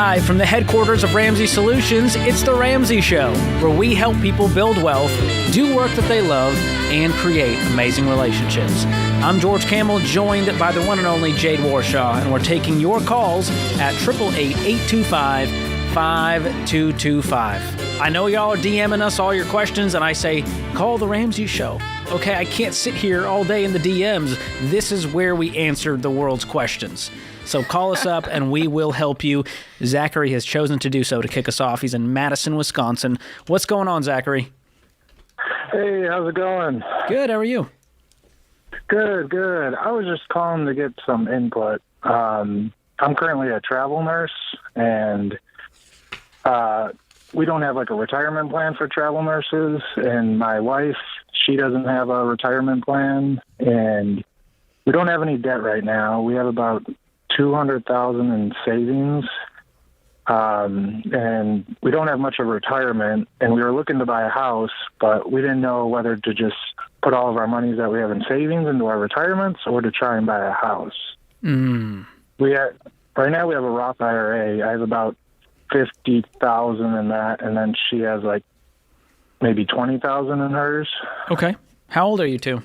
Live from the headquarters of Ramsey Solutions, it's The Ramsey Show, where we help people build wealth, do work that they love, and create amazing relationships. I'm George Kamel, joined by the one and only Jade Warshaw, and we're taking your calls at 888-825-5225. I know y'all are DMing us all your questions, and I say, call The Ramsey Show. Okay, I can't sit here all day in the DMs. This is where we answer the world's questions. So call us up and we will help you. Zachary has chosen to do so to kick us off. He's in Madison, Wisconsin. What's going on, Zachary? Hey, how's it going? Good, how are you? Good. I was just calling to get some input. I'm currently a travel nurse, and we don't have like a retirement plan for travel nurses, and my wife, she doesn't have a retirement plan, and we don't have any debt right now. We have about $200,000 in savings, and we don't have much of a retirement, and we were looking to buy a house, but we didn't know whether to just put all of our monies that we have in savings into our retirements or to try and buy a house. Right now we have a Roth IRA. I have about $50,000 in that, and then she has like maybe $20,000 in hers. Okay. How old are you two?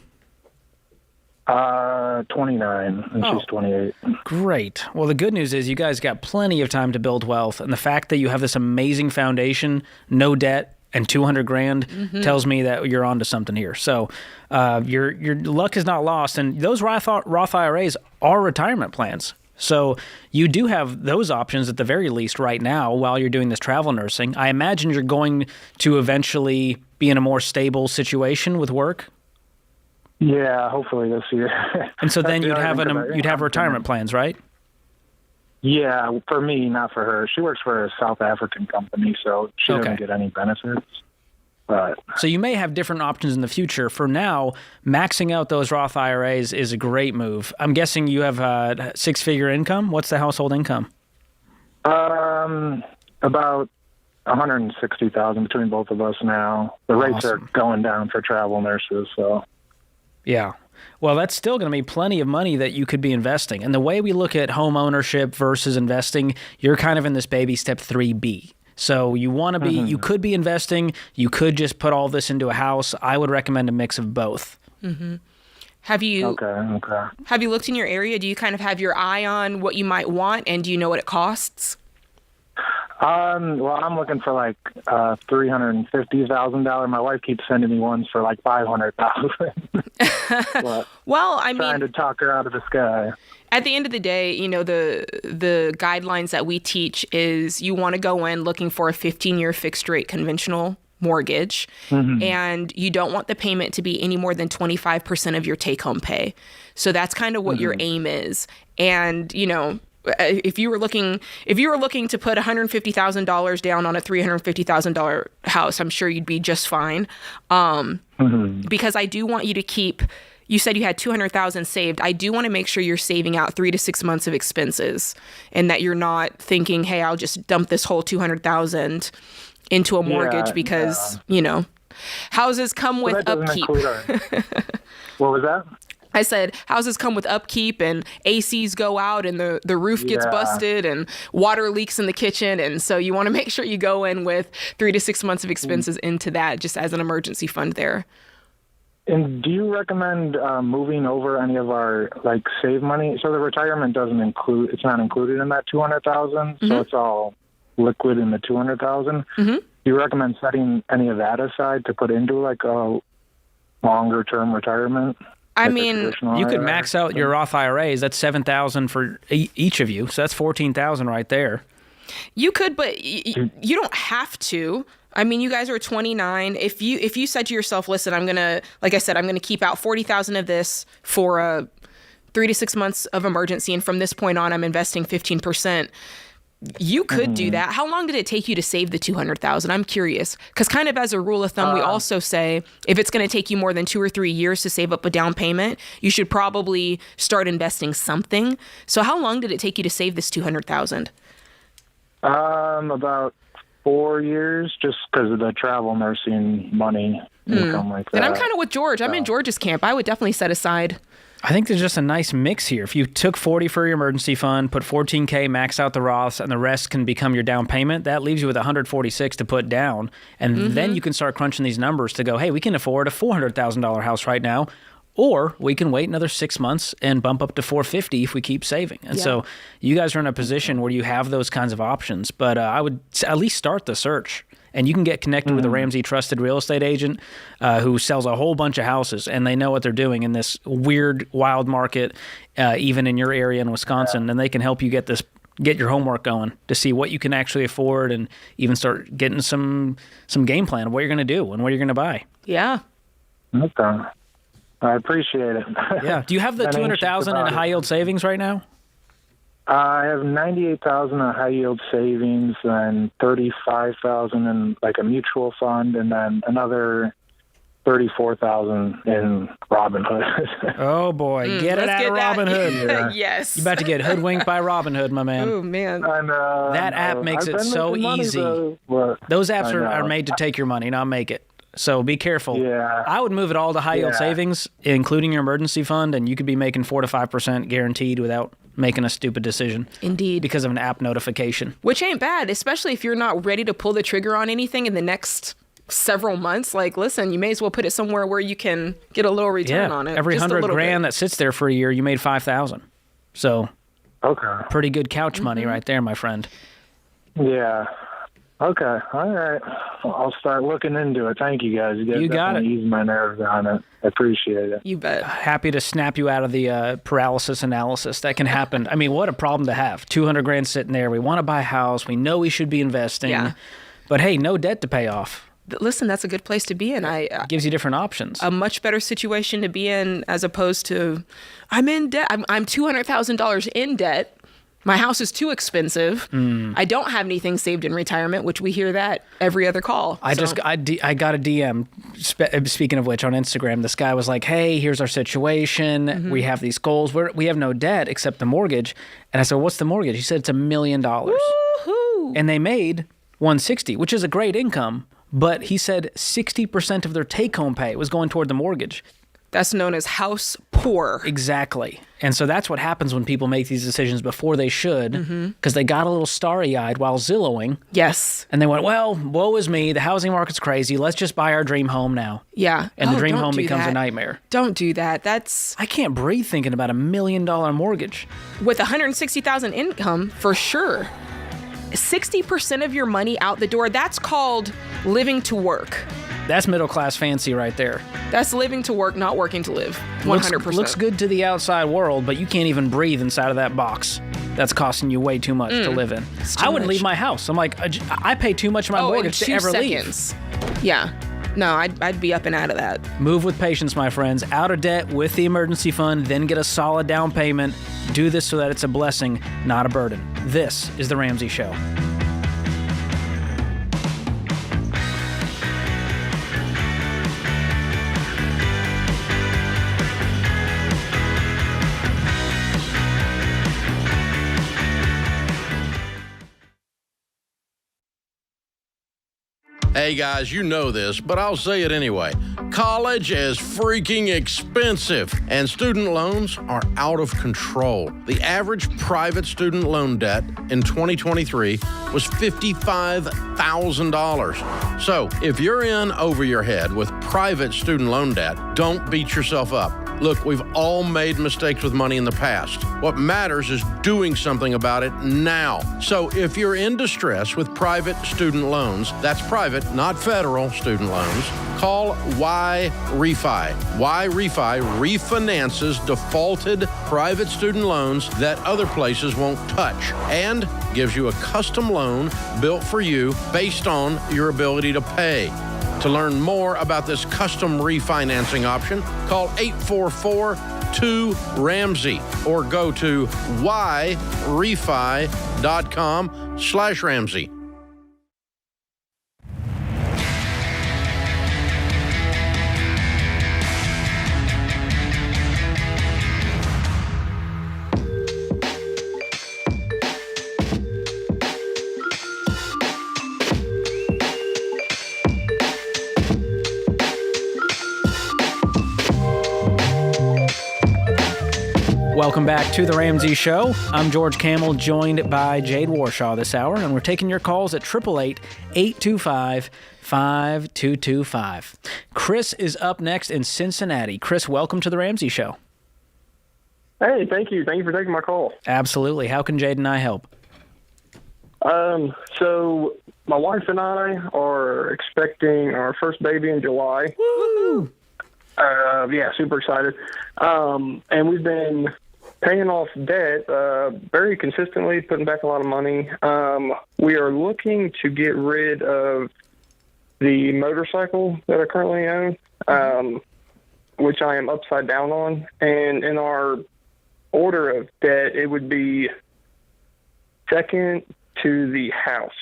29, and she's 28. Great. Well, the good news is you guys got plenty of time to build wealth, and the fact that you have this amazing foundation, no debt, and $200,000 tells me that you're onto something here. So your luck is not lost, and those Roth IRAs are retirement plans. So you do have those options at the very least right now while you're doing this travel nursing. I imagine you're going to eventually be in a more stable situation with work. Yeah, hopefully this year. And so then you'd have retirement plans, right? Yeah, for me, not for her. She works for a South African company, so she doesn't get any benefits. But so you may have different options in the future. For now, maxing out those Roth IRAs is a great move. I'm guessing you have a six-figure income. What's the household income? About $160,000 between both of us now. The rates are going down for travel nurses, so. Yeah. Well, that's still going to be plenty of money that you could be investing. And the way we look at home ownership versus investing, you're kind of in this baby step 3B. So you want to be, you could be investing, you could just put all this into a house. I would recommend a mix of both. Have you Have you looked in your area? Do you kind of have your eye on what you might want, and do you know what it costs? Well, I'm looking for like $350,000. My wife keeps sending me ones for like $500,000. Well, I mean, trying to talk her out of the sky. At the end of the day, you know, the guidelines that we teach is you want to go in looking for a 15-year fixed rate conventional mortgage, and you don't want the payment to be any more than 25% of your take-home pay. So that's kind of what your aim is. And, you know, if you were looking to put $150,000 down on a $350,000 house, I'm sure you'd be just fine. Because I do want you to keep. You said you had $200,000 saved. I do want to make sure you're saving out 3 to 6 months of expenses, and that you're not thinking, "Hey, I'll just dump this whole $200,000 into a mortgage," because you know, houses come with upkeep. What was that? I said houses come with upkeep, and ACs go out, and the roof gets busted, and water leaks in the kitchen, and so you want to make sure you go in with 3 to 6 months of expenses into that, just as an emergency fund there. And do you recommend moving over any of our like save money? So the retirement it's not included in that $200,000, so it's all liquid in the $200,000. Do you recommend setting any of that aside to put into like a longer term retirement? I mean, you could max out your Roth IRAs. That's $7,000 for each of you. So that's $14,000 right there. You could, but you don't have to. I mean, you guys are 29. If you said to yourself, listen, I'm going to keep out $40,000 of this for 3 to 6 months of emergency, and from this point on, I'm investing 15%. You could do that. How long did it take you to save the $200,000? I'm curious, because kind of as a rule of thumb, we also say if it's going to take you more than 2 or 3 years to save up a down payment, you should probably start investing something. So how long did it take you to save this $200,000? About 4 years, just because of the travel nursing money income like that. And I'm kind of with George. I'm in George's camp. I would definitely set aside I think there's just a nice mix here. If you took 40 for your emergency fund, put 14K, max out the Roths, and the rest can become your down payment, that leaves you with 146 to put down. And then you can start crunching these numbers to go, hey, we can afford a $400,000 house right now, or we can wait another 6 months and bump up to 450 if we keep saving. And so you guys are in a position where you have those kinds of options. But I would at least start the search. And you can get connected with a Ramsey trusted real estate agent who sells a whole bunch of houses, and they know what they're doing in this weird, wild market, even in your area in Wisconsin. And they can help you get your homework going to see what you can actually afford, and even start getting some game plan of what you're going to do and what you're going to buy. Yeah. Okay. I appreciate it. Yeah. Do you have the $200,000 in high yield savings right now? I have $98,000 in high yield savings, and $35,000 in like a mutual fund, and then another $34,000 in Robinhood. Oh boy, get it out of Robinhood. Yeah. Yes. You're about to get hoodwinked by Robinhood, my man. Oh man. I know. That app makes it so easy. Those apps are made to take your money, not make it. So be careful. Yeah. I would move it all to high yield savings, including your emergency fund, and you could be making 4 to 5% guaranteed without making a stupid decision. Indeed. Because of an app notification. Which ain't bad, especially if you're not ready to pull the trigger on anything in the next several months. Like, listen, you may as well put it somewhere where you can get a little return on it. Every Just a little $100,000 bit. that sits there for a year, you made $5,000. So, pretty good couch money right there, my friend. Yeah. Okay. All right. I'll start looking into it. Thank you, guys. You got it. Ease my nerves on it. I appreciate it. You bet. Happy to snap you out of the paralysis analysis. That can happen. I mean, what a problem to have. $200,000 sitting there. We want to buy a house. We know we should be investing. Yeah. But hey, no debt to pay off. Listen, that's a good place to be in. It gives you different options. A much better situation to be in, as opposed to, I'm in debt. I'm $200,000 in debt. My house is too expensive. I don't have anything saved in retirement, which we hear that every other call. I got a DM, speaking of which, on Instagram. This guy was like, hey, here's our situation. We have these goals. We have no debt except the mortgage. And I said, what's the mortgage? He said, it's $1 million. Woohoo! And they made $160,000, which is a great income. But he said 60% of their take-home pay was going toward the mortgage. That's known as house poor. Exactly. And so that's what happens when people make these decisions before they should, because they got a little starry-eyed while Zillowing. Yes. And they went, well, woe is me. The housing market's crazy. Let's just buy our dream home now. Yeah. And the dream home becomes a nightmare. Don't do that. I can't breathe thinking about $1 million mortgage. With $160,000 income, for sure. 60% of your money out the door, that's called living to work. That's middle class fancy right there. That's living to work, not working to live. 100%. Looks good to the outside world, but you can't even breathe inside of that box. That's costing you way too much to live in. I wouldn't leave my house. I'm like, I pay too much of my mortgage to ever leave. Yeah. No, I'd be up and out of that. Move with patience, my friends. Out of debt with the emergency fund, then get a solid down payment. Do this so that it's a blessing, not a burden. This is The Ramsey Show. Hey guys, you know this, but I'll say it anyway. College is freaking expensive, and student loans are out of control. The average private student loan debt in 2023 was $55,000. So if you're in over your head with private student loan debt, don't beat yourself up. Look, we've all made mistakes with money in the past. What matters is doing something about it now. So if you're in distress with private student loans, that's private, not federal student loans, call Y-Refi. Y-Refi refinances defaulted private student loans that other places won't touch and gives you a custom loan built for you based on your ability to pay. To learn more about this custom refinancing option, call 844-2-RAMSEY or go to yrefi.com/Ramsey. Welcome back to the Ramsey Show. I'm George Kamel, joined by Jade Warshaw this hour, and we're taking your calls at 888-825-5225. Chris is up next in Cincinnati. Chris, welcome to the Ramsey Show. Hey, thank you. Thank you for taking my call. Absolutely. How can Jade and I help? So my wife and I are expecting our first baby in July. Woo! Yeah, super excited. And we've been paying off debt very consistently, putting back a lot of money. We are looking to get rid of the motorcycle that I currently own, which I am upside down on. And in our order of debt, it would be second to the house.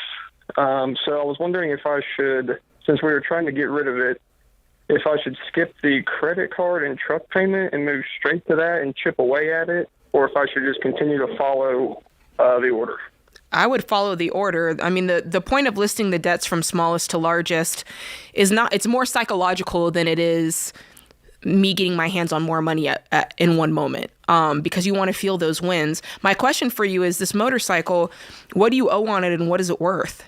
So I was wondering if I should, since we were trying to get rid of it, if I should skip the credit card and truck payment and move straight to that and chip away at it, or if I should just continue to follow the order. I would follow the order. I mean, the point of listing the debts from smallest to largest is not, it's more psychological than it is me getting my hands on more money in one moment, because you want to feel those wins. My question for you is, this motorcycle, what do you owe on it and what is it worth?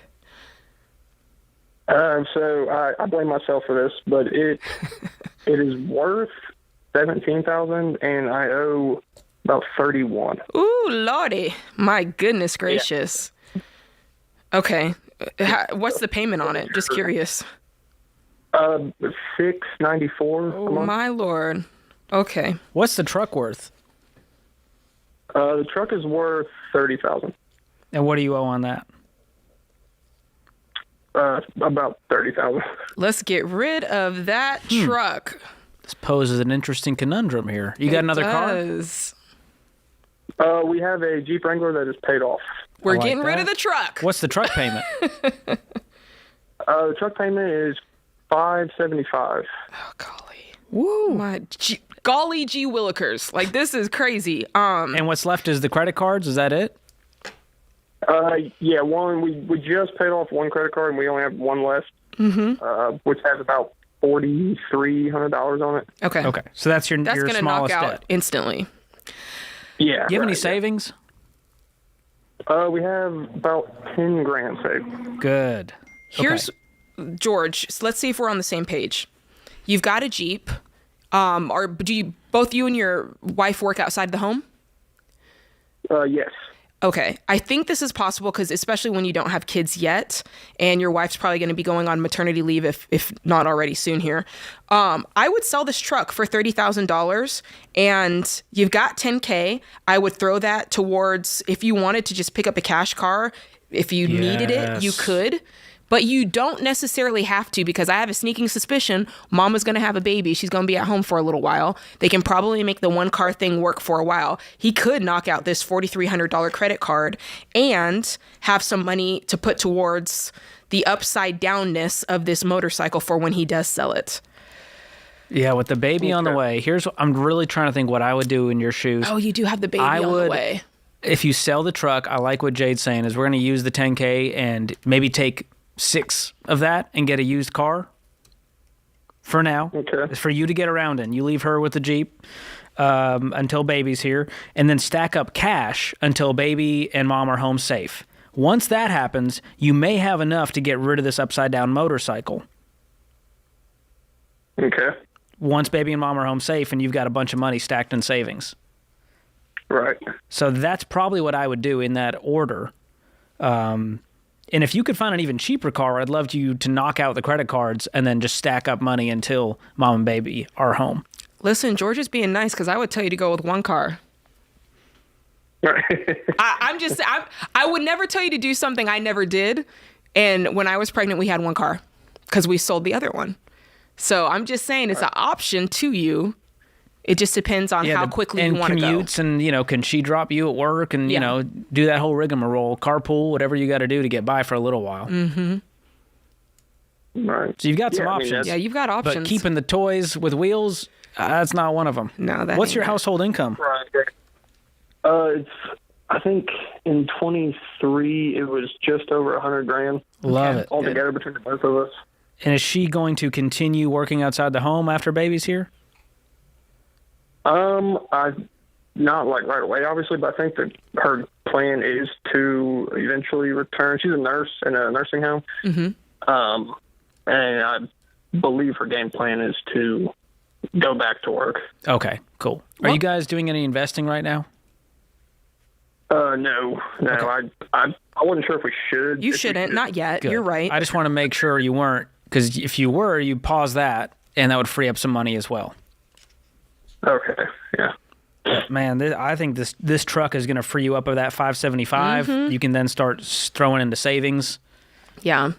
So I blame myself for this, but it is worth $17,000 and I owe about $31,000. Ooh, Lordy. My goodness gracious. Yeah. Okay. What's the payment on it? Just curious. $694. Oh, my Lord. Okay. What's the truck worth? The truck is worth $30,000. And what do you owe on that? About $30,000. Let's get rid of that truck. This poses an interesting conundrum here. You got another car? We have a Jeep Wrangler that is paid off. We're getting rid of the truck. What's the truck payment? The truck payment is $575. Oh, golly. Woo. Golly gee willikers. Like, this is crazy. And what's left is the credit cards? Is that it? Yeah, one. We just paid off one credit card, and we only have one left, which has about $4,300 on it. Okay. So that's your That's going to knock smallest out debt. instantly. Yeah. Do you have any savings? We have about $10,000 saved. Good. Here's George. So let's see if we're on the same page. You've got a Jeep. Or do both you and your wife work outside the home? Yes. Okay. I think this is possible because especially when you don't have kids yet and your wife's probably going to be going on maternity leave if not already soon here. I would sell this truck for $30,000 and you've got $10,000. I would throw that towards, if you wanted to just pick up a cash car, if you needed it, you could. But you don't necessarily have to, because I have a sneaking suspicion Mama's going to have a baby. She's going to be at home for a little while. They can probably make the one car thing work for a while. He could knock out this $4,300 credit card and have some money to put towards the upside downness of this motorcycle for when he does sell it. Yeah, with the baby on the way, I'm really trying to think what I would do in your shoes. Oh, you do have the baby on the way. If you sell the truck, I like what Jade's saying, is we're going to use the $10,000 and maybe take 6 of that and get a used car for now. Okay. It's for you to get around in. You leave her with the Jeep until baby's here, and then stack up cash until baby and mom are home safe. Once that happens, you may have enough to get rid of this upside-down motorcycle. Okay. Once baby and mom are home safe and you've got a bunch of money stacked in savings. Right. So that's probably what I would do in that order. And if you could find an even cheaper car, I'd love you to knock out the credit cards and then just stack up money until mom and baby are home. Listen, George is being nice because I would tell you to go with one car. I would never tell you to do something I never did. And when I was pregnant, we had one car because we sold the other one. So I'm just saying it's an option to you. It just depends on how quickly you want to go. And commutes and, can she drop you at work and, do that whole rigmarole, carpool, whatever you got to do to get by for a little while. Mm-hmm. Right. So you've got some options. You've got options. But keeping the toys with wheels, that's not one of them. No, What's your household income? Right. I think in 23 it was just over $100,000. Love it. Altogether between the both of us. And is she going to continue working outside the home after baby's here? not like right away, obviously, but I think that her plan is to eventually return. She's a nurse in a nursing home. And I believe her game plan is to go back to work. Okay, cool. Are you guys doing any investing right now? No. Okay. I wasn't sure if we should. You shouldn't, not yet. Good. You're right. I just want to make sure you weren't, because if you were, you pause that, and that would free up some money as well. Okay, yeah. But man, I think this truck is going to free you up of that $575. You can then start throwing into savings. Yeah.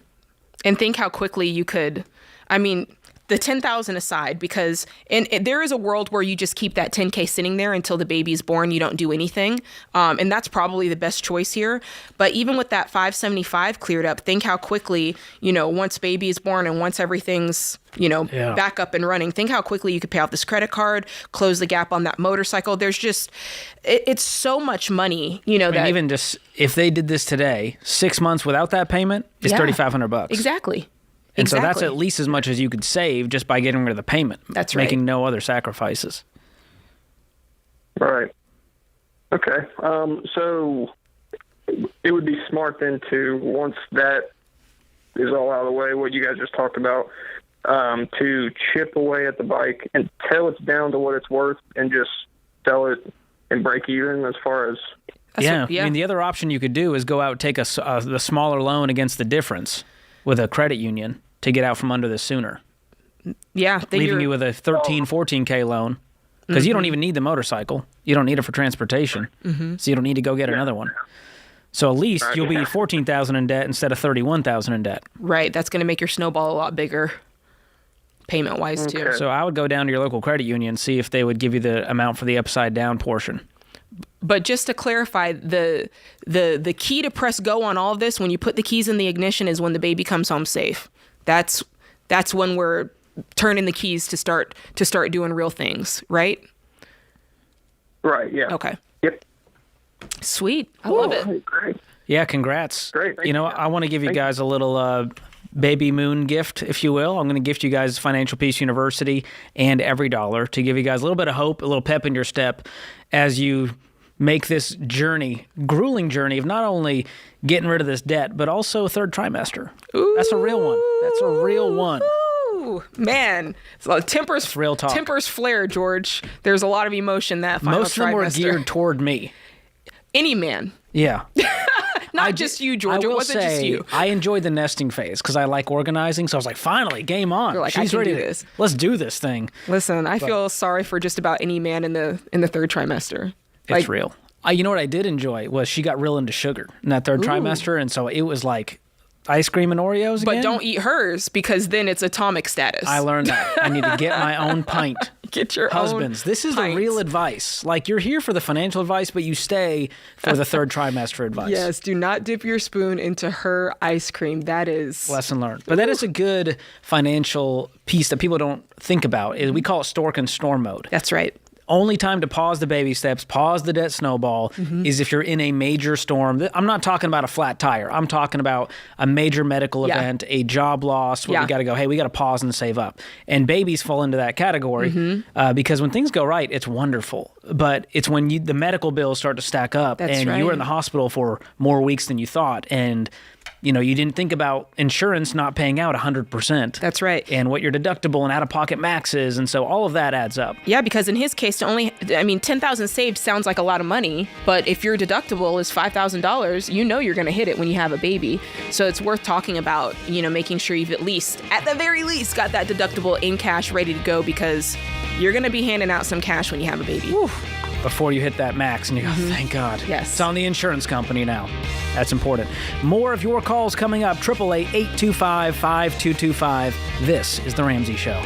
And think how quickly you could, I mean, the $10,000 aside, because there is a world where you just keep that $10K sitting there until the baby's born, you don't do anything. And that's probably the best choice here. But even with that $575 cleared up, think how quickly, once baby is born and once everything's, back up and running, think how quickly you could pay off this credit card, close the gap on that motorcycle. There's just, it's so much money, that even just, if they did this today, 6 months without that payment is $3,500. Exactly. And so that's at least as much as you could save just by getting rid of the payment. That's right. Making no other sacrifices. Right. Okay. So it would be smart then to, once that is all out of the way, what you guys just talked about, to chip away at the bike until it's down to what it's worth and just sell it and break even as far as... Yeah. I mean, the other option you could do is go out and take the smaller loan against the difference with a credit union to get out from under this sooner. Yeah. Leaving you with a 14K loan, because you don't even need the motorcycle. You don't need it for transportation, so you don't need to go get another one. So at least you'll be $14,000 in debt instead of $31,000 in debt. Right. That's going to make your snowball a lot bigger, payment-wise, too. So I would go down to your local credit union and see if they would give you the amount for the upside down portion. But just to clarify, the key to press go on all of this, when you put the keys in the ignition, is when the baby comes home safe. That's when we're turning the keys to start doing real things, right? Right, yeah. Okay. Yep. Sweet. I love it. Great. Yeah, congrats. Great. I want to give you guys a little baby moon gift, if you will. I'm going to gift you guys Financial Peace University and EveryDollar to give you guys a little bit of hope, a little pep in your step as you make this grueling journey of not only getting rid of this debt, but also third trimester. Ooh. That's a real one. That's a real one. Ooh, man. So tempers, real talk. Tempers flare, George. There's a lot of emotion that final Most of them were geared toward me. Any man. Yeah. Not just you, George. It wasn't just you. I enjoyed the nesting phase because I like organizing. So I was like, finally, game on. You're like, she's ready to do this. Let's do this thing. Listen, I feel sorry for just about any man in the third trimester. It's real. You know what I did enjoy was she got real into sugar in that third trimester, and so it was like ice cream and Oreos again. But don't eat hers, because then it's atomic status. I learned that. I need to get my own pint. Get your husbands. Own this is pint. The real advice. Like, you're here for the financial advice, but you stay for the third trimester advice. Yes, do not dip your spoon into her ice cream. That is... lesson learned. But that is a good financial piece that people don't think about. We call it stork and storm mode. That's right. Only time to pause the baby steps, pause the debt snowball, is if you're in a major storm. I'm not talking about a flat tire. I'm talking about a major medical event, a job loss, where we got to go, hey, we got to pause and save up. And babies fall into that category because when things go right, it's wonderful. But it's when the medical bills start to stack up and you were in the hospital for more weeks than you thought. And you didn't think about insurance not paying out 100%. That's right. And what your deductible and out-of-pocket max is. And so all of that adds up. Yeah, because in his case, $10,000 saved sounds like a lot of money. But if your deductible is $5,000, you're going to hit it when you have a baby. So it's worth talking about, making sure you've at the very least, got that deductible in cash ready to go, because you're going to be handing out some cash when you have a baby. Whew. Before you hit that max and you go, thank God. Yes. It's on the insurance company now. That's important. More of your calls coming up. 888-825-5225. This is The Ramsey Show.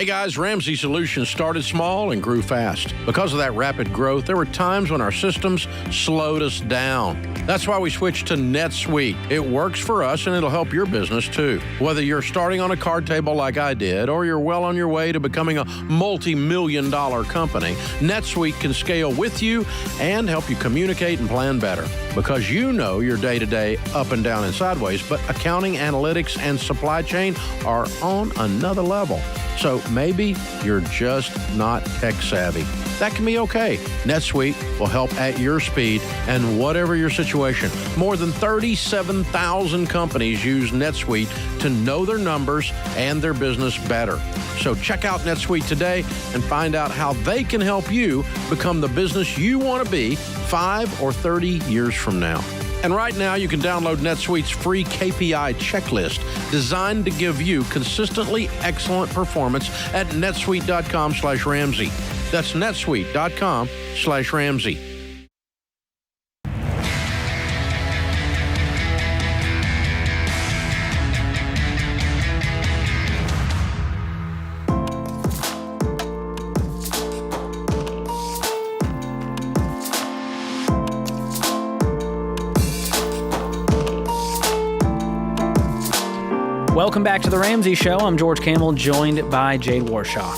Hey guys, Ramsey Solutions started small and grew fast. Because of that rapid growth, there were times when our systems slowed us down. That's why we switched to NetSuite. It works for us and it'll help your business too. Whether you're starting on a card table like I did, or you're well on your way to becoming a multi-million-dollar company, NetSuite can scale with you and help you communicate and plan better. Because you know your day-to-day up and down and sideways, but accounting, analytics, and supply chain are on another level. So maybe you're just not tech savvy. That can be okay. NetSuite will help at your speed and whatever your situation. More than 37,000 companies use NetSuite to know their numbers and their business better. So check out NetSuite today and find out how they can help you become the business you want to be 5 or 30 years from now. And right now, you can download NetSuite's free KPI checklist designed to give you consistently excellent performance at netsuite.com/Ramsey. That's netsuite.com/Ramsey. Welcome back to The Ramsey Show. I'm George Kamel, joined by Jade Warshaw.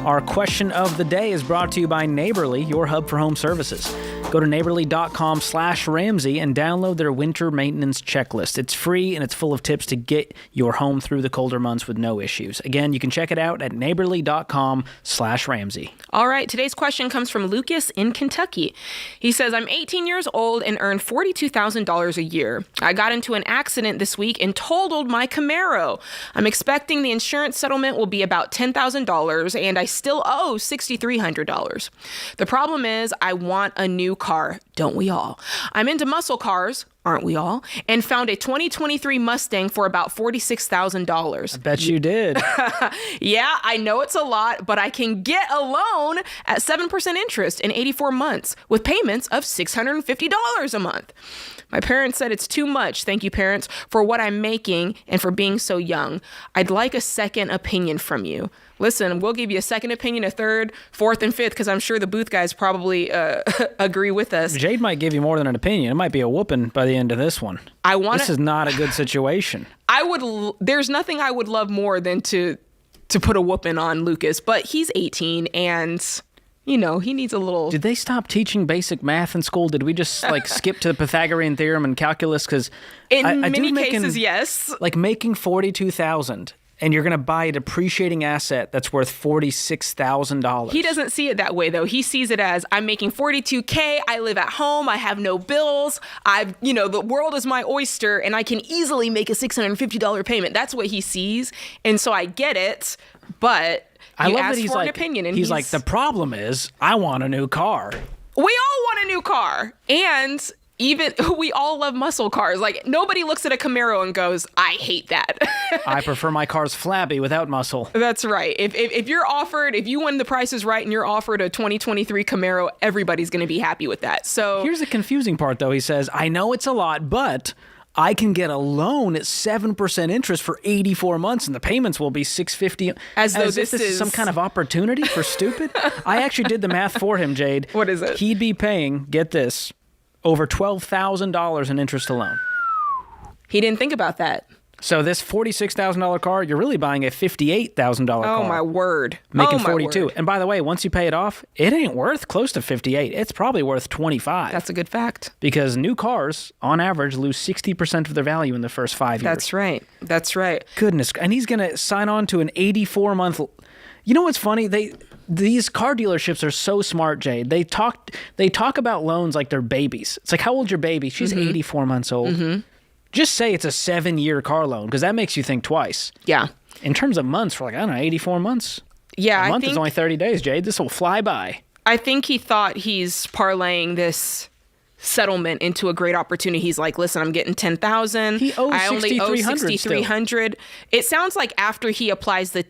Our question of the day is brought to you by Neighborly, your hub for home services. Go to neighborly.com/Ramsey and download their winter maintenance checklist. It's free and it's full of tips to get your home through the colder months with no issues. Again, you can check it out at neighborly.com/Ramsey. All right, today's question comes from Lucas in Kentucky. He says, I'm 18 years old and earn $42,000 a year. I got into an accident this week and totaled my Camaro. I'm expecting the insurance settlement will be about $10,000 and I still owe $6,300. The problem is I want a new car, don't we all? I'm into muscle cars, aren't we all? And found a 2023 Mustang for about $46,000. I bet you did. Yeah, I know it's a lot, but I can get a loan at 7% interest in 84 months with payments of $650 a month. My parents said it's too much. Thank you, parents, for what I'm making and for being so young. I'd like a second opinion from you. Listen, we'll give you a second opinion, a third, fourth, and fifth, because I'm sure the booth guys probably agree with us. Jade might give you more than an opinion. It might be a whooping by the end of this one. This is not a good situation. There's nothing I would love more than to put a whooping on Lucas, but he's 18 and... he needs a little... Did they stop teaching basic math in school? Did we just, skip to the Pythagorean theorem and calculus? Because in many cases, yes. Making $42,000, and you're going to buy a depreciating asset that's worth $46,000. He doesn't see it that way, though. He sees it as, I'm making $42K, I live at home, I have no bills, the world is my oyster, and I can easily make a $650 payment. That's what he sees, and so I get it, but... I love that he's an opinion, and he's like, the problem is, I want a new car. We all want a new car. And even we all love muscle cars. Like, nobody looks at a Camaro and goes, I hate that. I prefer my cars flabby without muscle. That's right. If you win the Price is Right and you're offered a 2023 Camaro, everybody's going to be happy with that. So here's the confusing part, though. He says, I know it's a lot, but... I can get a loan at 7% interest for 84 months, and the payments will be $650. As though this is some kind of opportunity for stupid. I actually did the math for him, Jade. What is it? He'd be paying, get this, over $12,000 in interest alone. He didn't think about that. So this $46,000 car, you're really buying a $58,000 car. Oh, my word. Making $42,000. And by the way, once you pay it off, it ain't worth close to $58,000. It's probably worth $25,000. That's a good fact. Because new cars, on average, lose 60% of their value in the first 5 years. That's right. Goodness. And he's going to sign on to an 84-month... You know what's funny? These car dealerships are so smart, Jade. They talk about loans like they're babies. It's like, how old's your baby? She's 84 months old. Mm-hmm. Just say it's a 7-year car loan, because that makes you think twice. Yeah. In terms of months, for 84 months. Yeah, a month is only 30 days, Jade. This will fly by. I think he thought he's parlaying this settlement into a great opportunity. He's like, listen, I'm getting $10,000. He owes I only owe $6,300. It sounds like after he applies the...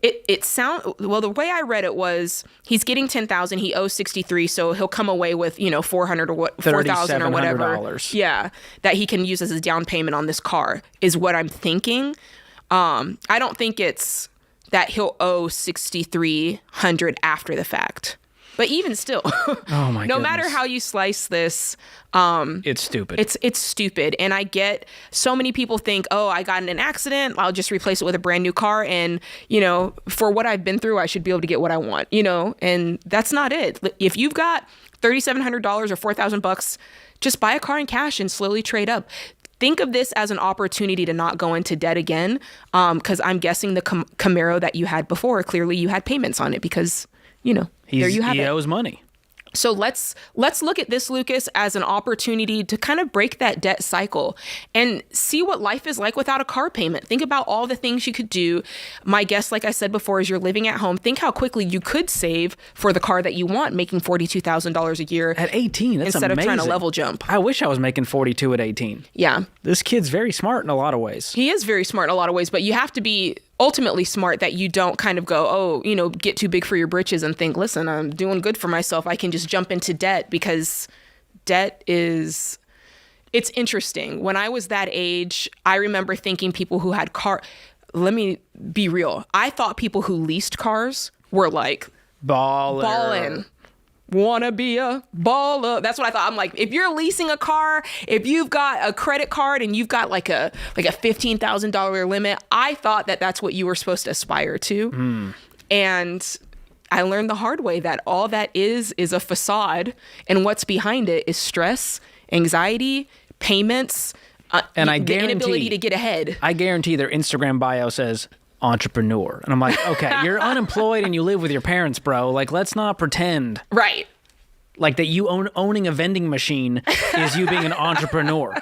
the way I read it was he's getting $10,000, he owes $63,000, so he'll come away with, $400 or what, $4,000 or whatever. Yeah, that he can use as a down payment on this car is what I'm thinking. I don't think it's that he'll owe $6,300 after the fact. But even still, Oh my no goodness. matter how you slice this, It's stupid. it's stupid. And I get so many people think, oh, I got in an accident, I'll just replace it with a brand new car. And, for what I've been through, I should be able to get what I want, and that's not it. If you've got $3,700 or $4,000, just buy a car in cash and slowly trade up. Think of this as an opportunity to not go into debt again, because I'm guessing the Camaro that you had before, clearly you had payments on it because, there you have he it. owes money. So let's look at this, Lucas, as an opportunity to kind of break that debt cycle and see what life is like without a car payment. Think about all the things you could do. My guess, like I said before, is you're living at home. Think how quickly you could save for the car that you want, making $42,000 a year At 18, that's instead amazing. of trying to level jump. I wish I was making 42 at 18. Yeah, This kid's very smart in a lot of ways. he is very smart in a lot of ways, but you have to be ultimately smart that you don't kind of go, get too big for your britches and think, listen, I'm doing good for myself. I can just jump into debt, because debt it's interesting. When I was that age, I remember thinking people who had let me be real. I thought people who leased cars were like ballin'. Wanna be a baller. That's what I thought. I'm like, if you're leasing a car, if you've got a credit card and you've got like a $15,000 limit, I thought that that's what you were supposed to aspire to. And I learned the hard way that all that is a facade, and what's behind it is stress, anxiety, payments, And I the inability guarantee- to get ahead. I guarantee their Instagram bio says entrepreneur. And I'm like, okay, you're unemployed and you live with your parents, bro. Like, let's not pretend Right. like that you owning a vending machine is you being an entrepreneur.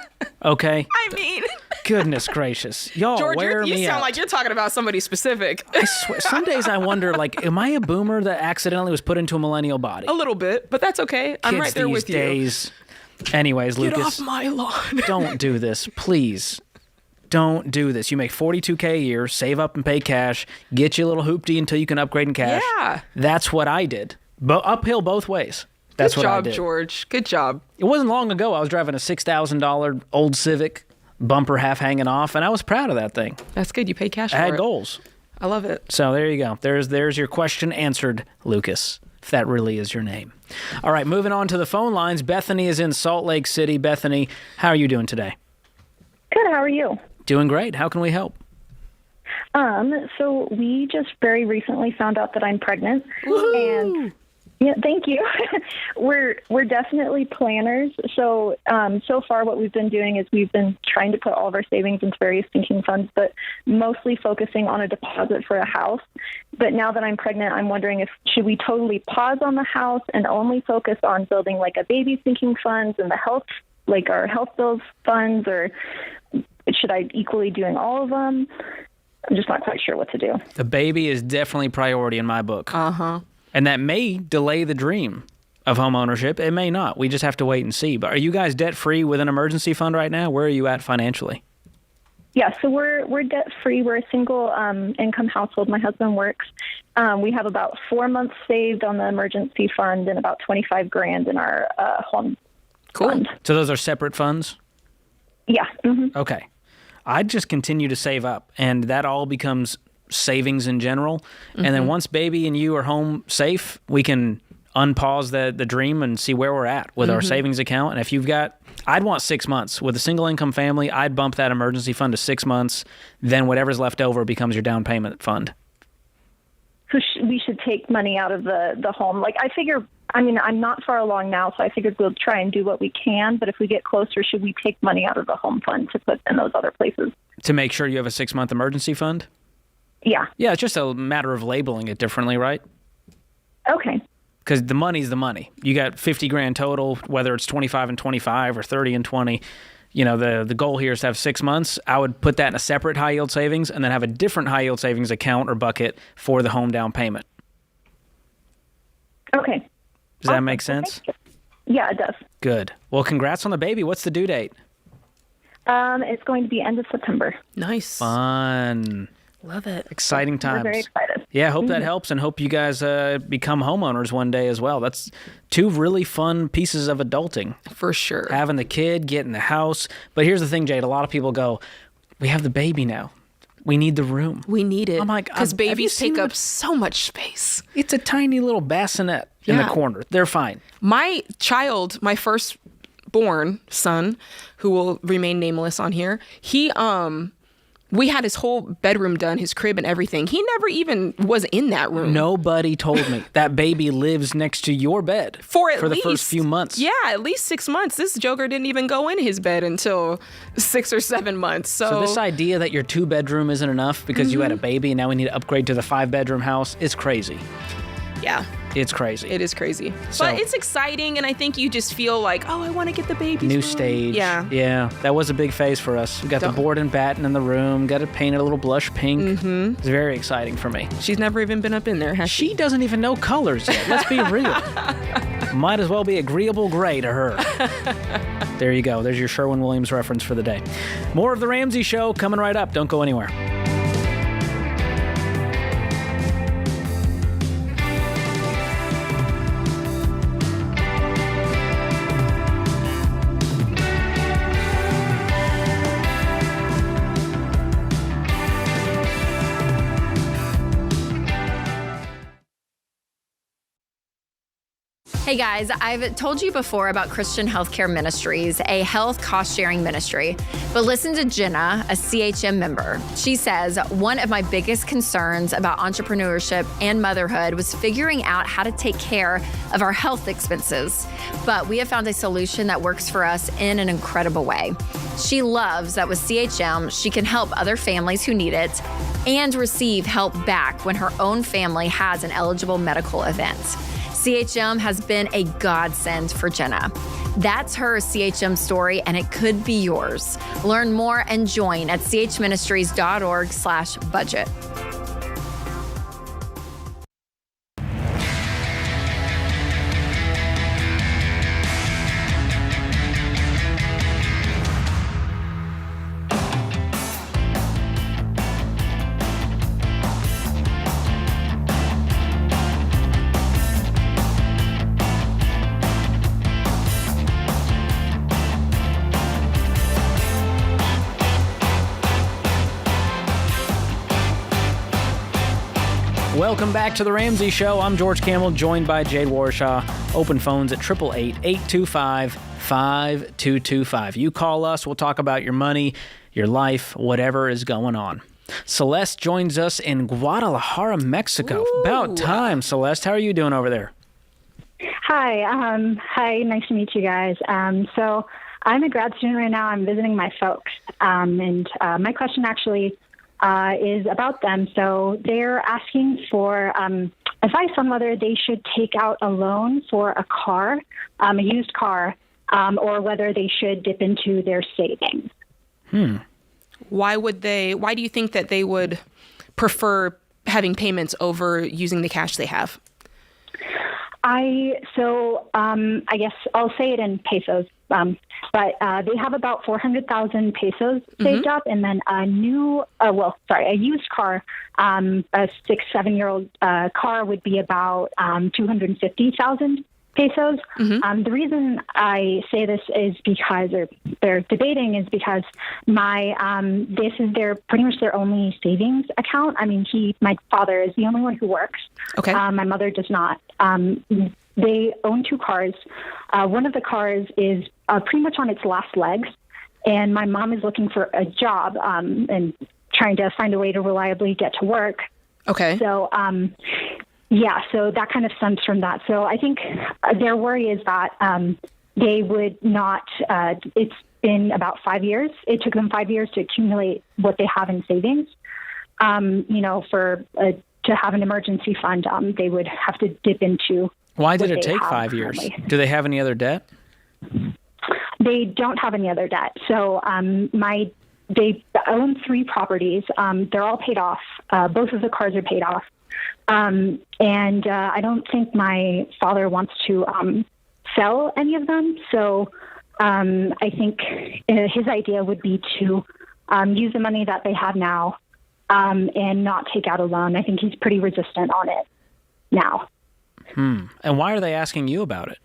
Okay? I mean, Goodness gracious. Y'all George, wear you me sound out. like you're talking about somebody specific. I swear, some days I wonder, like, am I a boomer that accidentally was put into a millennial body? A little bit, but that's okay. I'm Kids right there these with you. days. Anyways, Get Lucas, off my lawn. don't do this, please. Don't do this. You make $42K a year, save up and pay cash, get you a little hoopty until you can upgrade in cash. Yeah. That's what I did. Uphill both ways. That's Good what I job, did. George. Good job. It wasn't long ago I was driving a $6,000 old Civic, bumper half hanging off, and I was proud of that thing. That's good. You pay cash I for had it. goals. I love it. So there you go. There's your question answered, Lucas, if that really is your name. All right, moving on to the phone lines. Bethany is in Salt Lake City. Bethany, how are you doing today? Good. How are you? Doing great. How can we help? So we just very recently found out that I'm pregnant, and yeah, thank you. we're definitely planners. So so far, what we've been doing is we've been trying to put all of our savings into various sinking funds, but mostly focusing on a deposit for a house. But now that I'm pregnant, I'm wondering should we totally pause on the house and only focus on building like a baby sinking funds and the health, like our health bills funds, or should I equally doing all of them? I'm just not quite sure what to do. The baby is definitely priority in my book. Uh-huh. And that may delay the dream of home ownership. It may not. We just have to wait and see. But are you guys debt-free with an emergency fund right now? Where are you at financially? Yeah, so we're debt free. We're a single income household. My husband works. We have about 4 months saved on the emergency fund and about $25,000 in our home fund. So those are separate funds? Yeah. Mm-hmm. Okay. I'd just continue to save up, and that all becomes savings in general. And then once baby and you are home safe, we can unpause the dream and see where we're at with our savings account. And if you've got, I'd want 6 months. With a single income family, I'd bump that emergency fund to 6 months. Then whatever's left over becomes your down payment fund. So we should take money out of the home. Like I'm not far along now, so I figured we'll try and do what we can. But if we get closer, should we take money out of the home fund to put in those other places? To make sure you have a 6-month emergency fund? Yeah. Yeah, it's just a matter of labeling it differently, right? Okay. Because the money's the money. You got $50,000 total, whether it's 25 and 25 or 30 and 20. You know, the goal here is to have 6 months. I would put that in a separate high yield savings and then have a different high yield savings account or bucket for the home down payment. Okay. Does that make sense? Yeah, it does. Good. Well, congrats on the baby. What's the due date? It's going to be end of September. Nice. Fun. Love it. Exciting times. We're very excited. Yeah, hope that helps, and hope you guys become homeowners one day as well. That's 2 really fun pieces of adulting. For sure. Having the kid, getting the house. But here's the thing, Jade. A lot of people go, we have the baby now. We need the room. We need it. I'm like, because have you babies seen take up so much space. It's a tiny little bassinet in the corner. They're fine. My firstborn son, who will remain nameless on here, we had his whole bedroom done, his crib and everything. He never even was in that room. Nobody told me that baby lives next to your bed for the first few months. Yeah, at least 6 months. This joker didn't even go in his bed until 6 or 7 months. So this idea that your 2-bedroom isn't enough because you had a baby and now we need to upgrade to the 5-bedroom house is crazy. Yeah. It's crazy. It is crazy. So, but it's exciting, and I think you just feel like, oh, I want to get the baby. New stage. Yeah. Yeah. That was a big phase for us. We got the board and batten in the room, got it painted a little blush pink. Mm-hmm. It's very exciting for me. She's never even been up in there, has she? She doesn't even know colors yet. Let's be real. Might as well be agreeable gray to her. There you go. There's your Sherwin-Williams reference for the day. More of The Ramsey Show coming right up. Don't go anywhere. Hey guys, I've told you before about Christian Healthcare Ministries, a health cost-sharing ministry. But listen to Jenna, a CHM member. She says, one of my biggest concerns about entrepreneurship and motherhood was figuring out how to take care of our health expenses. But we have found a solution that works for us in an incredible way. She loves that with CHM, she can help other families who need it and receive help back when her own family has an eligible medical event. CHM has been a godsend for Jenna. That's her CHM story, and it could be yours. Learn more and join at chministries.org/budget. Welcome back to The Ramsey Show. I'm George Kamel, joined by Jade Warshaw. Open phones at 888-825-5225. You call us, we'll talk about your money, your life, whatever is going on. Celeste joins us in Guadalajara, Mexico. Ooh. About time, Celeste. How are you doing over there? Hi. Hi. Nice to meet you guys. So I'm a grad student right now. I'm visiting my folks. And my question actually is about them. So they're asking for advice on whether they should take out a loan for a car, a used car, or whether they should dip into their savings. Why do you think that they would prefer having payments over using the cash they have? I guess I'll say it in pesos. But they have about 400,000 pesos saved up, and then a used car, a 6-7-year-old car would be about 250,000 pesos. The reason I say this is because, or they're debating, is because this is pretty much their only savings account. I mean, my father is the only one who works. Okay. My mother does not. They own 2 cars. One of the cars is pretty much on its last legs, and my mom is looking for a job and trying to find a way to reliably get to work. Okay. So, so that kind of stems from that. So I think their worry is that they would not, it's been about 5 years. It took them 5 years to accumulate what they have in savings. To have an emergency fund, they would have to dip into. Why did it take 5 years? Do they have any other debt? They don't have any other debt. So they own 3 properties. They're all paid off. Both of the cars are paid off. And I don't think my father wants to sell any of them. So I think his idea would be to use the money that they have now and not take out a loan. I think he's pretty resistant on it now. And why are they asking you about it?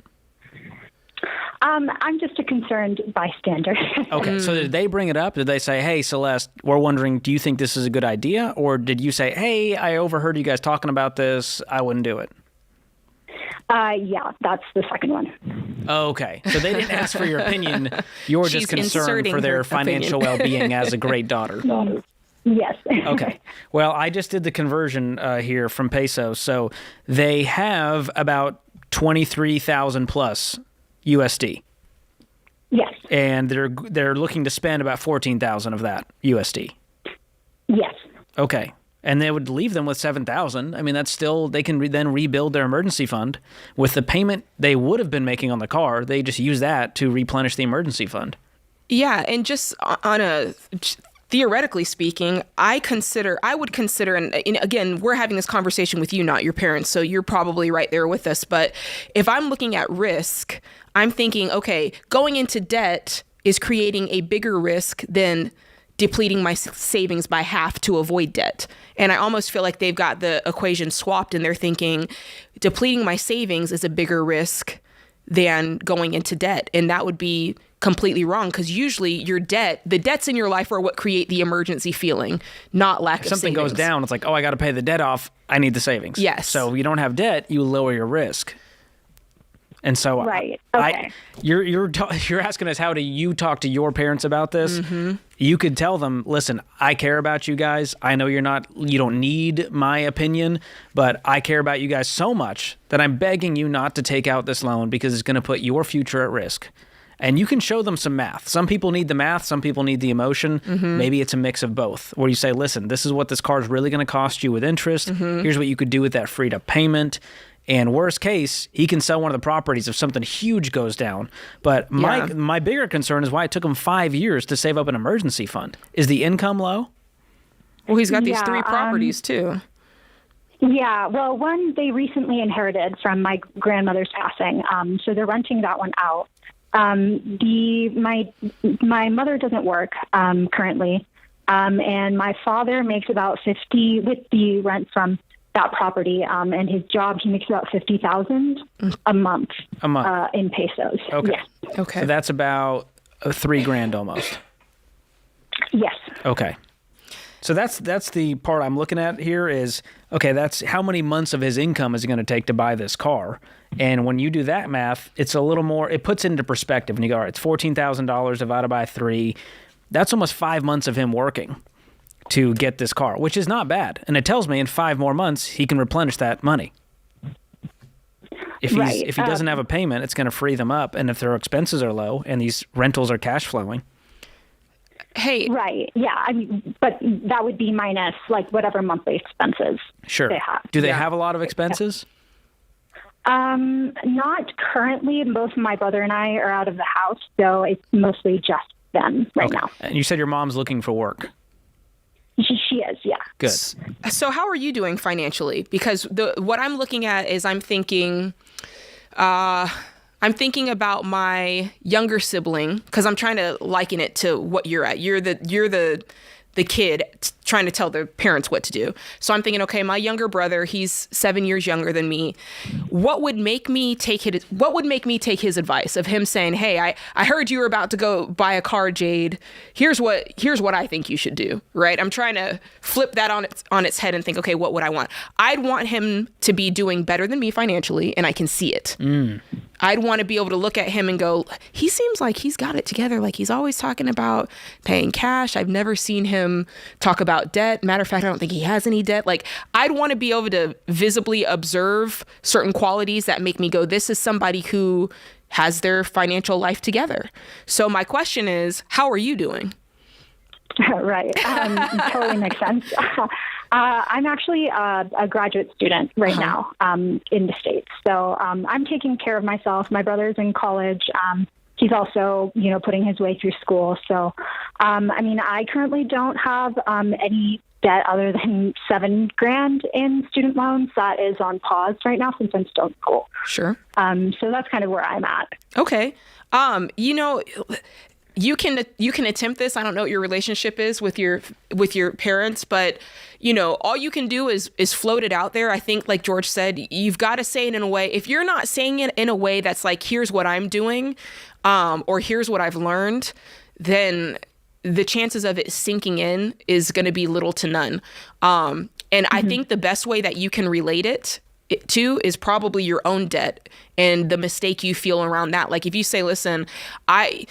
I'm just a concerned bystander. Okay, so did they bring it up? Did they say, hey, Celeste, we're wondering, do you think this is a good idea? Or did you say, hey, I overheard you guys talking about this, I wouldn't do it? Yeah, that's the second one. Okay, so they didn't ask for your opinion. You're just She's concerned inserting for their her financial opinion. well-being as a great daughter. Yes. Okay. Well, I just did the conversion here from pesos. So they have about 23,000 plus USD. Yes. And they're looking to spend about 14,000 of that USD. Yes. Okay. And they would leave them with 7,000. I mean, that's still, they can then rebuild their emergency fund with the payment they would have been making on the car. They just use that to replenish the emergency fund. Yeah, and just on a theoretically speaking, I would consider, and again, we're having this conversation with you, not your parents, so you're probably right there with us. But if I'm looking at risk, I'm thinking, okay, going into debt is creating a bigger risk than depleting my savings by half to avoid debt. And I almost feel like they've got the equation swapped, and they're thinking depleting my savings is a bigger risk than going into debt. And that would be completely wrong, because usually the debts in your life are what create the emergency feeling, not lack of savings. Something goes down, it's like, oh, I got to pay the debt off. I need the savings. Yes. So you don't have debt, you lower your risk. And so Right. Okay. you're asking us, how do you talk to your parents about this? Mm-hmm. You could tell them, listen, I care about you guys. I know you don't need my opinion, but I care about you guys so much that I'm begging you not to take out this loan because it's going to put your future at risk. And you can show them some math. Some people need the math. Some people need the emotion. Mm-hmm. Maybe it's a mix of both, where you say, listen, this is what this car is really going to cost you with interest. Mm-hmm. Here's what you could do with that freed up payment. And worst case, he can sell one of the properties if something huge goes down. But my bigger concern is why it took him 5 years to save up an emergency fund. Is the income low? Well, he's got these 3 properties too. Yeah, well, one they recently inherited from my grandmother's passing, so they're renting that one out. My mother doesn't work currently, and my father makes about 50 with the rent from that property, and his job, he makes about 50,000 a month. In pesos. Okay. Yes. Okay. So that's about $3,000 almost. Yes. Okay. So that's the part I'm looking at here is, okay, that's how many months of his income is he going to take to buy this car? And when you do that math, it's a little more, it puts it into perspective. And you go, all right, it's $14,000 divided by 3. That's almost 5 months of him working to get this car, which is not bad. And it tells me in 5 more months, he can replenish that money. If he doesn't have a payment, it's going to free them up. And if their expenses are low and these rentals are cash flowing. Hey. Right. Yeah. I mean, but that would be minus like whatever monthly expenses they have. Do they have a lot of expenses? Not currently. Both my brother and I are out of the house, so it's mostly just them right now. And you said your mom's looking for work. She is, yeah. Good. So how are you doing financially? Because what I'm looking at is I'm thinking about my younger sibling, because I'm trying to liken it to what you're at. You're the kid trying to tell their parents what to do. So I'm thinking, okay, my younger brother, he's 7 years younger than me. What would make me take his advice of him saying, hey, I heard you were about to go buy a car, Jade. Here's what I think you should do, right? I'm trying to flip that on its head and think, okay, what would I want? I'd want him to be doing better than me financially, and I can see it. I'd want to be able to look at him and go, he seems like he's got it together. Like he's always talking about paying cash. I've never seen him talk about debt. Matter of fact, I don't think he has any debt. Like I'd want to be able to visibly observe certain qualities that make me go, this is somebody who has their financial life together. So my question is, how are you doing? Right. Totally makes sense. I'm actually a graduate student right now in the States. So I'm taking care of myself. My brother's in college. He's also, putting his way through school. So, I currently don't have any debt other than $7,000 in student loans. That is on pause right now since I'm still in school. Sure. So that's kind of where I'm at. Okay. you can attempt this. I don't know what your relationship is with your parents, but all you can do is float it out there. I think, like George said, you've got to say it in a way. If you're not saying it in a way that's like, here's what I'm doing, or here's what I've learned, then the chances of it sinking in is going to be little to none. And I think the best way that you can relate it to is probably your own debt and the mistake you feel around that. Like if you say, listen, I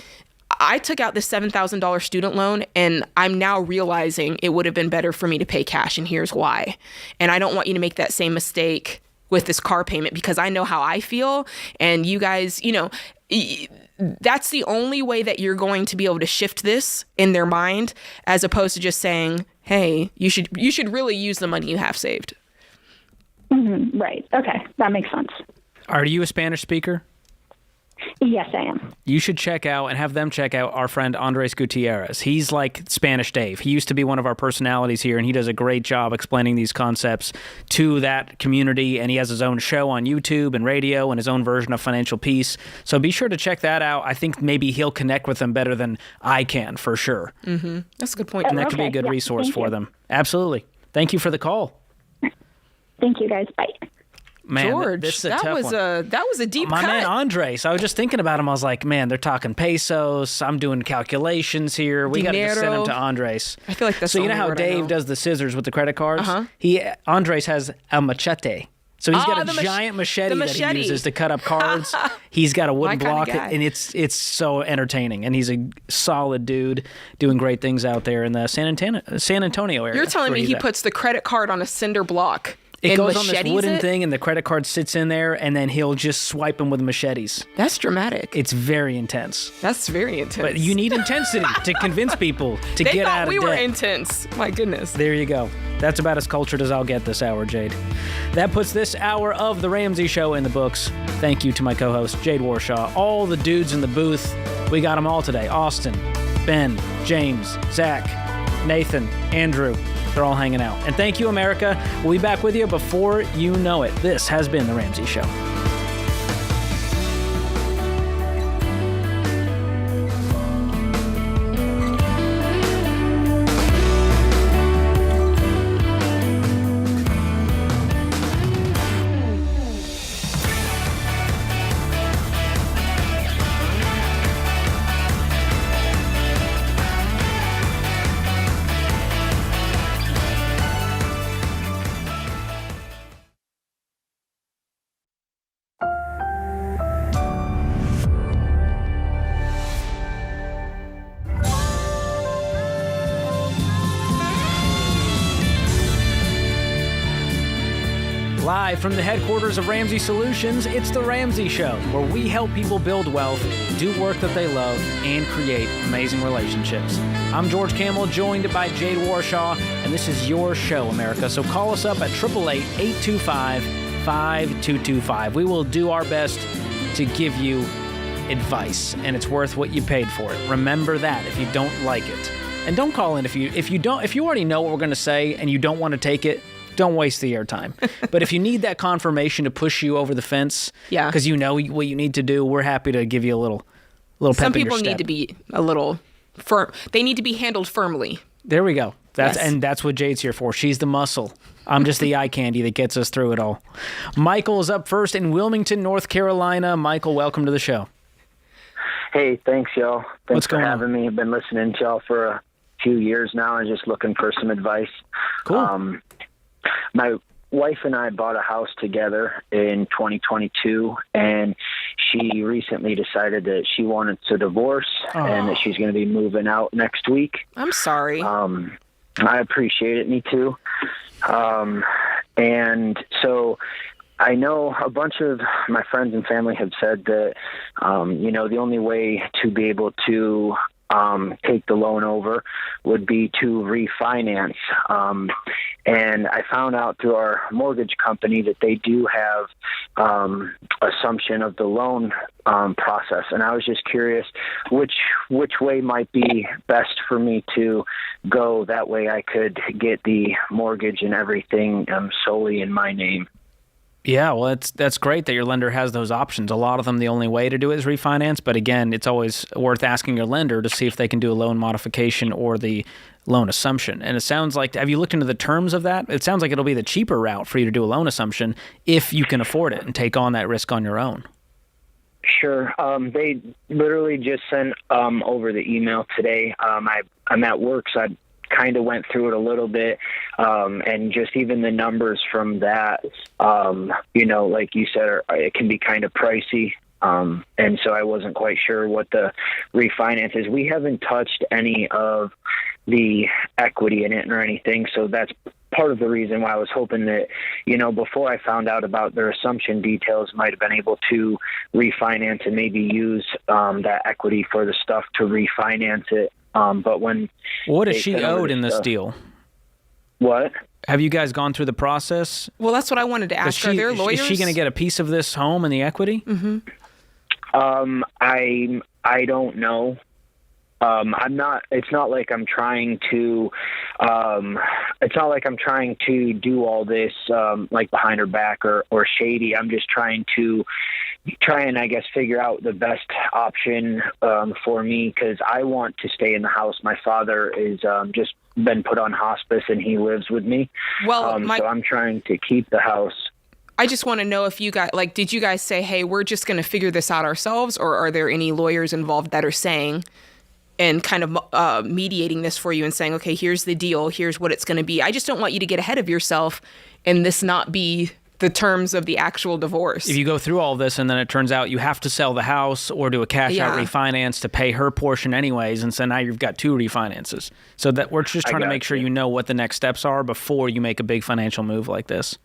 took out this $7,000 student loan and I'm now realizing it would have been better for me to pay cash, and here's why. And I don't want you to make that same mistake with this car payment, because I know how I feel. And you guys, that's the only way that you're going to be able to shift this in their mind, as opposed to just saying, hey, you should really use the money you have saved. Mm-hmm. Right. Okay. That makes sense. Are you a Spanish speaker? Yes, I am. You should check out and have them check out our friend Andres Gutierrez. He's like Spanish Dave. He used to be one of our personalities here, and he does a great job explaining these concepts to that community, and he has his own show on YouTube and radio and his own version of Financial Peace. So be sure to check that out. I think maybe he'll connect with them better than I can, for sure. Mm-hmm. That's a good point. And that could be a good resource for them. Absolutely. Thank you for the call. Thank you, guys. Bye. Man, George, this is a that tough was one. that was a deep My cut. man Andres, I was just thinking about him. I was like, man, they're talking pesos. I'm doing calculations here. We got to just send him to Andres. I feel like that's so. the You know only how word I Dave know. does the scissors with the credit cards? Uh-huh. Andres has a machete. So he's got a the giant machete that he machete. uses to cut up cards. He's got a wooden My kinda block, guy. and it's so entertaining. And he's a solid dude doing great things out there in the San Antonio area. You're telling where me he's he at. puts the credit card on a cinder block? It and goes on this machetes wooden it? thing, and the credit card sits in there, and then he'll just swipe them with machetes. That's dramatic. It's very intense. That's very intense. But you need intensity to convince people to they get thought out of we debt. were intense. My goodness. There you go. That's about as cultured as I'll get this hour, Jade. That puts this hour of The Ramsey Show in the books. Thank you to my co-host, Jade Warshaw. All the dudes in the booth, we got them all today. Austin, Ben, James, Zach, Nathan, Andrew. They're all hanging out. And thank you, America. We'll be back with you before you know it. This has been The Ramsey Show. Live from the headquarters of Ramsey Solutions, it's The Ramsey Show, where we help people build wealth, do work that they love, and create amazing relationships. I'm George Kamel, joined by Jade Warshaw, and this is your show, America. So call us up at 888-825-5225. We will do our best to give you advice, and it's worth what you paid for it. Remember that if you don't like it. And don't call in if you already know what we're going to say and you don't want to take it. Don't waste the airtime. But if you need that confirmation to push you over the fence, because you know what you need to do, we're happy to give you a little pep Some in your people step. need to be a little firm. They need to be handled firmly. There we go. Yes. And that's what Jade's here for. She's the muscle. I'm just the eye candy that gets us through it all. Michael is up first in Wilmington, North Carolina. Michael, welcome to the show. Hey, thanks, y'all. Thanks What's for going having me. I've been listening to y'all for a few years now and just looking for some advice. Cool. My wife and I bought a house together in 2022, and she recently decided that she wanted to divorce and that she's going to be moving out next week. I'm sorry. I appreciate it. Me too. And so I know a bunch of my friends and family have said that, the only way to be able to take the loan over would be to refinance. And I found out through our mortgage company that they do have assumption of the loan process. And I was just curious which way might be best for me to go. That way I could get the mortgage and everything solely in my name. Yeah, well, that's great that your lender has those options. A lot of them, the only way to do it is refinance. But again, it's always worth asking your lender to see if they can do a loan modification or the loan assumption. And it sounds like, have you looked into the terms of that? It sounds like it'll be the cheaper route for you to do a loan assumption if you can afford it and take on that risk on your own. Sure. They literally just sent over the email today. I'm at work, so I kind of went through it a little bit, and just even the numbers from that, like you said, it can be kind of pricey. And so I wasn't quite sure what the refinance is. We haven't touched any of the equity in it or anything, so that's part of the reason why I was hoping that, before I found out about their assumption details, might have been able to refinance and maybe use that equity for the stuff to refinance it. But when what is she owed in this deal? What? Have you guys gone through the process? Well, that's what I wanted to ask. Are there lawyers? Is she going to get a piece of this home and the equity? Mm-hmm. I don't know. I'm not. It's not like I'm trying to. It's not like I'm trying to do all this like behind her back or shady. I'm just trying and I guess figure out the best option for me, because I want to stay in the house. My father is just been put on hospice and he lives with me. Well, so I'm trying to keep the house. I just want to know if you guys, did you guys say, hey, we're just going to figure this out ourselves, or are there any lawyers involved that are saying and kind of mediating this for you and saying, okay, here's the deal, here's what it's going to be. I just don't want you to get ahead of yourself and this not be the terms of the actual divorce. If you go through all this and then it turns out you have to sell the house or do a cash out refinance to pay her portion anyways, and so now you've got two refinances. So that we're just trying to make sure you know what the next steps are before you make a big financial move like this.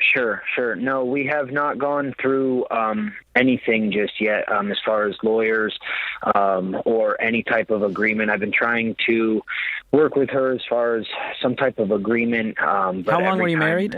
Sure. No, we have not gone through anything just yet as far as lawyers or any type of agreement. I've been trying to work with her as far as some type of agreement. But how long were you married?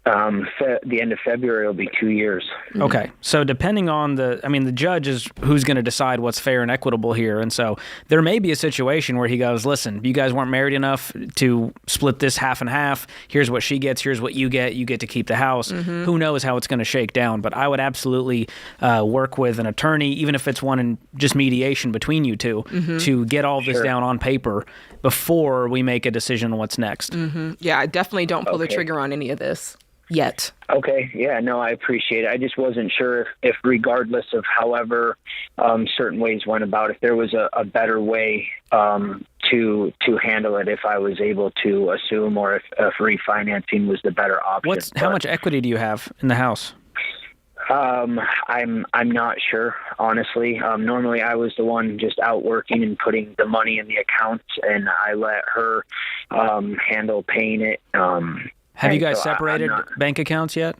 The end of February will be 2 years. Okay. So depending on the judge is who's going to decide what's fair and equitable here. And so there may be a situation where he goes, listen, you guys weren't married enough to split this half and half. Here's what she gets. Here's what you get. You get to keep the house. Mm-hmm. Who knows how it's going to shake down. But I would absolutely work with an attorney, even if it's one in just mediation between you two, mm-hmm. to get all this down on paper before we make a decision on what's next. Mm-hmm. Yeah, I definitely don't pull the trigger on any of this yet. Okay. Yeah, no, I appreciate it. I just wasn't sure if regardless of however certain ways went about, if there was a better way to handle it, if I was able to assume, or if refinancing was the better option. How much equity do you have in the house? I'm not sure, honestly. Normally I was the one just out working and putting the money in the accounts, and I let her handle paying it. Have you guys separated bank accounts yet?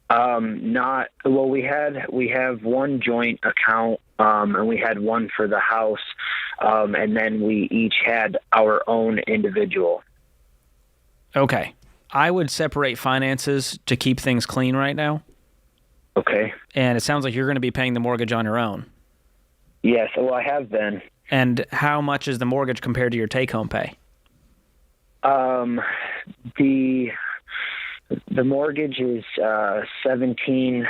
Not. Well, we have one joint account, and we had one for the house, and then we each had our own individual. Okay. I would separate finances to keep things clean right now. Okay. And it sounds like you're going to be paying the mortgage on your own. Yes, well, I have been. And how much is the mortgage compared to your take-home pay? The mortgage is $1,750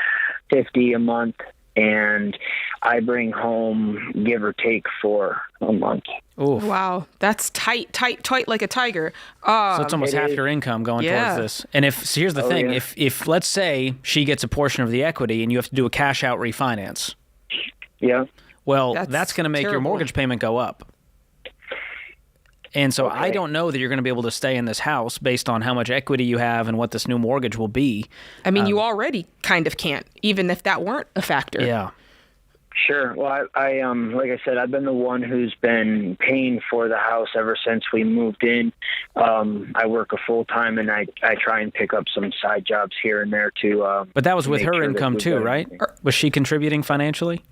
a month, and I bring home give or take $4 a month. Oof. Wow, that's tight like a tiger. So it's almost half your income going towards this. And here's the thing: if let's say she gets a portion of the equity and you have to do a cash out refinance. Yeah. Well, that's going to make your mortgage payment go up. And so I don't know that you're going to be able to stay in this house based on how much equity you have and what this new mortgage will be. I mean, you already kind of can't, even if that weren't a factor. Yeah. Sure. Well, I like I said, I've been the one who's been paying for the house ever since we moved in. I work a full time, and I try and pick up some side jobs here and there too. But that was with her income too, right? Was she contributing financially?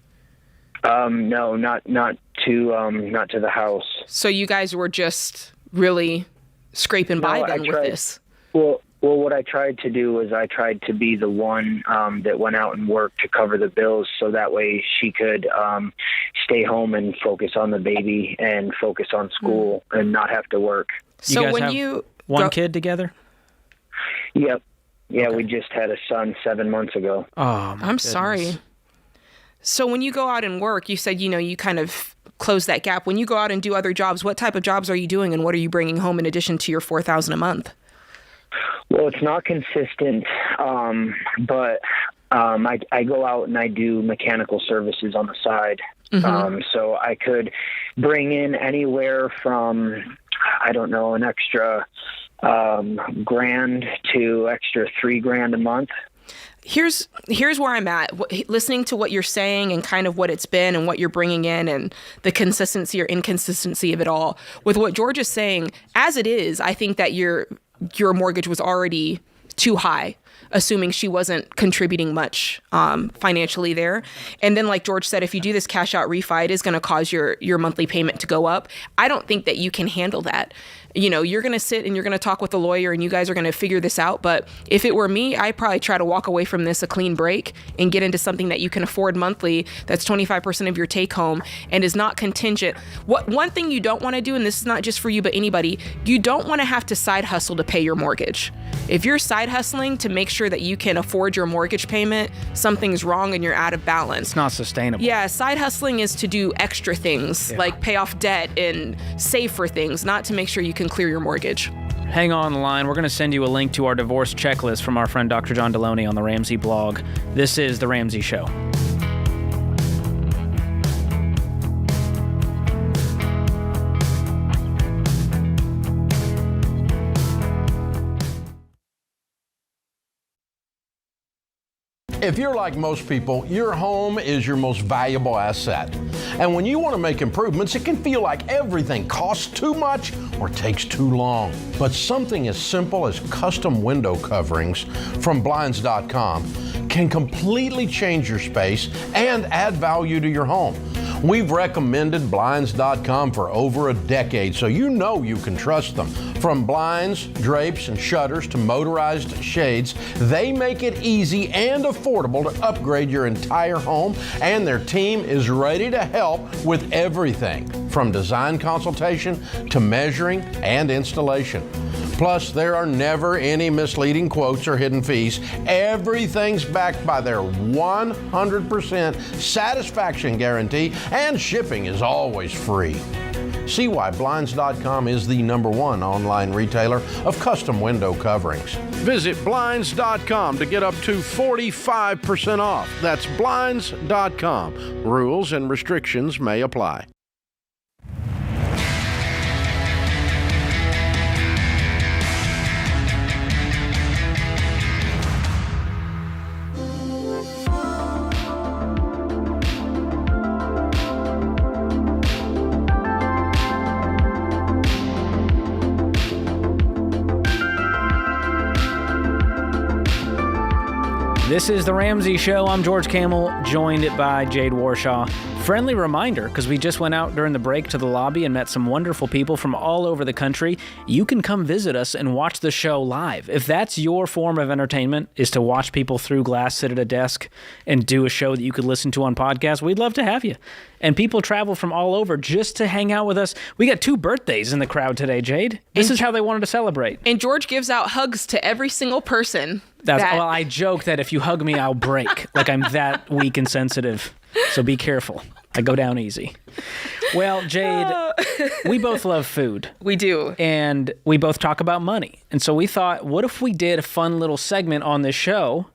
No, not to the house. So you guys were just really scraping by then with this. Well, what I tried to do was I tried to be the one that went out and worked to cover the bills, so that way she could stay home and focus on the baby and focus on school and not have to work. So you guys have one kid together? Yep. Yeah, we just had a son 7 months ago. Oh, I'm sorry. So when you go out and work, you said, you kind of close that gap. When you go out and do other jobs, what type of jobs are you doing, and what are you bringing home in addition to your $4,000 a month? Well, it's not consistent, but I go out and I do mechanical services on the side. So I could bring in anywhere from, I don't know, an extra $1,000 to extra $3,000 a month. Here's where I'm at. Listening to what you're saying and kind of what it's been and what you're bringing in and the consistency or inconsistency of it all. With what George is saying, as it is, I think that your mortgage was already too high, assuming she wasn't contributing much financially there. And then, like George said, if you do this cash out refi, it is going to cause your monthly payment to go up. I don't think that you can handle that. You're going to sit and you're going to talk with a lawyer and you guys are going to figure this out. But if it were me, I'd probably try to walk away from this a clean break and get into something that you can afford monthly. That's 25% of your take home and is not contingent. One thing you don't want to do, and this is not just for you, but anybody, you don't want to have to side hustle to pay your mortgage. If you're side hustling to make sure that you can afford your mortgage payment, something's wrong and you're out of balance. It's not sustainable. Yeah, side hustling is to do extra things like pay off debt and save for things, not to make sure you can clear your mortgage. Hang on the line. We're going to send you a link to our divorce checklist from our friend Dr. John Deloney on the Ramsey blog. This is The Ramsey Show. If you're like most people, your home is your most valuable asset. And when you want to make improvements, it can feel like everything costs too much or takes too long. But something as simple as custom window coverings from Blinds.com can completely change your space and add value to your home. We've recommended Blinds.com for over a decade, so you know you can trust them. From blinds, drapes, and shutters to motorized shades, they make it easy and affordable to upgrade your entire home, and their team is ready to help with everything from design consultation to measuring and installation. Plus, there are never any misleading quotes or hidden fees. Everything's backed by their 100% satisfaction guarantee, and shipping is always free. See why Blinds.com is the #1 online retailer of custom window coverings. Visit Blinds.com to get up to 45% off. That's Blinds.com. Rules and restrictions may apply. This is The Ramsey Show. I'm George Kamel, joined by Jade Warshaw. Friendly reminder, because we just went out during the break to the lobby and met some wonderful people from all over the country. You can come visit us and watch the show live. If that's your form of entertainment, is to watch people through glass sit at a desk and do a show that you could listen to on podcast, we'd love to have you. And people travel from all over just to hang out with us. We got 2 birthdays in the crowd today, Jade. This is how they wanted to celebrate. And George gives out hugs to every single person. Well, I joke that if you hug me, I'll break. Like I'm that weak and sensitive. So be careful. I go down easy. Well, Jade, we both love food. We do. And we both talk about money. And so we thought, what if we did a fun little segment on this show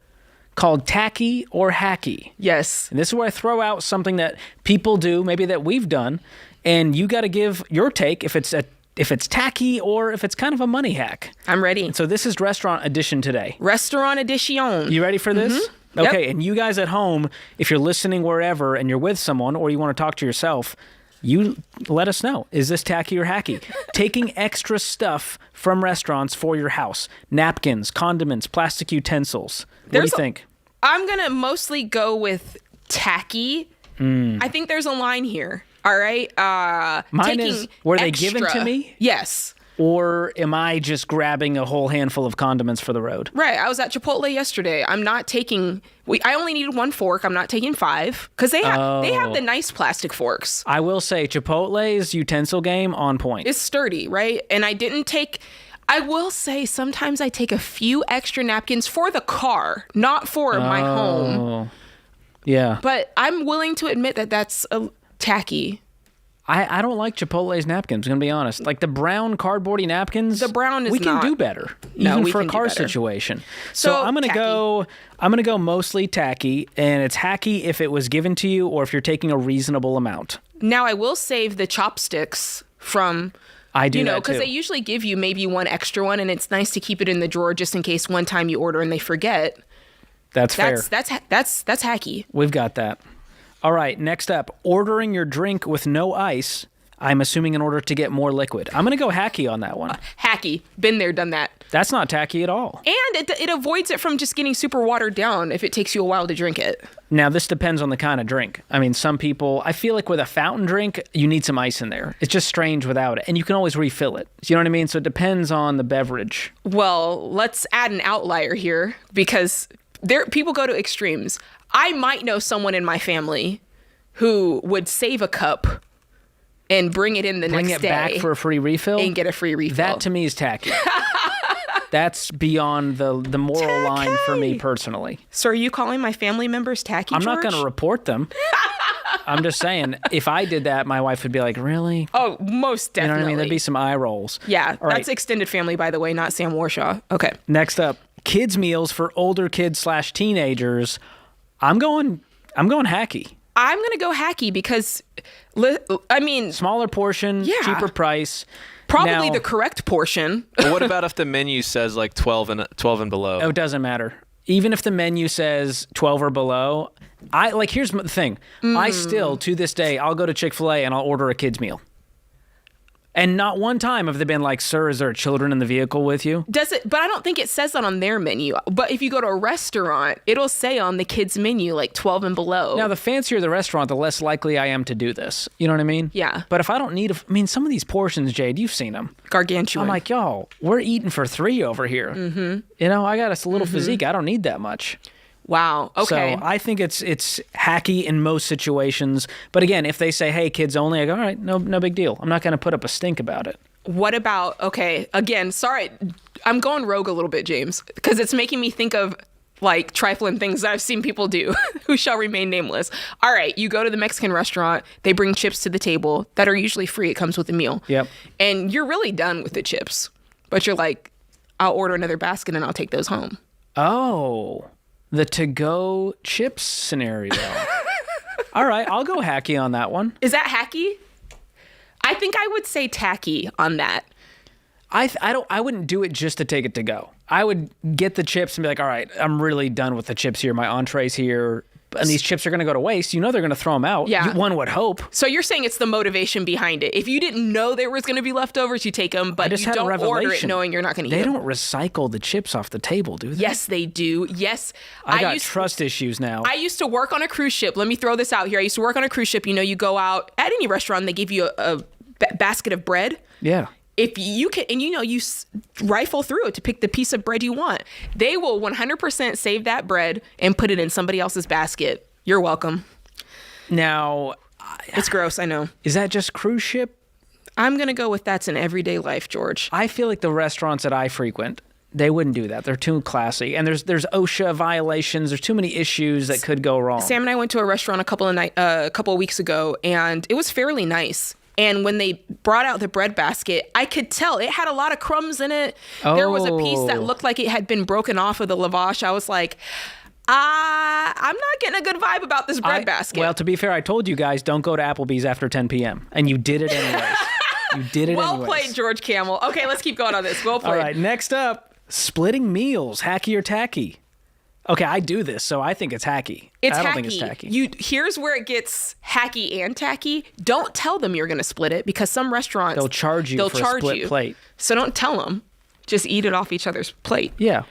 called Tacky or Hacky? Yes. And this is where I throw out something that people do, maybe that we've done, and you got to give your take if it's tacky or if it's kind of a money hack. I'm ready. And so this is Restaurant Edition today. Restaurant Edition. You ready for this? Mm-hmm. Okay, Yep. And you guys at home, if you're listening wherever and you're with someone or you want to talk to yourself, you let us know. Is this tacky or hacky? Taking extra stuff from restaurants for your house. Napkins, condiments, plastic utensils. What do you think? I'm going to mostly go with tacky. I think there's a line here. All right. Mine is, were they given to me? Yes. Or am I just grabbing a whole handful of condiments for the road? Right. I was at Chipotle yesterday. I'm not taking... I only needed 1 fork. I'm not taking 5. Because they have the nice plastic forks. I will say Chipotle's utensil game on point. It's sturdy, right? And I didn't take... I will say sometimes I take a few extra napkins for the car, not for my home. Yeah. But I'm willing to admit that that's tacky. I don't like Chipotle's napkins, I'm going to be honest. Like the brown cardboardy napkins. The brown is we can not- do better, No, even we for a can do car better. situation. So I'm going to Tacky. go mostly tacky, and it's hacky if it was given to you or if you're taking a reasonable amount. Now I will save the chopsticks from I do that because too. they usually give you maybe one extra one, and it's nice to keep it in the drawer just in case one time you order and they forget. That's fair. That's hacky. We've got that. All right, next up, ordering your drink with no ice, I'm assuming in order to get more liquid. I'm going to go hacky on that one. Hacky. Been there, done that. That's not tacky at all. And it avoids it from just getting super watered down if it takes you a while to drink it. Now, this depends on the kind of drink. I mean, some people, I feel like with a fountain drink, you need some ice in there. It's just strange without it. And you can always refill it. You know what I mean? So it depends on the beverage. Well, let's add an outlier here because people go to extremes. I might know someone in my family who would save a cup and bring it in the Bring next it day back for a free refill? and get a free refill. That to me is tacky. That's beyond the moral line for me personally. So are you calling my family members tacky, I'm not George? going to report them. I'm just saying, if I did that, my wife would be like, really? Oh, most You know definitely. what I mean? There'd be some eye rolls. Yeah, All right. that's extended family, by the way, not Sam Warshaw. Okay. Next up, kids meals for older kids / teenagers. I'm going hacky. I'm going to go hacky because, I mean, Smaller portion, Yeah. cheaper price. probably Now- the correct portion. But what about if the menu says like 12 and below? Oh, it doesn't matter. Even if the menu says 12 or below, here's the thing. I still, to this day, I'll go to Chick-fil-A and I'll order a kid's meal. And not one time have they been like, sir, is there children in the vehicle with you? Does it? But I don't think it says that on their menu. But if you go to a restaurant, it'll say on the kids' menu like 12 and below. Now, the fancier the restaurant, the less likely I am to do this. You know what I mean? Yeah. But if I don't need some of these portions, Jade, you've seen them. Gargantuan. I'm like, y'all, we're eating for 3 over here. Mm-hmm. You know, I got a little physique. I don't need that much. wow. Okay. So I think it's hacky in most situations. But again, if they say, hey, kids only, I go, all right, no big deal. I'm not going to put up a stink about it. What about, okay, again, sorry, I'm going rogue a little bit, James, because it's making me think of like trifling things that I've seen people do who shall remain nameless. All right, you go to the Mexican restaurant, they bring chips to the table that are usually free. It comes with a meal. Yep. And you're really done with the chips, but you're like, I'll order another basket and I'll take those home. Oh, the to-go chips scenario. All right, I'll go hacky on that one. Is that hacky? I think I would say tacky on that. I wouldn't do it just to take it to go. I would get the chips and be like, all right, I'm really done with the chips here. My entree's here. And these chips are going to go to waste. You know they're going to throw them out. Yeah. One would hope. So you're saying it's the motivation behind it. If you didn't know there was going to be leftovers, you take them, I but just you had a don't order it revelation. knowing you're not going to eat They them. don't recycle the chips off the table, do they? Yes, they do. Yes. I got trust issues now. I used to work on a cruise ship. Let me throw this out here. I used to work on a cruise ship. You know, you go out at any restaurant, they give you a basket of bread. Yeah. If you can, and you know, you rifle through it to pick the piece of bread you want. They will 100% save that bread and put it in somebody else's basket. You're welcome. Now, It's gross, I know. is that just cruise ship? I'm going to go with that's in everyday life, George. I feel like the restaurants that I frequent, they wouldn't do that. They're too classy. And there's OSHA violations. There's too many issues that could go wrong. Sam and I went to a restaurant a couple of weeks ago, and it was fairly nice. And when they brought out the bread basket, I could tell it had a lot of crumbs in it. There was a piece that looked like it had been broken off of the lavash. I was like, I'm not getting a good vibe about this bread basket. Well, to be fair, I told you guys don't go to Applebee's after 10 p.m. And you did it anyways. You did it well anyways. played, George Kamel. Okay, let's keep going on this. Well played. All right, next up, splitting meals, hacky or tacky. Okay, I do this, so I think it's hacky. It's I don't hacky. think it's tacky. Here's where it gets hacky and tacky. Don't tell them you're going to split it because some restaurants They'll charge you for a split plate. So don't tell them. Just eat it off each other's plate. Yeah.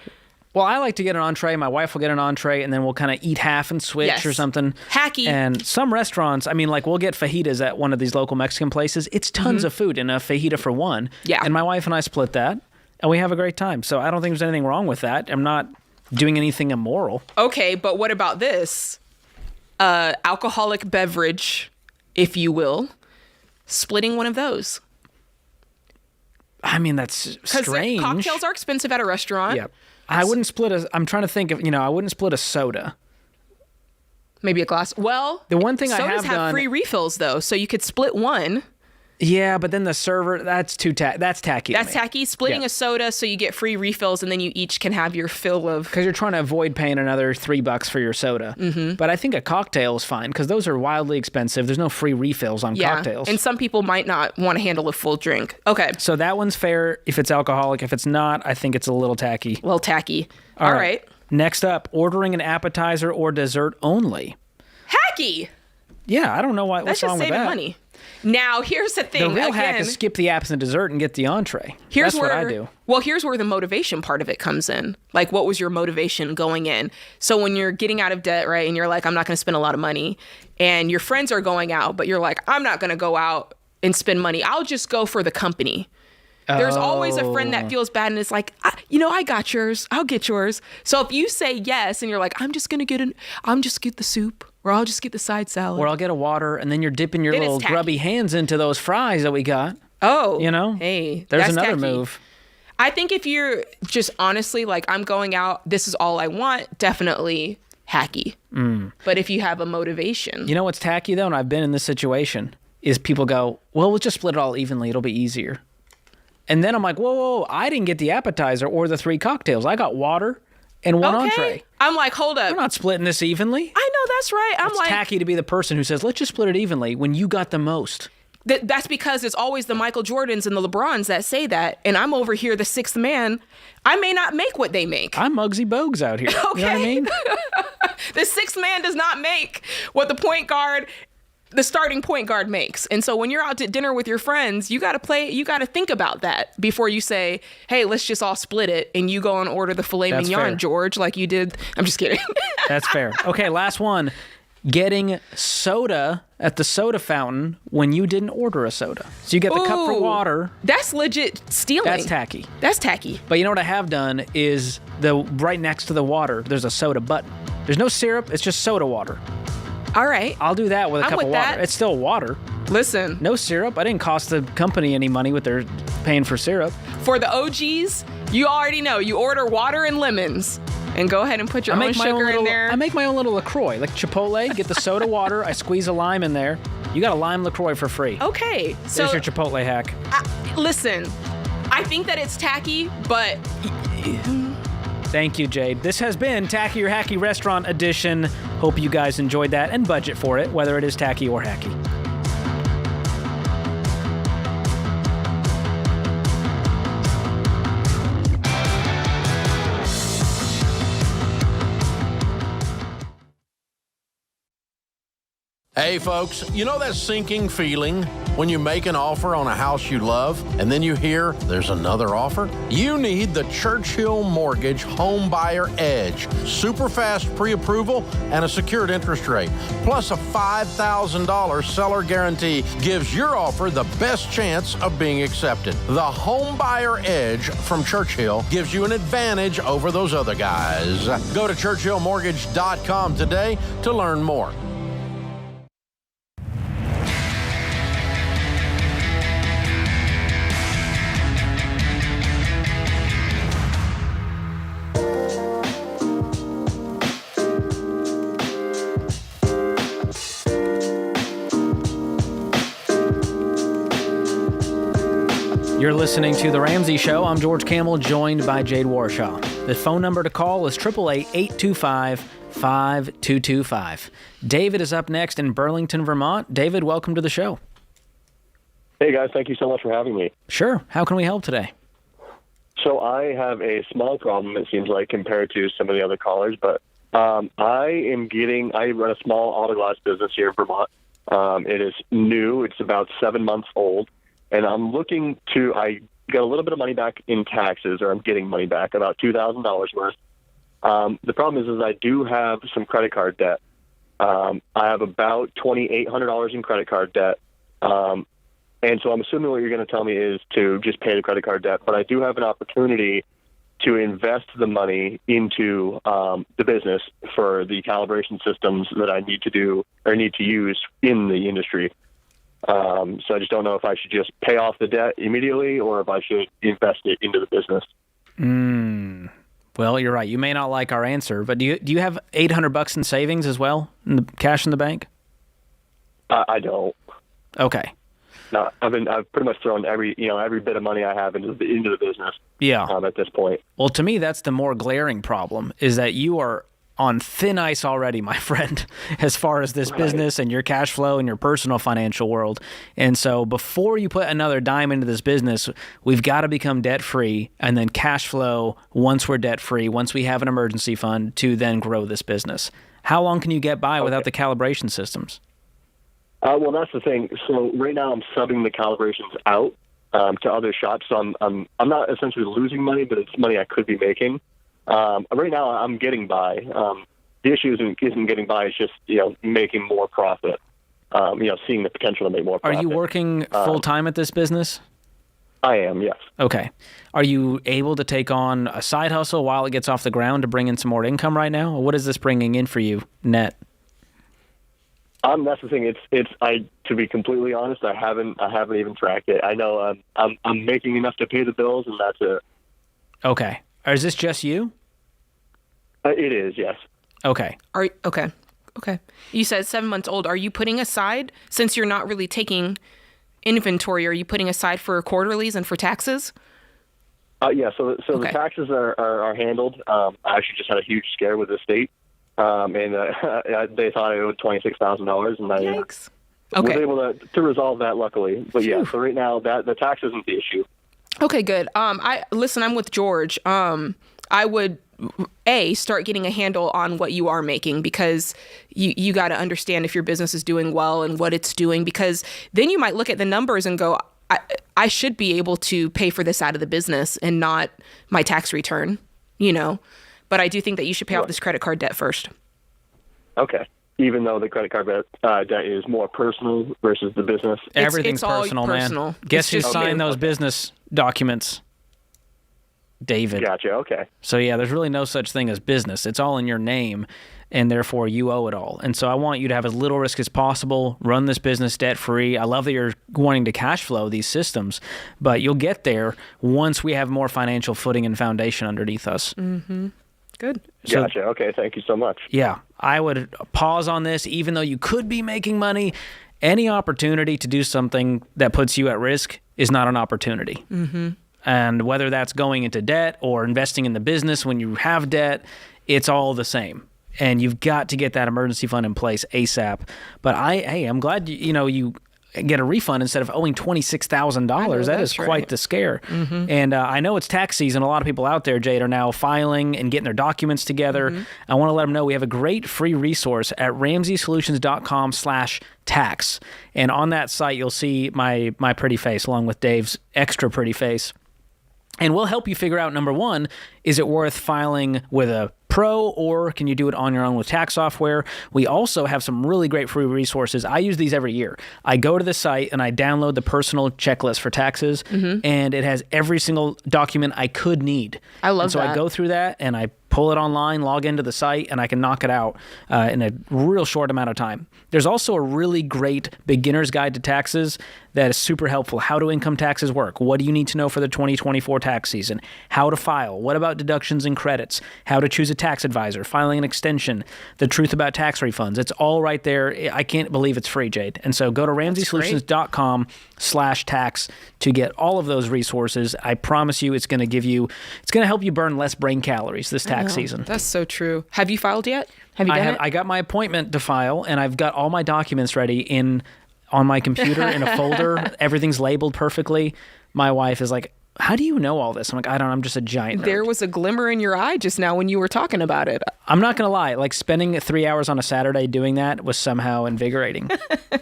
Well, I like to get an entree. My wife will get an entree, and then we'll kind of eat half and switch Yes. or something. Hacky. And some restaurants, I mean, like we'll get fajitas at one of these local Mexican places. It's tons of food in a fajita for one. Yeah. And my wife and I split that, and we have a great time. So I don't think there's anything wrong with that. I'm not doing anything immoral. Okay, but what about this? Alcoholic beverage, if you will, splitting one of those. I mean, that's strange. Cocktails are expensive at a restaurant. Yep. I wouldn't split I'm trying to think of, I wouldn't split a soda. Maybe a glass. Well, the one thing sodas have free refills though, so you could split one. Yeah, but then the server, that's tacky. That's tacky. Splitting a soda so you get free refills and then you each can have your fill of... Because you're trying to avoid paying another $3 for your soda. Mm-hmm. But I think a cocktail is fine because those are wildly expensive. There's no free refills on cocktails. And some people might not want to handle a full drink. Okay. So that one's fair if it's alcoholic. If it's not, I think it's a little tacky. A little tacky. All right. Next up, ordering an appetizer or dessert only. Hacky! Yeah, I don't know why. What's wrong with that? That's just saving money. Now, here's the thing. The real hack is skip the apps and dessert and get the entree. That's what I do. Well, here's where the motivation part of it comes in. Like, what was your motivation going in? So when you're getting out of debt, right, and you're like, I'm not going to spend a lot of money, and your friends are going out, but you're like, I'm not going to go out and spend money. I'll just go for the company. There's always a friend that feels bad and is like, I got yours. I'll get yours. So if you say yes and you're like, I'm just get the soup, or I'll just get the side salad, or I'll get a water, and then you're dipping your little grubby hands into those fries that we got. Oh, hey, there's another tacky move. I think if you're just honestly like, I'm going out, this is all I want, definitely hacky. But if you have a motivation, you know what's tacky though, and I've been in this situation, is people go, well, we'll just split it all evenly. It'll be easier. And then I'm like, whoa, I didn't get the appetizer or the 3 cocktails. I got water and one entree. I'm like, hold up. We're not splitting this evenly. I know, that's right. It's tacky to be the person who says, let's just split it evenly when you got the most. That's because it's always the Michael Jordans and the LeBrons that say that. And I'm over here, the 6th man. I may not make what they make. I'm Muggsy Bogues out here. Okay. You know what I mean? The 6th man does not make what the starting point guard makes. And so when you're out to dinner with your friends, you got to think about that before you say, hey, let's just all split it. And you go and order the filet mignon, George, like you did. I'm just kidding. That's fair. Okay, last one. Getting soda at the soda fountain when you didn't order a soda. So you get the cup for water. That's legit stealing. That's tacky. That's tacky. But you know what I have done is right next to the water, there's a soda button. There's no syrup. It's just soda water. All right. I'll do that with a cup of water. That. It's still water. Listen. No syrup. I didn't cost the company any money with their paying for syrup. For the OGs, you already know. You order water and lemons and go ahead and put your own sugar in there. I make my own little LaCroix. Like Chipotle, get the soda water. I squeeze a lime in there. You got a lime LaCroix for free. Okay. There's your Chipotle hack. Listen, I think that it's tacky, but... Thank you, Jade. This has been Tacky or Hacky Restaurant Edition. Hope you guys enjoyed that and budget for it, whether it is tacky or hacky. Hey folks, you know that sinking feeling when you make an offer on a house you love and then you hear there's another offer? You need the Churchill Mortgage Home Buyer Edge. Super fast pre-approval and a secured interest rate. Plus a $5,000 seller guarantee gives your offer the best chance of being accepted. The Home Buyer Edge from Churchill gives you an advantage over those other guys. Go to churchillmortgage.com today to learn more. You're listening to The Ramsey Show. I'm George Kamel, joined by Jade Warshaw. The phone number to call is 888-825-5225. David is up next in Burlington, Vermont. David, welcome to the show. Hey, guys. Thank you so much for having me. Sure. How can we help today? So I have a small problem, it seems like, compared to some of the other callers, but I run a small auto glass business here in Vermont. It is new. It's about 7 months old. And I'm I got a little bit of money back in taxes, or I'm getting money back, about $2,000 worth. The problem is I do have some credit card debt. I have about $2,800 in credit card debt. And so I'm assuming what you're going to tell me is to just pay the credit card debt. But I do have an opportunity to invest the money into the business for the calibration systems that I need to do or need to use in the industry. So I just don't know if I should just pay off the debt immediately or if I should invest it into the business. Well, you're right. You may not like our answer, but do you have $800 in savings as well, in the cash in the bank? I don't. Okay. No, I've pretty much thrown every bit of money I have into the business. Yeah. At this point. Well, to me, that's the more glaring problem, is that you are on thin ice already, my friend, as far as this business and your cash flow and your personal financial world. And so before you put another dime into this business, we've got to become debt-free and then cash flow once we're debt-free, once we have an emergency fund to then grow this business. How long can you get by without the calibration systems? Well, that's the thing. So right now I'm subbing the calibrations out to other shops. So I'm not essentially losing money, but it's money I could be making. Right now I'm getting by. The issue isn't getting by. It's just, making more profit, seeing the potential to make more profit. Are you working full-time at this business? I am, yes. Okay. Are you able to take on a side hustle while it gets off the ground to bring in some more income right now? Or what is this bringing in for you net? That's the thing. To be completely honest, I haven't even tracked it. I know I'm making enough to pay the bills, and that's it. Okay. Or is this just you? It is, yes. Okay. Okay. You said 7 months old. Are you putting aside, since you're not really taking inventory, are you putting aside for quarterlies and for taxes? Yeah. So the taxes are handled. I actually just had a huge scare with the state. And they thought I owed $26,000, and I was able to resolve that, luckily. But yeah, so right now the tax isn't the issue. Okay, good. I'm with George. I would start getting a handle on what you are making, because you got to understand if your business is doing well and what it's doing, because then you might look at the numbers and go, I should be able to pay for this out of the business and not my tax return, But I do think that you should pay off this credit card debt first. Okay. Even though the credit card debt is more personal versus the business. Everything's personal, man. Guess who signed those business documents? David. Gotcha. Okay. So yeah, there's really no such thing as business. It's all in your name, and therefore you owe it all. And so I want you to have as little risk as possible, run this business debt-free. I love that you're wanting to cash flow these systems, but you'll get there once we have more financial footing and foundation underneath us. Mm-hmm. Good. So, gotcha. Okay. Thank you so much. Yeah. I would pause on this, even though you could be making money. Any opportunity to do something that puts you at risk is not an opportunity. Mm-hmm. And whether that's going into debt or investing in the business when you have debt, it's all the same. And you've got to get that emergency fund in place ASAP. But I'm glad you get a refund instead of owing $26,000. That is quite the scare. Mm-hmm. And I know it's tax season. A lot of people out there, Jade, are now filing and getting their documents together. Mm-hmm. I want to let them know we have a great free resource at RamseySolutions.com/tax. And on that site, you'll see my pretty face along with Dave's extra pretty face. And we'll help you figure out, number one, is it worth filing with a pro, or can you do it on your own with tax software? We also have some really great free resources. I use these every year. I go to the site and I download the personal checklist for taxes, and it has every single document I could need. I love that. So I go through that and I pull it online, log into the site, and I can knock it out in a real short amount of time. There's also a really great beginner's guide to taxes that is super helpful. How do income taxes work? What do you need to know for the 2024 tax season? How to file? What about deductions and credits? How to choose a tax advisor? Filing an extension? The truth about tax refunds? It's all right there. I can't believe it's free, Jade. And so go to RamseySolutions.com/tax to get all of those resources. I promise you it's going to help you burn less brain calories this tax season. That's so true. Have you filed yet? Have you done it? I got my appointment to file, and I've got all my documents ready on my computer in a folder. Everything's labeled perfectly. My wife is like, how do you know all this? I'm like, I don't know. I'm just a giant nerd. There was a glimmer in your eye just now when you were talking about it. I'm not going to lie. Like, spending 3 hours on a Saturday doing that was somehow invigorating.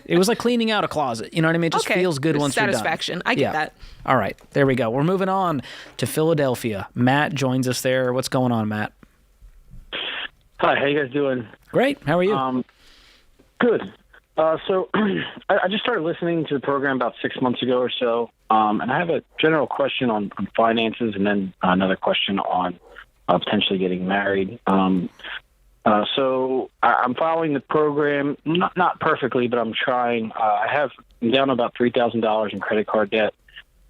It was like cleaning out a closet. You know what I mean? It just feels good once you're done. Satisfaction. I get that. All right. There we go. We're moving on to Philadelphia. Matt joins us there. What's going on, Matt? Hi. How you guys doing? Great. How are you? Good. So I just started listening to the program about 6 months ago or so, and I have a general question on finances, and then another question on potentially getting married. So I'm following the program, not perfectly, but I'm trying. I'm down to about $3,000 in credit card debt.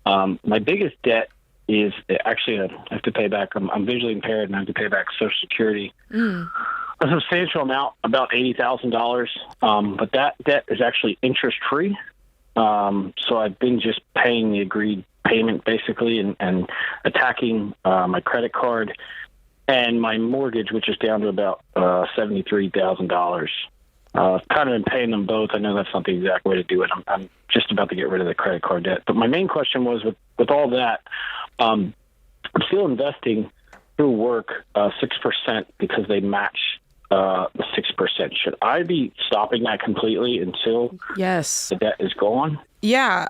My biggest debt is actually I have to pay back. I'm visually impaired, and I have to pay back Social Security. A substantial amount, about $80,000. But that debt is actually interest-free. So I've been just paying the agreed payment, basically, and attacking my credit card and my mortgage, which is down to about $73,000. I've kind of been paying them both. I know that's not the exact way to do it. I'm just about to get rid of the credit card debt. But my main question was, with all that, I'm still investing through work 6% because they match the 6%. Should I be stopping that completely until Yes. the debt is gone? Yeah.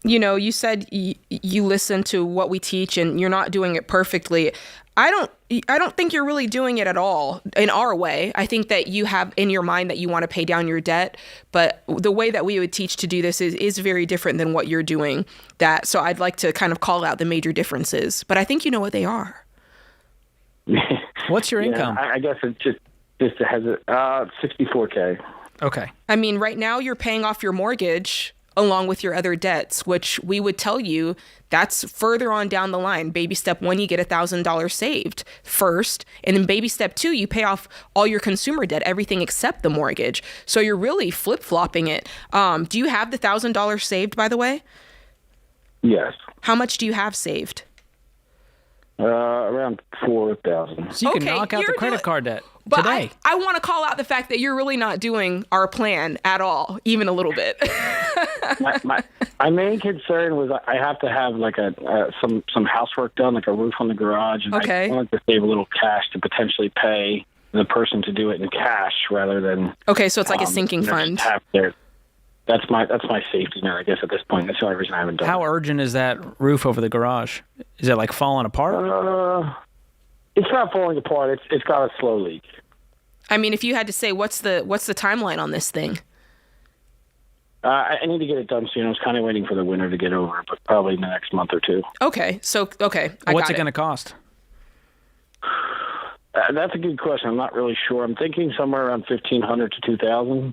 You said you listen to what we teach and you're not doing it perfectly. I don't think you're really doing it at all in our way. I think that you have in your mind that you want to pay down your debt, but the way that we would teach to do this is very different than what you're doing. So I'd like to kind of call out the major differences, but I think you know what they are. What's your income? I guess it just has $64K. Okay. I mean, right now you're paying off your mortgage along with your other debts, which we would tell you that's further on down the line. Baby step 1, you get $1,000 saved first. And then baby step 2, you pay off all your consumer debt, everything except the mortgage. So you're really flip-flopping it. Do you have the $1,000 saved, by the way? Yes. How much do you have saved? Around $4,000. So you can knock out the credit card debt but today. I want to call out the fact that you're really not doing our plan at all, even a little bit. my main concern was I have to have like some housework done, like a roof on the garage, and Okay. I wanted to save a little cash to potentially pay the person to do it in cash rather than. Okay, so it's like a sinking fund. That's my safety net, I guess, at this point. That's the only reason I haven't done it. How urgent is that roof over the garage? Is it like falling apart? It's not falling apart. It's got a slow leak. I mean, if you had to say, what's the timeline on this thing? I need to get it done soon. I was kind of waiting for the winter to get over, but probably in the next month or two. Okay, What's it going to cost? That's a good question. I'm not really sure. I'm thinking somewhere around $1,500 to $2,000.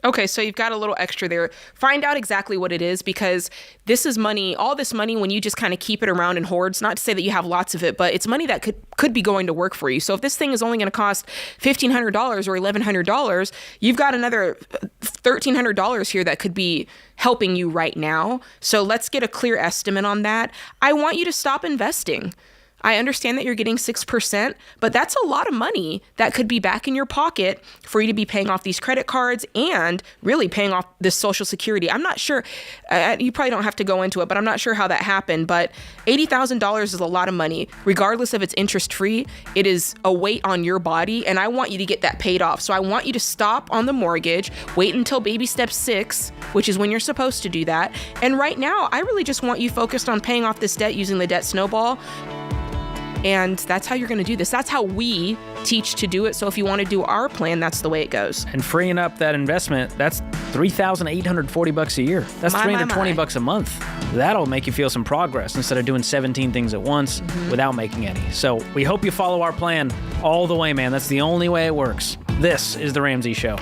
Okay, so you've got a little extra there. Find out exactly what it is, because this is money, all this money, when you just kind of keep it around in hordes, not to say that you have lots of it, but it's money that could be going to work for you. So if this thing is only going to cost $1,500 or $1,100, you've got another $1,300 here that could be helping you right now. So let's get a clear estimate on that. I want you to stop investing. I understand that you're getting 6%, but that's a lot of money that could be back in your pocket for you to be paying off these credit cards and really paying off this Social Security. I'm not sure, you probably don't have to go into it, but I'm not sure how that happened. But $80,000 is a lot of money. Regardless if it's interest-free, it is a weight on your body, and I want you to get that paid off. So I want you to stop on the mortgage, wait until baby step 6, which is when you're supposed to do that. And right now, I really just want you focused on paying off this debt using the debt snowball. And that's how you're going to do this. That's how we teach to do it. So if you want to do our plan, that's the way it goes. And freeing up that investment, that's $3,840 a year. That's $320 a month. That'll make you feel some progress instead of doing 17 things at once without making any. So we hope you follow our plan all the way, man. That's the only way it works. This is The Ramsey Show.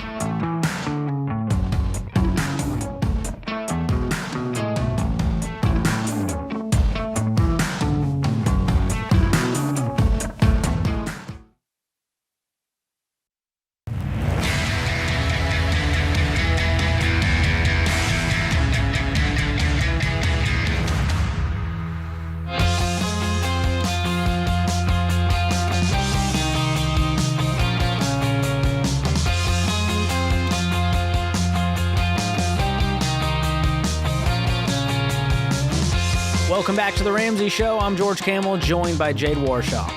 Welcome back to The Ramsey Show. I'm George Kamel, joined by Jade Warshaw.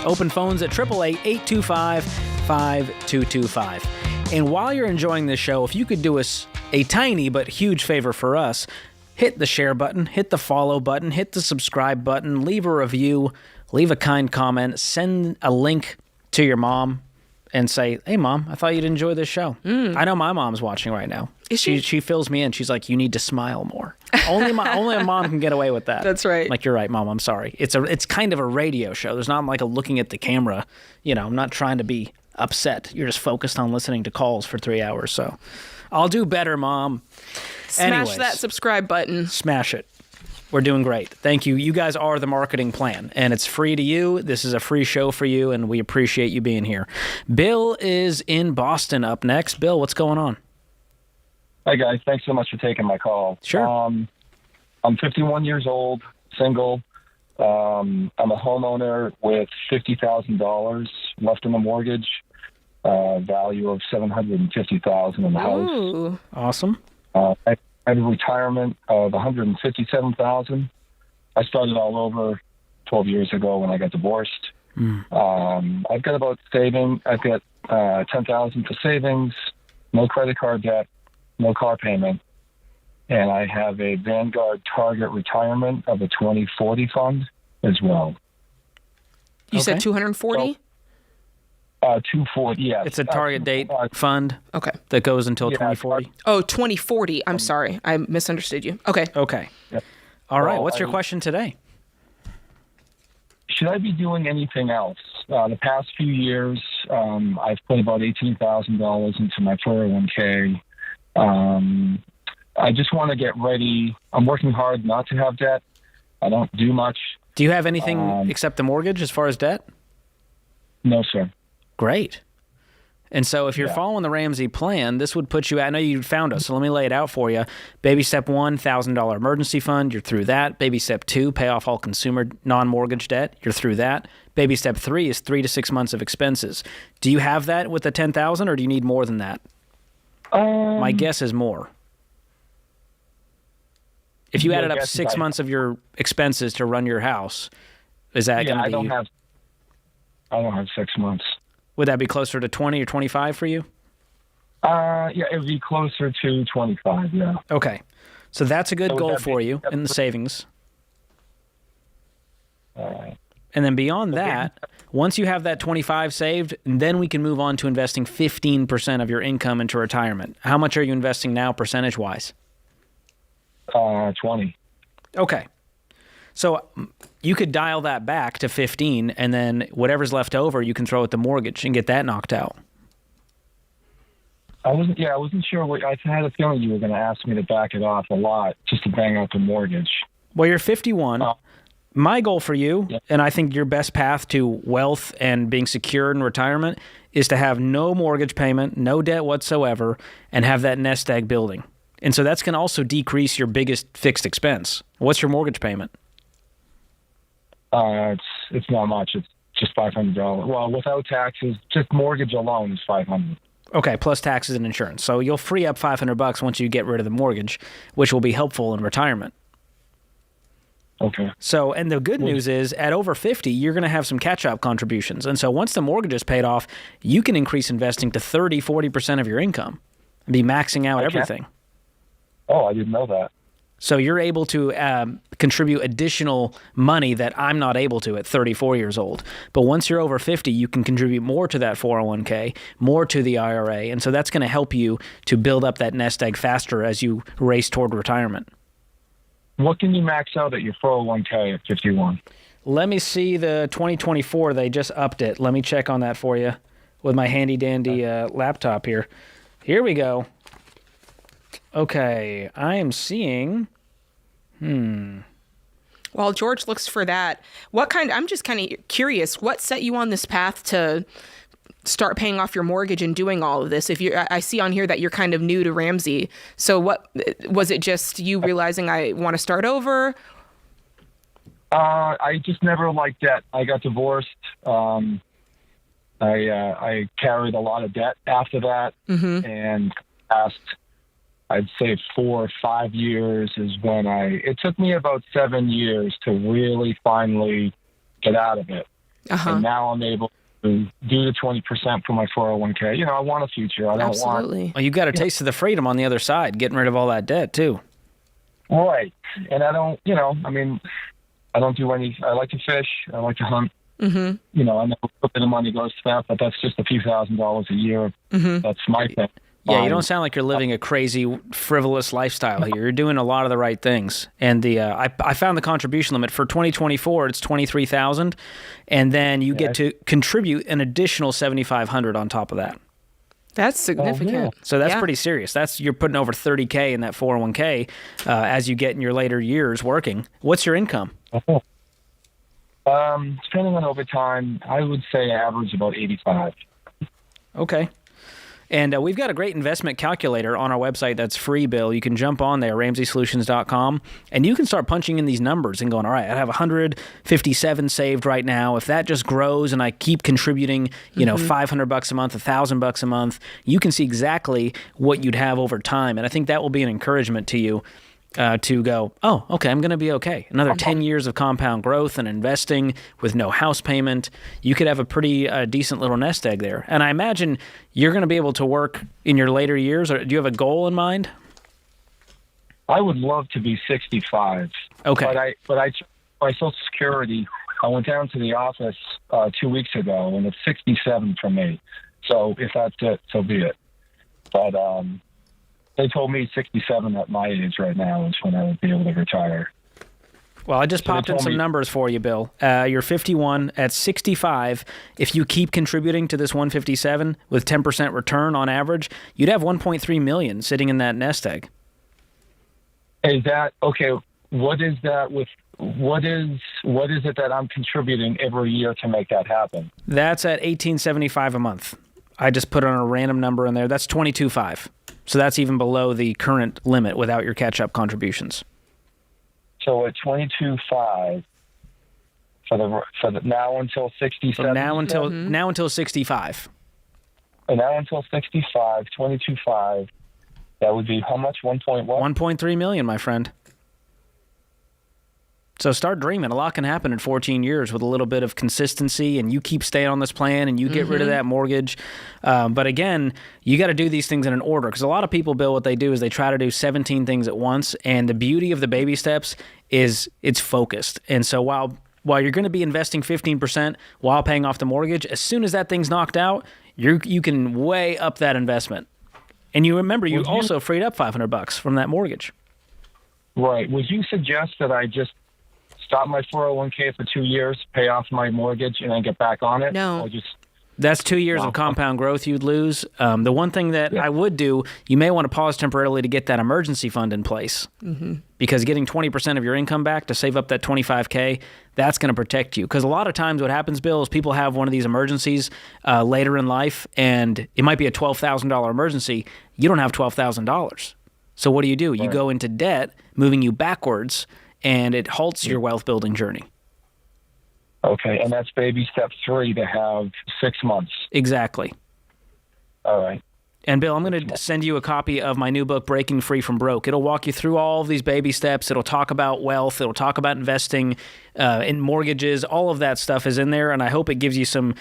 Open phones at 888-825-5225. And while you're enjoying this show, if you could do us a tiny but huge favor for us, hit the share button, hit the follow button, hit the subscribe button, leave a review, leave a kind comment, send a link to your mom, and say, hey, Mom, I thought you'd enjoy this show. I know my mom's watching right now. Is she? She fills me in. She's like, you need to smile more. Only a mom can get away with that. That's right. I'm like, you're right, Mom. I'm sorry. It's kind of a radio show. There's not like a looking at the camera. You know, I'm not trying to be upset. You're just focused on listening to calls for 3 hours. So I'll do better, Mom. Smash that subscribe button. Smash it. We're doing great. Thank you. You guys are the marketing plan, and it's free to you. This is a free show for you, and we appreciate you being here. Bill is in Boston up next. Bill, what's going on? Hi, guys. Thanks so much for taking my call. Sure. I'm 51 years old, single. I'm a homeowner with $50,000 left in the mortgage, value of $750,000 in the house. Ooh. Awesome. I had a retirement of $157,000. I started all over 12 years ago when I got divorced. I've got about saving. I've got $10,000 for savings, no credit card debt, no car payment, and I have a Vanguard Target retirement of a 2040 fund as well. You said 240? 240, yeah. It's a target date fund that goes until 2040? Oh, 2040. I'm sorry. I misunderstood you. Okay. Okay. Yeah. All right. What's your question today? Should I be doing anything else? The past few years, I've put about $18,000 into my 401k. I just want to get ready. I'm working hard not to have debt. I don't do much. Do you have anything except the mortgage as far as debt? No, sir. Great. And so if you're following the Ramsey plan, this would put you at, I know you found us, so let me lay it out for you. Baby step 1, $1,000 emergency fund, you're through that. Baby step 2, pay off all consumer non-mortgage debt, you're through that. Baby step 3 is 3 to 6 months of expenses. Do you have that with the $10,000 or do you need more than that? My guess is more. If you added up 6 months of your expenses to run your house, is that going to be... I don't have 6 months. Would that be closer to 20 or 25 for you? Yeah, it would be closer to 25, yeah. Okay. So that's a good goal for you in the savings. All right. And then beyond that, once you have that 25 saved, then we can move on to investing 15% of your income into retirement. How much are you investing now percentage-wise? 20. Okay. So you could dial that back to 15, and then whatever's left over, you can throw at the mortgage and get that knocked out. I wasn't sure. I had a feeling you were going to ask me to back it off a lot just to bang out the mortgage. Well, you're 51. My goal for you, and I think your best path to wealth and being secure in retirement, is to have no mortgage payment, no debt whatsoever, and have that nest egg building. And so that's going to also decrease your biggest fixed expense. What's your mortgage payment? It's not much. It's just $500. Well, without taxes, just mortgage alone is $500. Okay, plus taxes and insurance. So you'll free up $500 once you get rid of the mortgage, which will be helpful in retirement. Okay. So, and the good news is, at over 50, you're going to have some catch-up contributions. And so once the mortgage is paid off, you can increase investing to 30, 40% of your income and be maxing out everything. Oh, I didn't know that. So you're able to contribute additional money that I'm not able to at 34 years old. But once you're over 50, you can contribute more to that 401k, more to the IRA. And so that's going to help you to build up that nest egg faster as you race toward retirement. What can you max out at your 401k at 51? Let me see the 2024. They just upped it. Let me check on that for you with my handy-dandy laptop here. Here we go. Okay, I am seeing... While George looks for that, I'm just kind of curious, what set you on this path to start paying off your mortgage and doing all of this? I see on here that you're kind of new to Ramsey. So what was it, just you realizing I want to start over? I just never liked debt. I got divorced. I carried a lot of debt after that, and past, I'd say 4 or 5 years is when it took me about 7 years to really finally get out of it. And now I'm able to do the 20% for my 401k. You know, I want a future. I don't want... Well, you got a taste of the freedom on the other side, getting rid of all that debt, too. Right. And I don't, I don't do any... I like to fish. I like to hunt. I know a bit of money goes to that, but that's just a few $1,000s a year. That's my thing. Yeah, fine. you don't sound like you're living a crazy, frivolous lifestyle here. You're doing a lot of the right things. And I found the contribution limit for 2024. It's $23,000, and then you get to contribute an additional $7,500 on top of that. That's significant. So that's pretty serious. You're putting over $30K in that 401k as you get in your later years working. What's your income? Depending on overtime, I would say average about 85. Okay. And we've got a great investment calculator on our website that's free, Bill. You can jump on there, RamseySolutions.com, and you can start punching in these numbers and going, all right, I have 157 saved right now. If that just grows and I keep contributing, $500 a month, $1,000 a month, you can see exactly what you'd have over time. And I think that will be an encouragement to you to go, oh, okay, I'm going to be okay. Another 10 years of compound growth and investing with no house payment. You could have a pretty decent little nest egg there. And I imagine you're going to be able to work in your later years. Or do you have a goal in mind? I would love to be 65. Okay. But I my Social Security, I went down to the office 2 weeks ago, and it's 67 for me. So if that's it, so be it. But they told me 67 at my age right now is when I would be able to retire. Well, I just popped in some numbers for you, Bill. You're 51. At 65, if you keep contributing to this 157 with 10% return on average, you'd have $1.3 million sitting in that nest egg. Is that okay? What is that with? What is it that I'm contributing every year to make that happen? That's at $1,875 a month. I just put on a random number in there. That's $22,500. So that's even below the current limit without your catch-up contributions. So at $22,500 for the now until 67. From now until 65. And now until 65, $22,500. That would be how much? 1.1? 1.3 million, my friend. So start dreaming. A lot can happen in 14 years with a little bit of consistency, and you keep staying on this plan, and you get rid of that mortgage. But again, you got to do these things in an order, because a lot of people, Bill, what they do is they try to do 17 things at once, and the beauty of the baby steps is it's focused. And so while you're going to be investing 15% while paying off the mortgage, as soon as that thing's knocked out, you can way up that investment. And you remember, you also freed up $500 from that mortgage. Right. Would you suggest that I just stop my 401k for 2 years, pay off my mortgage, and then get back on it? No. Or just... That's 2 years of compound growth you'd lose. The one thing that I would do, you may want to pause temporarily to get that emergency fund in place. Because getting 20% of your income back to save up that $25K, that's going to protect you. Because a lot of times what happens, Bill, is people have one of these emergencies later in life, and it might be a $12,000 emergency. You don't have $12,000. So what do? You go into debt, moving you backwards, and it halts your wealth building journey. Okay, and that's baby step 3 to have 6 months. Exactly. All right. And Bill, I'm going to send you a copy of my new book, Breaking Free from Broke. It'll walk you through all of these baby steps. It'll talk about wealth. It'll talk about investing in mortgages. All of that stuff is in there, and I hope it gives you some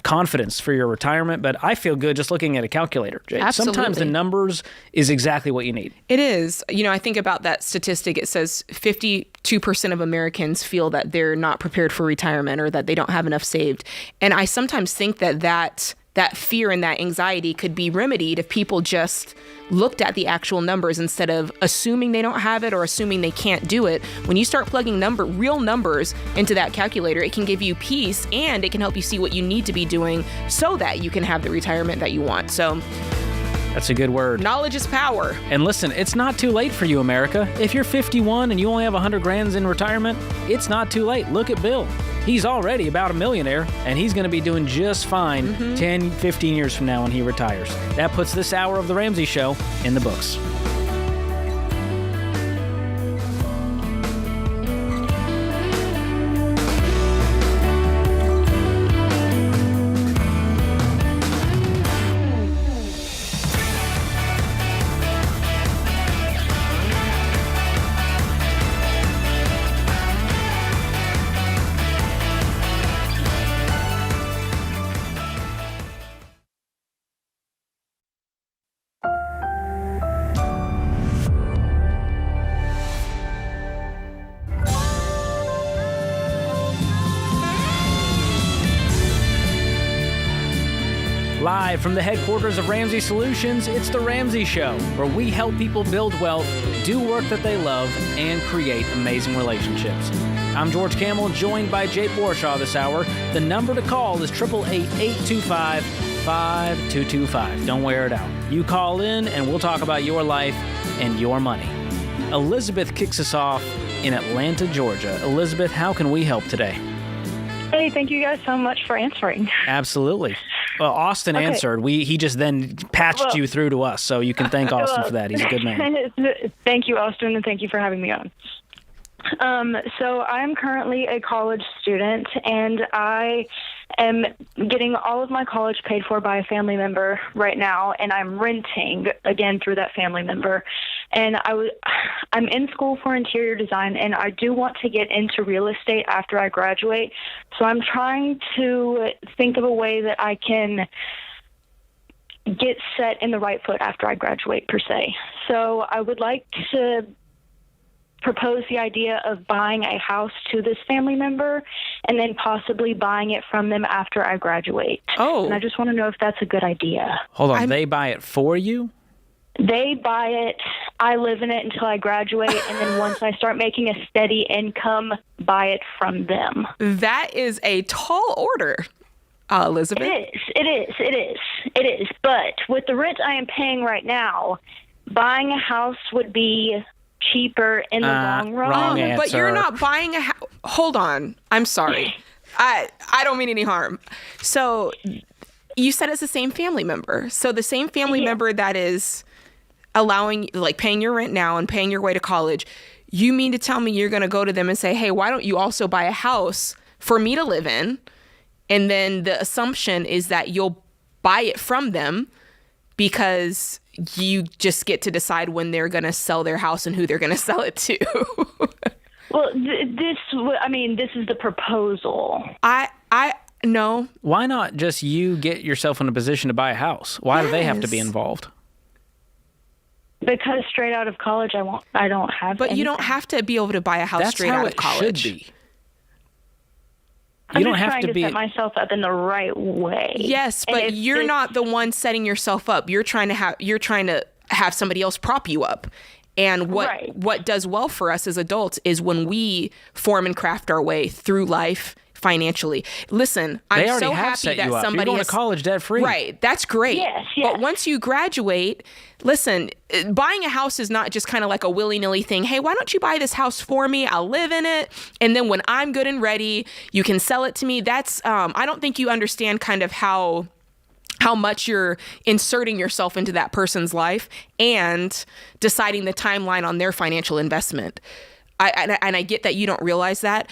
confidence for your retirement. But I feel good just looking at a calculator, Jade. Absolutely. Sometimes the numbers is exactly what you need. It is. I think about that statistic. It says 52% of Americans feel that they're not prepared for retirement or that they don't have enough saved. And I sometimes think that fear and that anxiety could be remedied if people just looked at the actual numbers instead of assuming they don't have it or assuming they can't do it. When you start plugging real numbers into that calculator, it can give you peace, and it can help you see what you need to be doing so that you can have the retirement that you want. So that's a good word. Knowledge is power. And listen, it's not too late for you, America. If you're 51 and you only have $100,000 in retirement, it's not too late. Look at Bill. He's already about a millionaire, and he's going to be doing just fine 10, 15 years from now when he retires. That puts this hour of The Ramsey Show in the books. Live from the headquarters of Ramsey Solutions, it's The Ramsey Show, where we help people build wealth, do work that they love, and create amazing relationships. I'm George Kamel, joined by Jade Warshaw this hour. The number to call is 888-825-5225. Don't wear it out. You call in, and we'll talk about your life and your money. Elizabeth kicks us off in Atlanta, Georgia. Elizabeth, how can we help today? Hey, thank you guys so much for answering. Absolutely. Well, Austin answered. He just then patched you through to us, so you can thank Austin for that. He's a good man. Thank you, Austin, and thank you for having me on. So I'm currently a college student, and I am getting all of my college paid for by a family member right now, and I'm renting again through that family member. And I'm in school for interior design, and I do want to get into real estate after I graduate. So I'm trying to think of a way that I can get set in the right foot after I graduate, per se. So I would like to propose the idea of buying a house to this family member and then possibly buying it from them after I graduate. Oh. And I just want to know if that's a good idea. Hold on. They buy it for you? They buy it, I live in it until I graduate, and then once I start making a steady income, buy it from them. That is a tall order, Elizabeth. It is. But with the rent I am paying right now, buying a house would be cheaper in the long run. Wrong answer. But you're not buying a house. Hold on. I'm sorry. I don't mean any harm. So you said it's the same family member. So the same family member that is allowing, like, paying your rent now and paying your way to college, you mean to tell me you're going to go to them and say, hey, why don't you also buy a house for me to live in? And then the assumption is that you'll buy it from them because you just get to decide when they're going to sell their house and who they're going to sell it to. Well, this is the proposal. No. Why not just you get yourself in a position to buy a house? Why do they have to be involved? Because straight out of college, I don't have. But anything. You don't have to be able to buy a house straight out of college. That's how it should be. I'm just trying to set myself up in the right way. Yes, but you're not the one setting yourself up. You're trying to have somebody else prop you up. And what does well for us as adults is when we form and craft our way through life financially. Listen, I'm so happy that somebody You're going to college debt free. Right, that's great. Yes. But once you graduate, listen, buying a house is not just kind of like a willy-nilly thing. Hey, why don't you buy this house for me? I'll live in it. And then when I'm good and ready, you can sell it to me. That's I don't think you understand kind of how much you're inserting yourself into that person's life and deciding the timeline on their financial investment. I get that you don't realize that,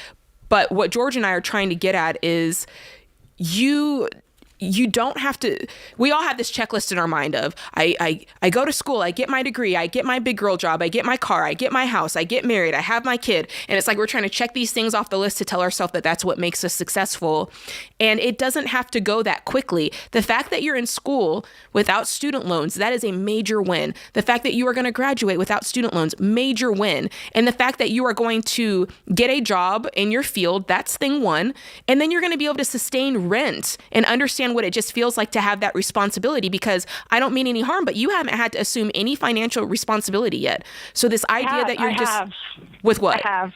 but what George and I are trying to get at is you don't have to. We all have this checklist in our mind of I go to school, I get my degree, I get my big girl job, I get my car, I get my house, I get married, I have my kid. And it's like we're trying to check these things off the list to tell ourselves that that's what makes us successful. And it doesn't have to go that quickly. The fact that you're in school without student loans, that is a major win. The fact that you are going to graduate without student loans, major win. And the fact that you are going to get a job in your field, that's thing one. And then you're going to be able to sustain rent and understand what it just feels like to have that responsibility, because I don't mean any harm, but you haven't had to assume any financial responsibility yet. So this idea that you're with what? I have.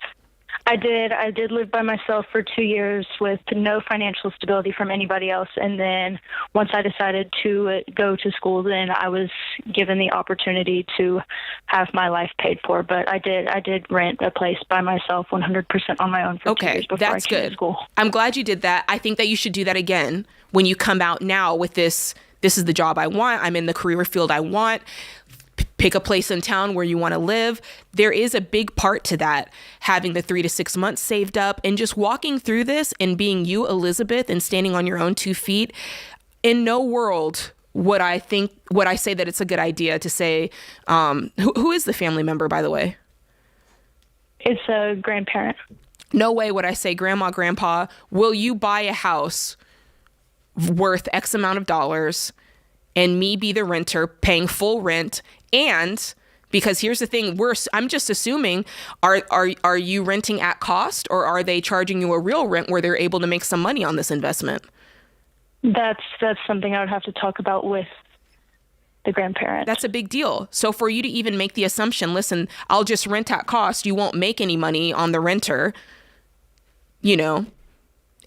I did live by myself for 2 years with no financial stability from anybody else. And then once I decided to go to school, then I was given the opportunity to have my life paid for. But I did rent a place by myself 100% on my own for 2 years before I came to school. I'm glad you did that. I think that you should do that again when you come out now with this is the job I want. I'm in the career field I want. Pick a place in town where you want to live. There is a big part to that, having the 3 to 6 months saved up and just walking through this and being you, Elizabeth, and standing on your own 2 feet. In no world would I say that it's a good idea to say, who is the family member, by the way? It's a grandparent. No way would I say, Grandma, Grandpa, will you buy a house worth X amount of dollars and me be the renter paying full rent? And because here's the thing, I'm just assuming, are you renting at cost, or are they charging you a real rent where they're able to make some money on this investment? That's something I would have to talk about with the grandparent. That's a big deal. So for you to even make the assumption, listen, I'll just rent at cost, you won't make any money on the renter,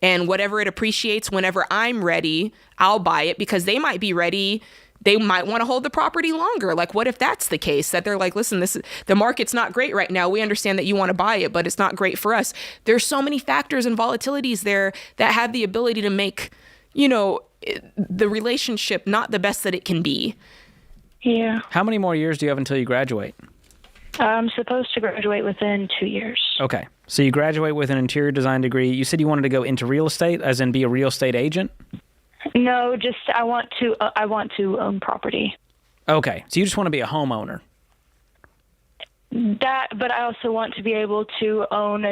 and whatever it appreciates, whenever I'm ready, I'll buy it, because they might be ready. They might want to hold the property longer. Like, what if that's the case, that they're like, listen, the market's not great right now. We understand that you want to buy it, but it's not great for us. There's so many factors and volatilities there that have the ability to make, the relationship not the best that it can be. Yeah. How many more years do you have until you graduate? I'm supposed to graduate within 2 years. Okay. So you graduate with an interior design degree. You said you wanted to go into real estate, as in be a real estate agent? No, just I want to own property. Okay. So you just want to be a homeowner? But I also want to be able to own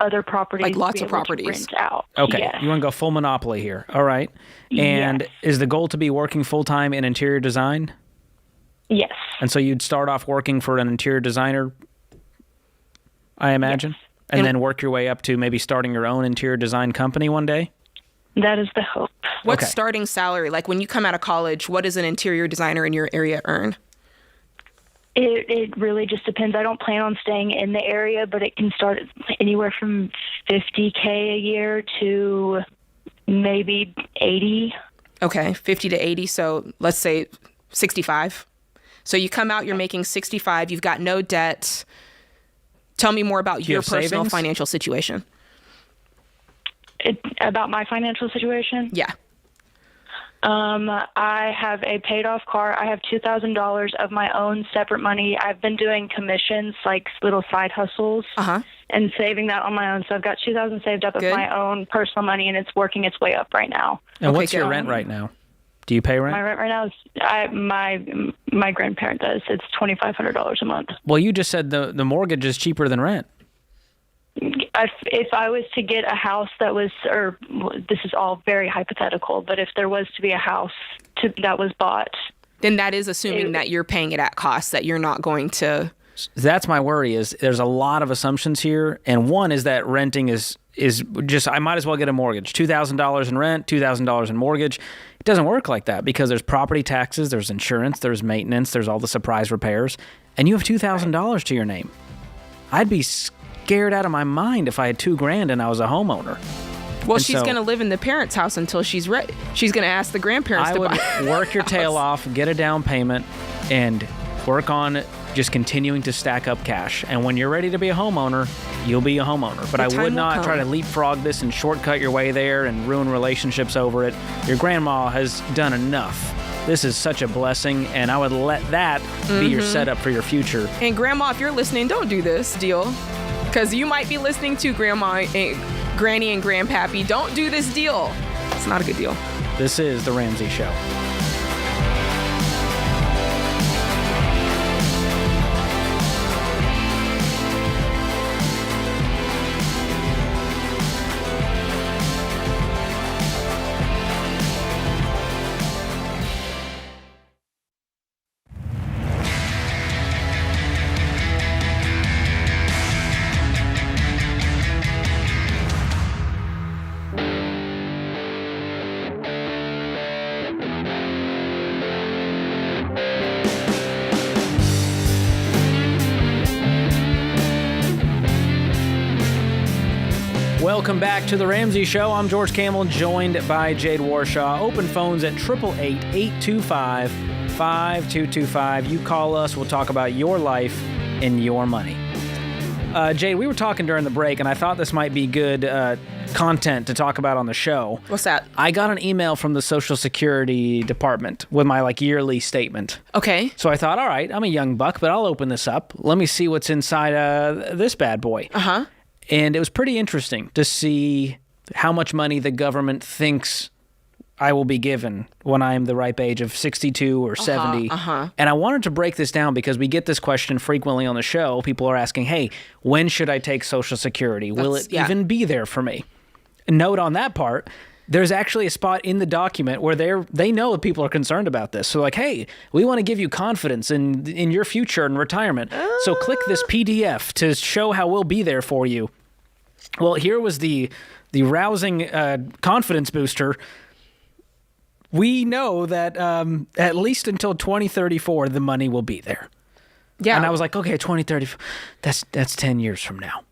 other properties. Like lots of properties. Rent out. Okay. Yes. You want to go full monopoly here. All right. And is the goal to be working full-time in interior design? Yes. And so you'd start off working for an interior designer, I imagine, and then work your way up to maybe starting your own interior design company one day? That is the hope. What's starting salary? Like when you come out of college, what does an interior designer in your area earn? It really just depends. I don't plan on staying in the area, but it can start anywhere from $50K a year to maybe 80. Okay, 50 to 80. So let's say 65. So you come out, you're making 65. You've got no debt. Tell me more about your personal financial situation. About my financial situation? Yeah. I have a paid off car. I have $2,000 of my own separate money. I've been doing commissions, like little side hustles, and saving that on my own. So I've got $2,000 saved up of my own personal money, and it's working its way up right now. And what's your rent right now? Do you pay rent? My rent right now is my grandparent does. It's $2,500 a month. Well, you just said the mortgage is cheaper than rent. If I was to get a house that was, or this is all very hypothetical, but if there was to be a house that was bought, then that is assuming that you're paying it at cost, that you're not going to. That's my worry. Is there's a lot of assumptions here, and one is that renting is just, I might as well get a mortgage. $2,000 in rent, $2,000 in mortgage. It doesn't work like that, because there's property taxes, there's insurance, there's maintenance, there's all the surprise repairs, and you have $2,000 to your name. I'd be scared out of my mind if I had $2,000 and I was a homeowner. Well, and she's going to live in the parents' house until she's ready. She's going to ask the grandparents to buy. I would work your tail off, get a down payment, and work on just continuing to stack up cash. And when you're ready to be a homeowner, you'll be a homeowner. But I would not try to leapfrog this and shortcut your way there and ruin relationships over it. Your grandma has done enough. This is such a blessing, and I would let that be your setup for your future. And Grandma, if you're listening, don't do this deal, because you might be listening to Grandma, Granny, and Grandpappy. Don't do this deal. It's not a good deal. This is The Ramsey Show. Welcome back to The Ramsey Show. I'm George Kamel, joined by Jade Warshaw. Open phones at 888-825-5225. You call us. We'll talk about your life and your money. Jade, we were talking during the break, and I thought this might be good content to talk about on the show. What's that? I got an email from the Social Security Department with my yearly statement. Okay. So I thought, all right, I'm a young buck, but I'll open this up. Let me see what's inside this bad boy. Uh-huh. And it was pretty interesting to see how much money the government thinks I will be given when I'm the ripe age of 62 or 70. And I wanted to break this down because we get this question frequently on the show. People are asking, hey, when should I take Social Security? Will it even be there for me? Note on that part, there's actually a spot in the document where they know that people are concerned about this. So hey, we want to give you confidence in your future and retirement. So click this PDF to show how we'll be there for you. Well, here was the rousing confidence booster. we know that at least until 2034, the money will be there. Yeah. And I was like, okay, 2030, that's 10 years from now.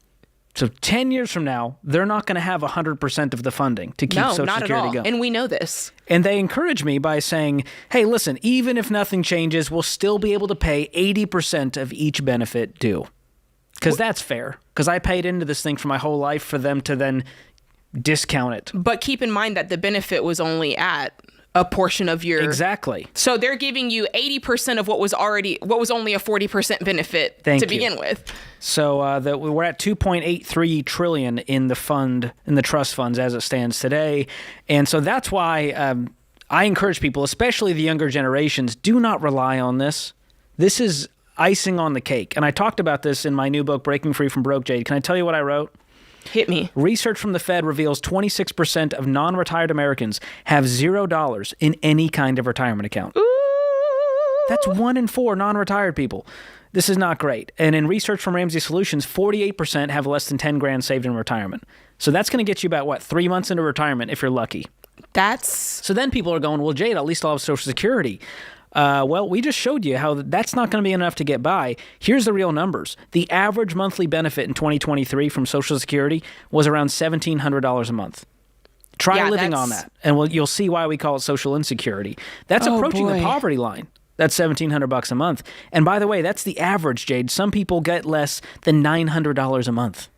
So 10 years from now, they're not going to have 100% of the funding to keep Social not Security at all. going. And we know this. And they encourage me by saying, hey, listen, even if nothing changes, we'll still be able to pay 80% of each benefit due. Because that's fair. Because I paid into this thing for my whole life for them to then discount it. But keep in mind that the benefit was only at a portion of your... Exactly. So they're giving you 80% of what was only a 40% benefit to begin with. So we're at 2.83 trillion in the trust funds as it stands today. And so that's why I encourage people, especially the younger generations, do not rely on this. This is icing on the cake. And I talked about this in my new book, Breaking Free from Broke, Jade. Can I tell you what I wrote? Hit me. Research from the Fed reveals 26% of non-retired Americans have $0 in any kind of retirement account. Ooh. That's 1 in 4 non-retired people. This is not great. And in research from Ramsey Solutions, 48% have less than 10 grand saved in retirement. So that's going to get you about, 3 months into retirement if you're lucky. So then people are going, well, Jade, at least I'll have Social Security. Well, we just showed you how that's not going to be enough to get by. Here's the real numbers. The average monthly benefit in 2023 from Social Security was around $1,700 a month. Try living on that, and you'll see why we call it social insecurity. That's approaching the poverty line. That's $1,700 a month. And by the way, that's the average, Jade. Some people get less than $900 a month.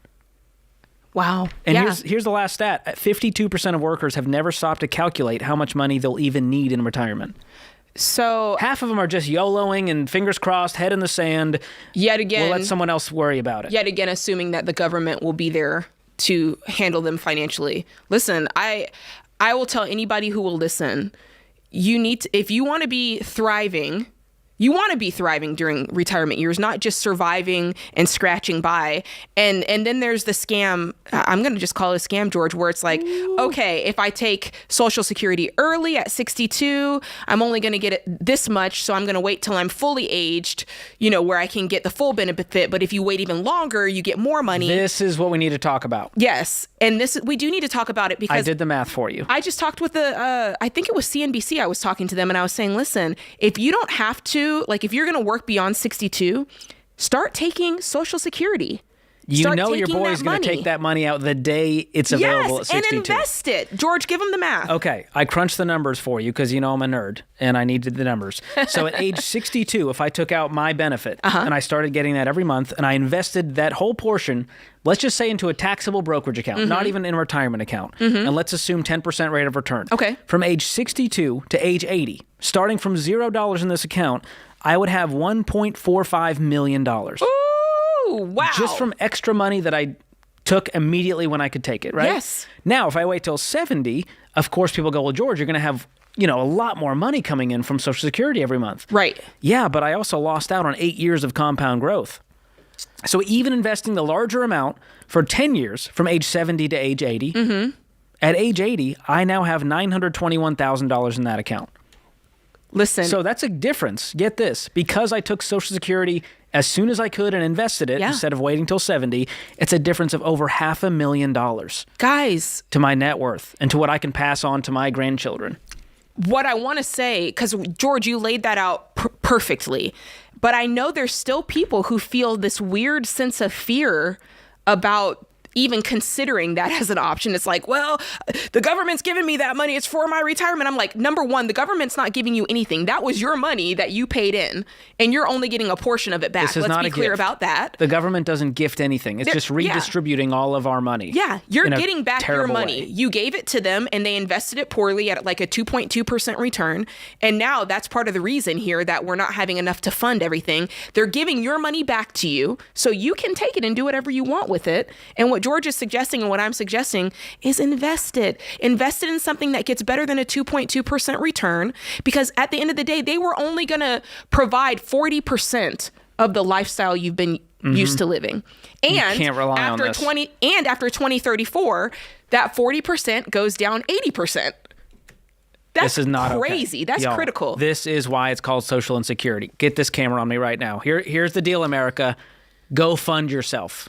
Wow. And here's the last stat. 52% of workers have never stopped to calculate how much money they'll even need in retirement. So half of them are just YOLOing and fingers crossed, head in the sand. Yet again, we'll let someone else worry about it. Yet again, assuming that the government will be there to handle them financially. Listen, I will tell anybody who will listen, if you want to be thriving, you want to be thriving during retirement years, not just surviving and scratching by. And then there's the scam. I'm going to just call it a scam, George, where it's like, okay, if I take Social Security early at 62, I'm only going to get it this much. So I'm going to wait till I'm fully aged, where I can get the full benefit. But if you wait even longer, you get more money. This is what we need to talk about. Yes. And we do need to talk about it because I did the math for you. I just talked with I think it was CNBC. I was talking to them and I was saying, listen, if you don't have to, if you're going to work beyond 62, start taking Social Security. Your boy is going to take that money out the day it's available at 62. And invest it. George, give him the math. Okay, I crunched the numbers for you because I'm a nerd and I needed the numbers. So at age 62, if I took out my benefit and I started getting that every month and I invested that whole portion, let's just say into a taxable brokerage account, not even in a retirement account, and let's assume 10% rate of return. Okay. From age 62 to age 80, starting from $0 in this account, I would have $1.45 million. Ooh, wow. Just from extra money that I took immediately when I could take it, right? Yes. Now, if I wait till 70, of course people go, well, George, you're going to have, a lot more money coming in from Social Security every month. Right. Yeah, but I also lost out on 8 years of compound growth. So even investing the larger amount for 10 years from age 70 to age 80, at age 80, I now have $921,000 in that account. Listen. So that's a difference. Get this. Because I took Social Security as soon as I could and invested it instead of waiting till 70, it's a difference of over $500,000. Guys. To my net worth and to what I can pass on to my grandchildren. What I want to say, because George, you laid that out perfectly, but I know there's still people who feel this weird sense of fear about even considering that as an option. It's like, well, the government's giving me that money. It's for my retirement. I'm like, number one, the government's not giving you anything. That was your money that you paid in, and you're only getting a portion of it back. Let's be clear about that. The government doesn't gift anything. It's just redistributing all of our money. Yeah, you're getting back your money. You gave it to them, and they invested it poorly at like a 2.2% return. And now that's part of the reason here that we're not having enough to fund everything. They're giving your money back to you, so you can take it and do whatever you want with it. And what George is suggesting and what I'm suggesting is invest it. Invest it in something that gets better than a 2.2% return, because at the end of the day, they were only going to provide 40% of the lifestyle you've been used to living. And you can't rely after on this. After 2034, that 40% goes down 80%. That's this is not crazy. Okay. That's critical. This is why it's called social insecurity. Get this camera on me right now. Here's the deal, America. Go fund yourself.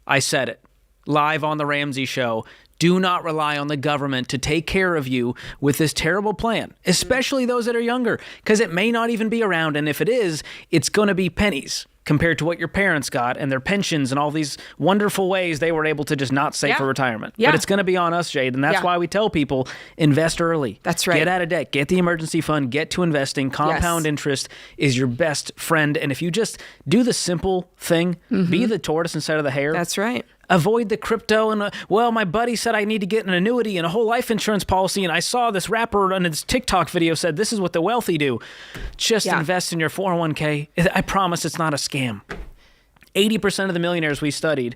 I said it. Live on the Ramsey show. Do not rely on the government to take care of you with this terrible plan, especially those that are younger, because it may not even be around. And if it is, it's going to be pennies compared to what your parents got and their pensions and all these wonderful ways they were able to just not save for retirement. But it's going to be on us, Jade. And that's why we tell people, invest early. That's right. Get out of debt. Get the emergency fund. Get to investing. Compound interest is your best friend. And if you just do the simple thing, be the tortoise instead of the hare. That's right. Avoid the crypto and, well, my buddy said I need to get an annuity and a whole life insurance policy, and I saw this rapper on his TikTok video said this is what the wealthy do. Just invest in your 401k. I promise it's not a scam. 80% of the millionaires we studied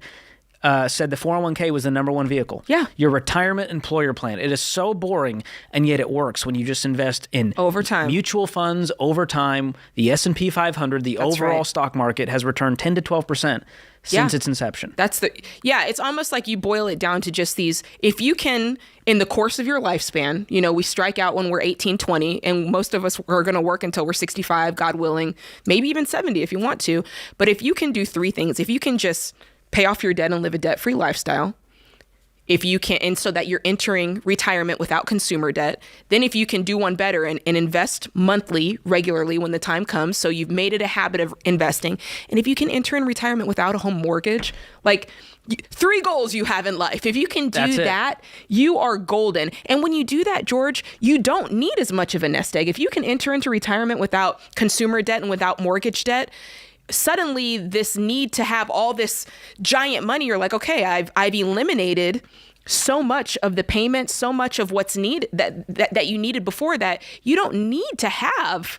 said the 401k was the number one vehicle. Yeah. Your retirement employer plan. It is so boring, and yet it works when you just invest in over time. Mutual funds over time. The S&P 500, the overall stock market has returned 10 to 12% since its inception. It's almost like you boil it down to just these. If you can, in the course of your lifespan, we strike out when we're 18, 20, and most of us are going to work until we're 65, God willing, maybe even 70 if you want to. But if you can do three things, if you can just pay off your debt and live a debt-free lifestyle, if you can, and so that you're entering retirement without consumer debt, then if you can do one better and invest monthly, regularly when the time comes, so you've made it a habit of investing, and if you can enter in retirement without a home mortgage, like 3 goals you have in life, if you can do that, you are golden. And when you do that, George, you don't need as much of a nest egg. If you can enter into retirement without consumer debt and without mortgage debt, suddenly this need to have all this giant money, you're like, okay, I've eliminated so much of the payment, so much of what's needed that you needed before that. You don't need to have,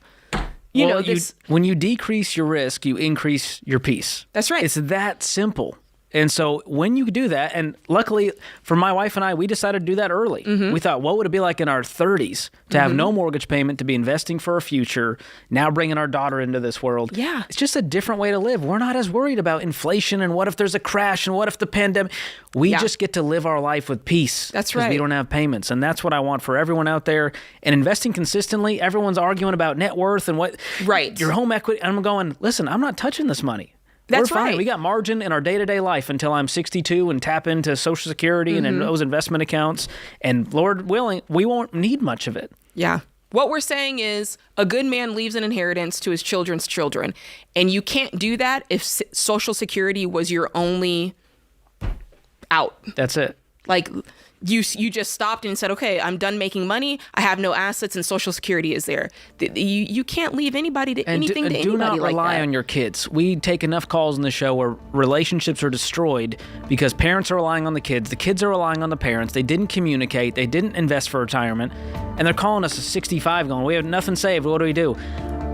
when you decrease your risk, you increase your peace. That's right. It's that simple. And so when you do that, and luckily for my wife and I, we decided to do that early. We thought, what would it be like in our 30s to have no mortgage payment, to be investing for a future, now bringing our daughter into this world? Yeah. It's just a different way to live. We're not as worried about inflation and what if there's a crash and what if the pandemic. We just get to live our life with peace. That's right. Because we don't have payments. And that's what I want for everyone out there. And investing consistently, everyone's arguing about net worth and what your home equity. And I'm going, listen, I'm not touching this money. That's We're fine. right. We got margin in our day-to-day life until I'm 62 and tap into Social Security and in those investment accounts. And Lord willing, we won't need much of it. Yeah. What we're saying is a good man leaves an inheritance to his children's children. And you can't do that if Social Security was your only out. That's it. Like you just stopped and said, okay, I'm done making money. I have no assets and Social Security is there. You can't leave anybody to anything to anybody do not like rely that. on your kids. We take enough calls in the show where relationships are destroyed because parents are relying on the kids are relying on the parents. They didn't communicate. They didn't invest for retirement. And they're calling us at 65 going, we have nothing saved. What do we do?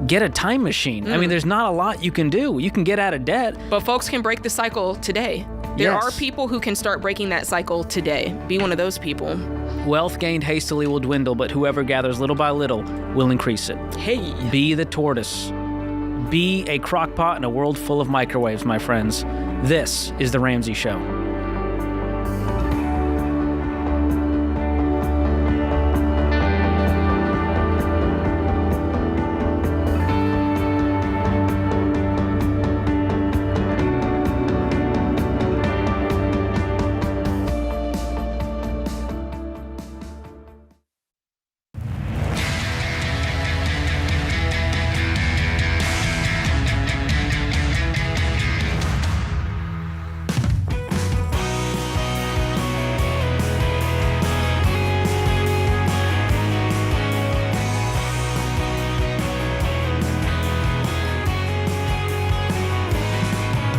Get a time machine. I mean, there's not a lot you can do. You can get out of debt. But folks can break the cycle today. There are people who can start breaking that cycle today. Be one of those people. Wealth gained hastily will dwindle, but whoever gathers little by little will increase it. Hey. Be the tortoise. Be a crock pot in a world full of microwaves, my friends. This is The Ramsey Show.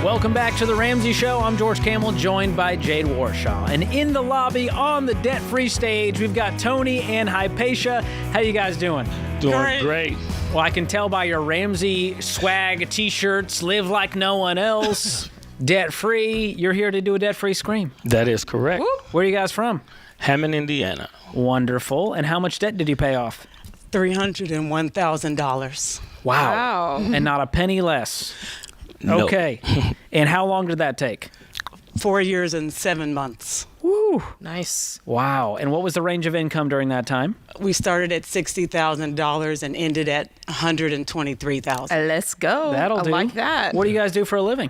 Welcome back to The Ramsey Show. I'm George Kamel, joined by Jade Warshaw. And in the lobby on the debt-free stage, we've got Tony and Hypatia. How you guys doing? Doing great. Well, I can tell by your Ramsey swag t-shirts, live like no one else, debt-free. You're here to do a debt-free scream. That is correct. Where are you guys from? Hammond, Indiana. Wonderful. And how much debt did you pay off? $301,000. Wow. And not a penny less. No. Okay. And how long did that take? 4 years and 7 months. Woo. Nice. Wow. And what was the range of income during that time? We started at $60,000 and ended at $123,000. Let's go. That'll do. I like that. What do you guys do for a living?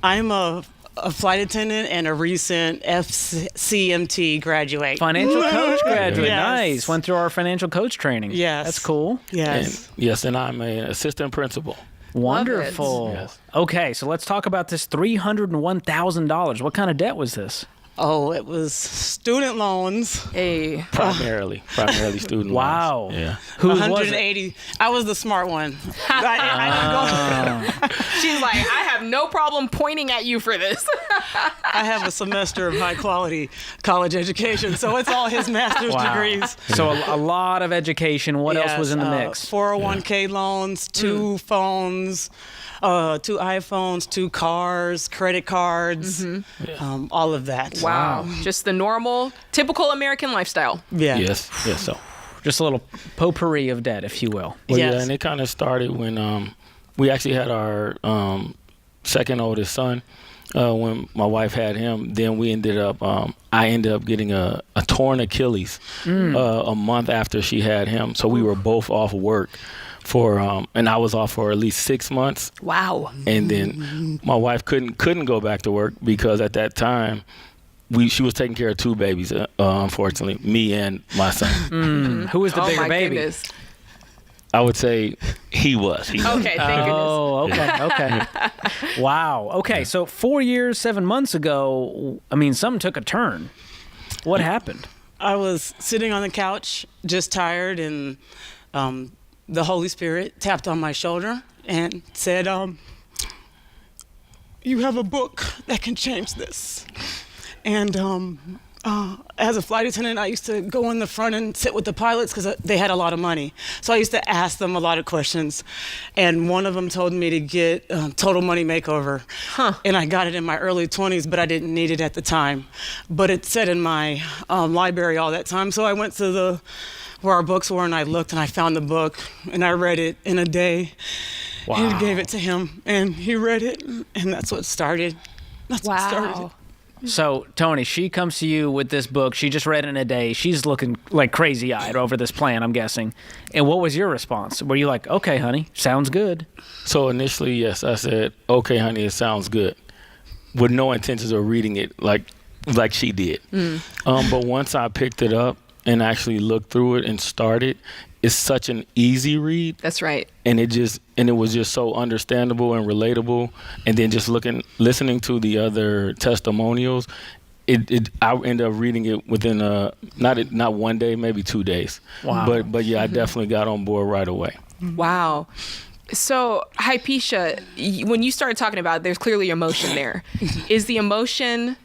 I'm a a flight attendant and a recent FCMT graduate. Financial coach graduate. Yes. Nice. Went through our financial coach training. Yes. That's cool. Yes. And I'm an assistant principal. Wonderful. Yes. Okay, so let's talk about this $301,000. What kind of debt was this? Oh, it was student loans. Hey. Primarily student Wow. loans. Yeah. Who was it? 180. I was the smart one. She's like, I have no problem pointing at you for this. I have a semester of high quality college education, so it's all his master's degrees. So a lot of education. What else was in the mix? 401k loans, 2 phones, 2 iPhones, 2 cars, credit cards, all of that. Wow. Just the normal, typical American lifestyle. Yeah. Yes. So. Just a little potpourri of debt, if you will. Well, yeah, and it kind of started when we actually had our second oldest son. When my wife had him, then we ended up, I ended up getting a torn Achilles a month after she had him. So we were both off work for, and I was off for at least 6 months. Wow. And then my wife couldn't go back to work because at that time, she was taking care of 2 babies, unfortunately, me and my son. Who was the bigger baby? Goodness. I would say he was. Okay, thank goodness. Oh, okay. Wow. Okay, so 4 years, 7 months ago, I mean, something took a turn. What happened? I was sitting on the couch, just tired, and the Holy Spirit tapped on my shoulder and said, you have a book that can change this. And as a flight attendant, I used to go in the front and sit with the pilots because they had a lot of money. So I used to ask them a lot of questions. And one of them told me to get Total Money Makeover. And I got it in my early 20s, but I didn't need it at the time. But it sat in my library all that time. So I went to where our books were, and I looked, and I found the book, and I read it in a day. Wow. And gave it to him, and he read it, and that's what started. That's what started it. So, Tony, she comes to you with this book. She just read it in a day. She's looking like crazy-eyed over this plan, I'm guessing. And what was your response? Were you like, okay, honey, sounds good? So initially, yes, I said, okay, honey, it sounds good, with no intentions of reading it like she did. But once I picked it up and actually looked through it and started, it's such an easy read. That's right. And it was just so understandable and relatable. And then just listening to the other testimonials, I ended up reading it within not 1 day, maybe 2 days. Wow. But yeah, I definitely got on board right away. Wow. So, Hypatia, when you started talking about it, there's clearly emotion there. Is the emotion,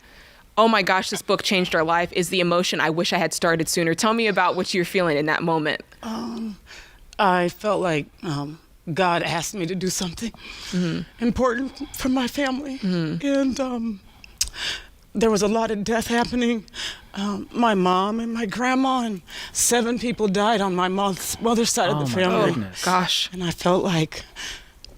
oh my gosh, this book changed our life? Is the emotion, I wish I had started sooner? Tell me about what you're feeling in that moment. I felt like God asked me to do something important for my family. And there was a lot of death happening. My mom and my grandma and 7 people died on my mother's side of the family. Goodness. Gosh. And I felt like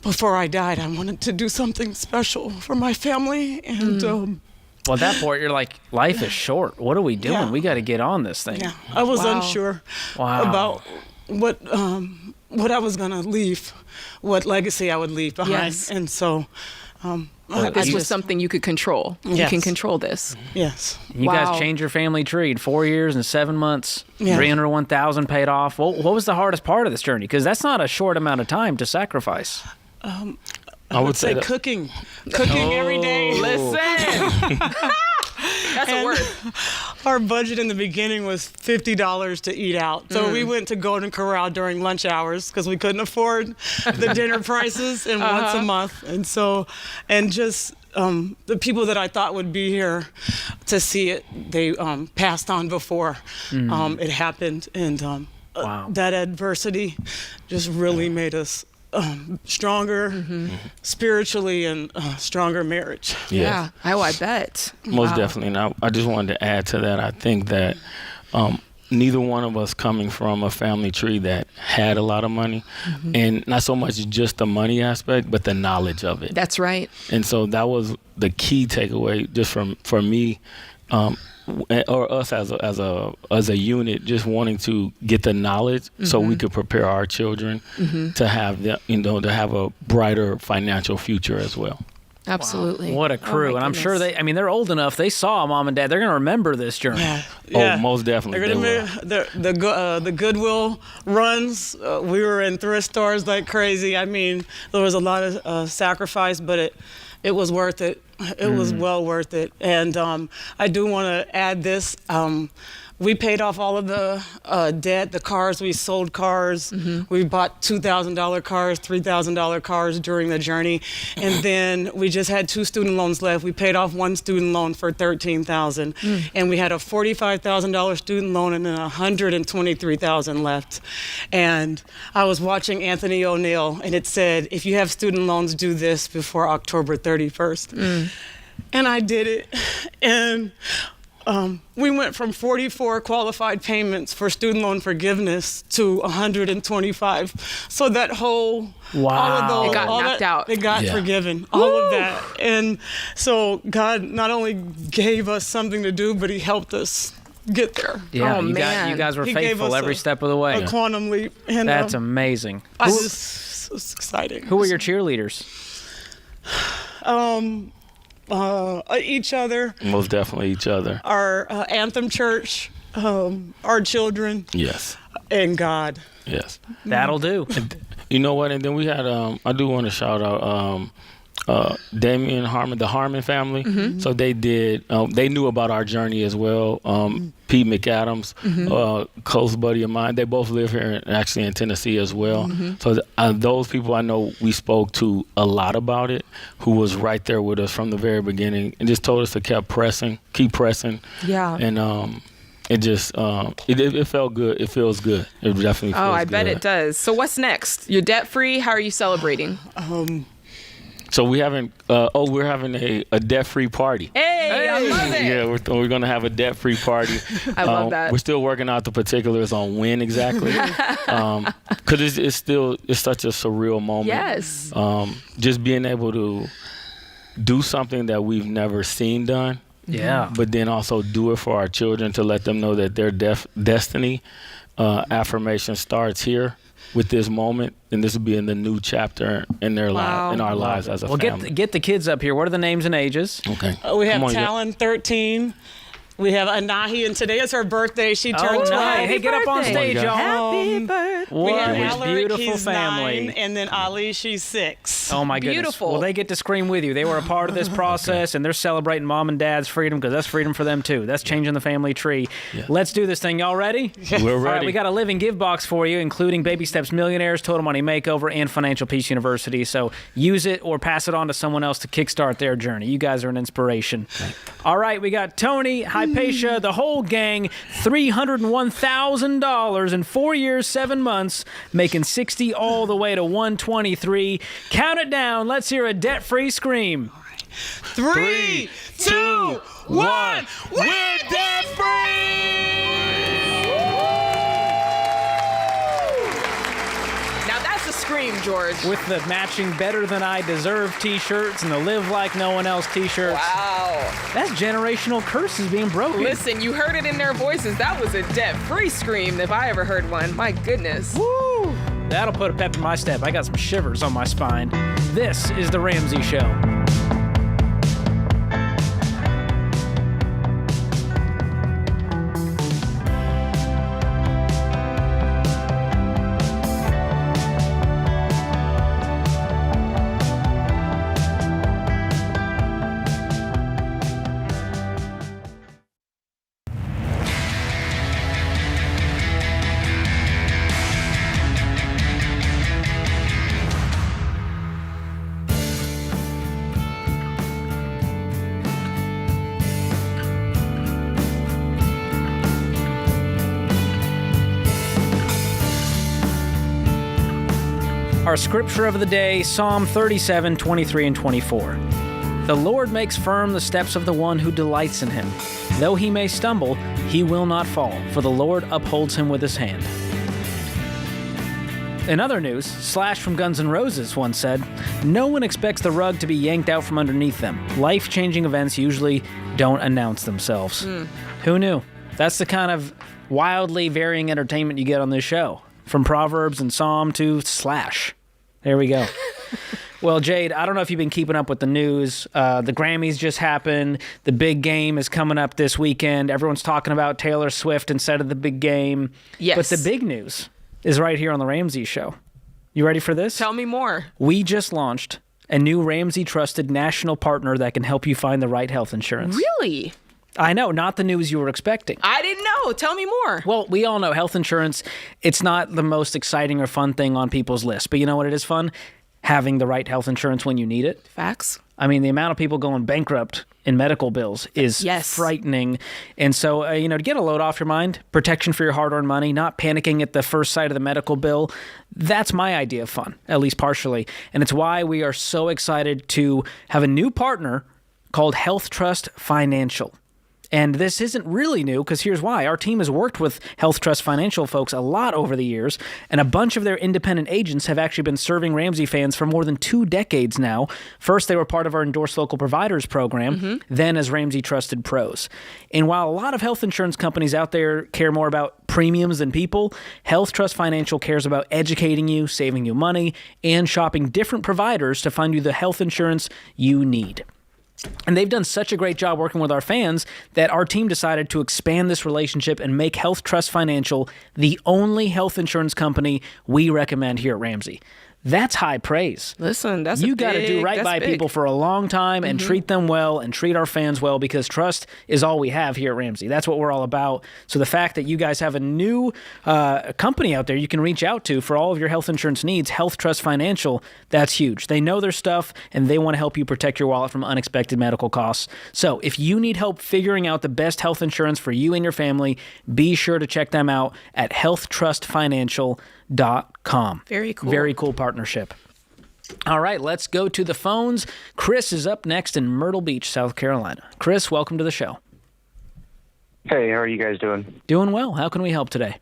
before I died, I wanted to do something special for my family. And well, at that point, you're like, life is short. What are we doing? Yeah. We got to get on this thing. yeah, I was unsure about what I was gonna leave, what legacy I would leave behind. Yes. And so This was something you could control. You Yes. can control this. Yes. You guys changed your family tree in 4 years and 7 months. Yeah. 301,000 paid off. What was the hardest part of this journey? Because that's not a short amount of time to sacrifice. I would say cooking every day. Listen. That's a word. Our budget in the beginning was $50 to eat out. So we went to Golden Corral during lunch hours because we couldn't afford the dinner prices and once a month. And so, and just the people that I thought would be here to see it, they passed on before it happened. And that adversity just really made us stronger spiritually and stronger marriage. Yeah. Oh, I bet. Most definitely. And I just wanted to add to that. I think that neither one of us coming from a family tree that had a lot of money, and not so much just the money aspect, but the knowledge of it. That's right. And so that was the key takeaway just for me, or us as a unit, just wanting to get the knowledge so we could prepare our children to have to have a brighter financial future as well. Absolutely. What a crew. And I'm sure they're old enough. They saw mom and dad. They're going to remember this journey. Yeah. Oh, most definitely. The Goodwill runs, we were in thrift stores like crazy. I mean, there was a lot of sacrifice, but it was worth it. It was well worth it. And I do want to add this. We paid off all of the debt, the cars. We sold cars. We bought $2,000 cars, $3,000 cars during the journey. And then we just had 2 student loans left. We paid off 1 student loan for $13,000. And we had a $45,000 student loan and then $123,000 left. And I was watching Anthony O'Neill, and it said, if you have student loans, do this before October 31st. And I did it. And we went from 44 qualified payments for student loan forgiveness to 125. So that whole, all of those, it got knocked out. It got forgiven, all of that. And so God not only gave us something to do, but he helped us get there. Yeah, you guys were faithful every step of the way. A quantum leap. And, that's amazing. It's exciting. Who were your cheerleaders? Each other. Most definitely each other. Our Anthem Church, our children. Yes. And God. Yes. That'll do. And, you know what? And then we had, I do want to shout out Damian Harmon, the Harmon family. So they did, they knew about our journey as well. Pete McAdams, close buddy of mine, they both live here actually in Tennessee as well. So those people I know we spoke to a lot about it, who was right there with us from the very beginning and just told us to keep pressing. Yeah. And it just, it felt good. It feels good. It definitely feels good. Oh, I bet it does. So what's next? You're debt free. How are you celebrating? So we haven't. We're having a debt-free party. Hey, I love it. Yeah, we're gonna have a debt-free party. I love that. We're still working out the particulars on when exactly, because it's such a surreal moment. Yes. Just being able to do something that we've never seen done. Yeah. But then also do it for our children to let them know that their destiny affirmation starts here with this moment, and this will be in the new chapter in their in our lives as a family. Well, get the kids up here. What are the names and ages? Okay. We have Talon, 13. We have Anahi, and today is her birthday. She turned 12. Nice. Hey, get up on stage, y'all. Happy birthday. We have What a Alaric, beautiful he's family. 9, and then Ali, she's 6. Oh, my goodness. Beautiful. Well, they get to scream with you. They were a part of this process, and they're celebrating mom and dad's freedom because that's freedom for them, too. That's changing the family tree. Yeah. Let's do this thing. Y'all ready? We're ready. All right, we got a living give box for you, including Baby Steps Millionaires, Total Money Makeover, and Financial Peace University. So use it or pass it on to someone else to kickstart their journey. You guys are an inspiration. All right, we got Tony, Hypatia, the whole gang, $301,000 in 4 years, 7 months, making 60 all the way to 123. Count it down. Let's hear a debt-free scream. 3, 2, 1. We're debt-free! Now that's a scream, George. With the matching Better Than I Deserve t-shirts and the Live Like No One Else t-shirts. Wow. That's generational curses being broken. Listen, you heard it in their voices. That was a debt-free scream if I ever heard one. My goodness. Woo! That'll put a pep in my step. I got some shivers on my spine. This is The Ramsey Show. Our scripture of the day, Psalm 37, 23 and 24. The Lord makes firm the steps of the one who delights in him. Though he may stumble, he will not fall, for the Lord upholds him with his hand. In other news, Slash from Guns N' Roses once said, "No one expects the rug to be yanked out from underneath them. Life-changing events usually don't announce themselves." Who knew? That's the kind of wildly varying entertainment you get on this show. From Proverbs and Psalm to Slash. There we go. Well, Jade, I don't know if you've been keeping up with the news. The Grammys just happened. The big game is coming up this weekend. Everyone's talking about Taylor Swift instead of the big game. Yes. But the big news is right here on the Ramsey Show. You ready for this? Tell me more. We just launched a new Ramsey trusted national partner that can help you find the right health insurance. Really? I know, not the news you were expecting. I didn't know. Tell me more. Well, we all know health insurance, it's not the most exciting or fun thing on people's list. But you know what it is fun? Having the right health insurance when you need it. Facts. I mean, the amount of people going bankrupt in medical bills is frightening. And so, to get a load off your mind, protection for your hard-earned money, not panicking at the first sight of the medical bill, that's my idea of fun, at least partially. And it's why we are so excited to have a new partner called Health Trust Financial. And this isn't really new, because here's why. Our team has worked with Health Trust Financial folks a lot over the years, and a bunch of their independent agents have actually been serving Ramsey fans for more than 2 decades now. First, they were part of our Endorsed Local Providers program, then as Ramsey Trusted Pros. And while a lot of health insurance companies out there care more about premiums than people, Health Trust Financial cares about educating you, saving you money, and shopping different providers to find you the health insurance you need. And they've done such a great job working with our fans that our team decided to expand this relationship and make Health Trust Financial the only health insurance company we recommend here at Ramsey. That's high praise. Listen, that's you got to do right by people for a long time and treat them well and treat our fans well, because trust is all we have here at Ramsey. That's what we're all about. So the fact that you guys have a new company out there you can reach out to for all of your health insurance needs, Health Trust Financial, that's huge. They know their stuff, and they want to help you protect your wallet from unexpected medical costs. So if you need help figuring out the best health insurance for you and your family, be sure to check them out at healthtrustfinancial.com. Very cool. Very cool partnership. All right, let's go to the phones. Chris is up next in Myrtle Beach, South Carolina. Chris, welcome to the show. Hey, how are you guys doing? Doing well. How can we help today?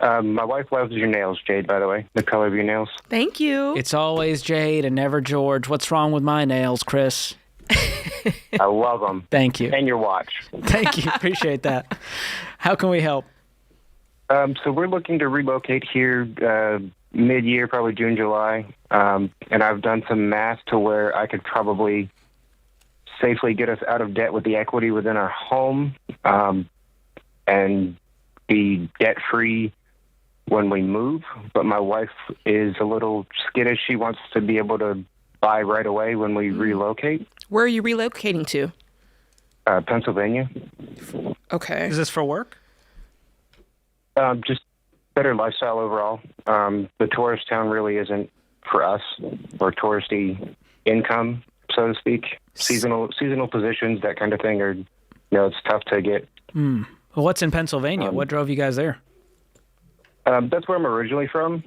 My wife loves your nails, Jade, by the way, the color of your nails. Thank you. It's always Jade and never George. What's wrong with my nails, Chris? I love them. Thank you. And your watch. Thank you. Appreciate that. How can we help? So we're looking to relocate here mid-year, probably June, July. And I've done some math to where I could probably safely get us out of debt with the equity within our home and be debt-free when we move. But my wife is a little skittish. She wants to be able to buy right away when we relocate. Where are you relocating to? Pennsylvania. Okay. Is this for work? Just better lifestyle overall. The tourist town really isn't for us, or touristy income, so to speak. Seasonal positions, that kind of thing, are, it's tough to get. Well, what's in Pennsylvania? What drove you guys there? That's where I'm originally from.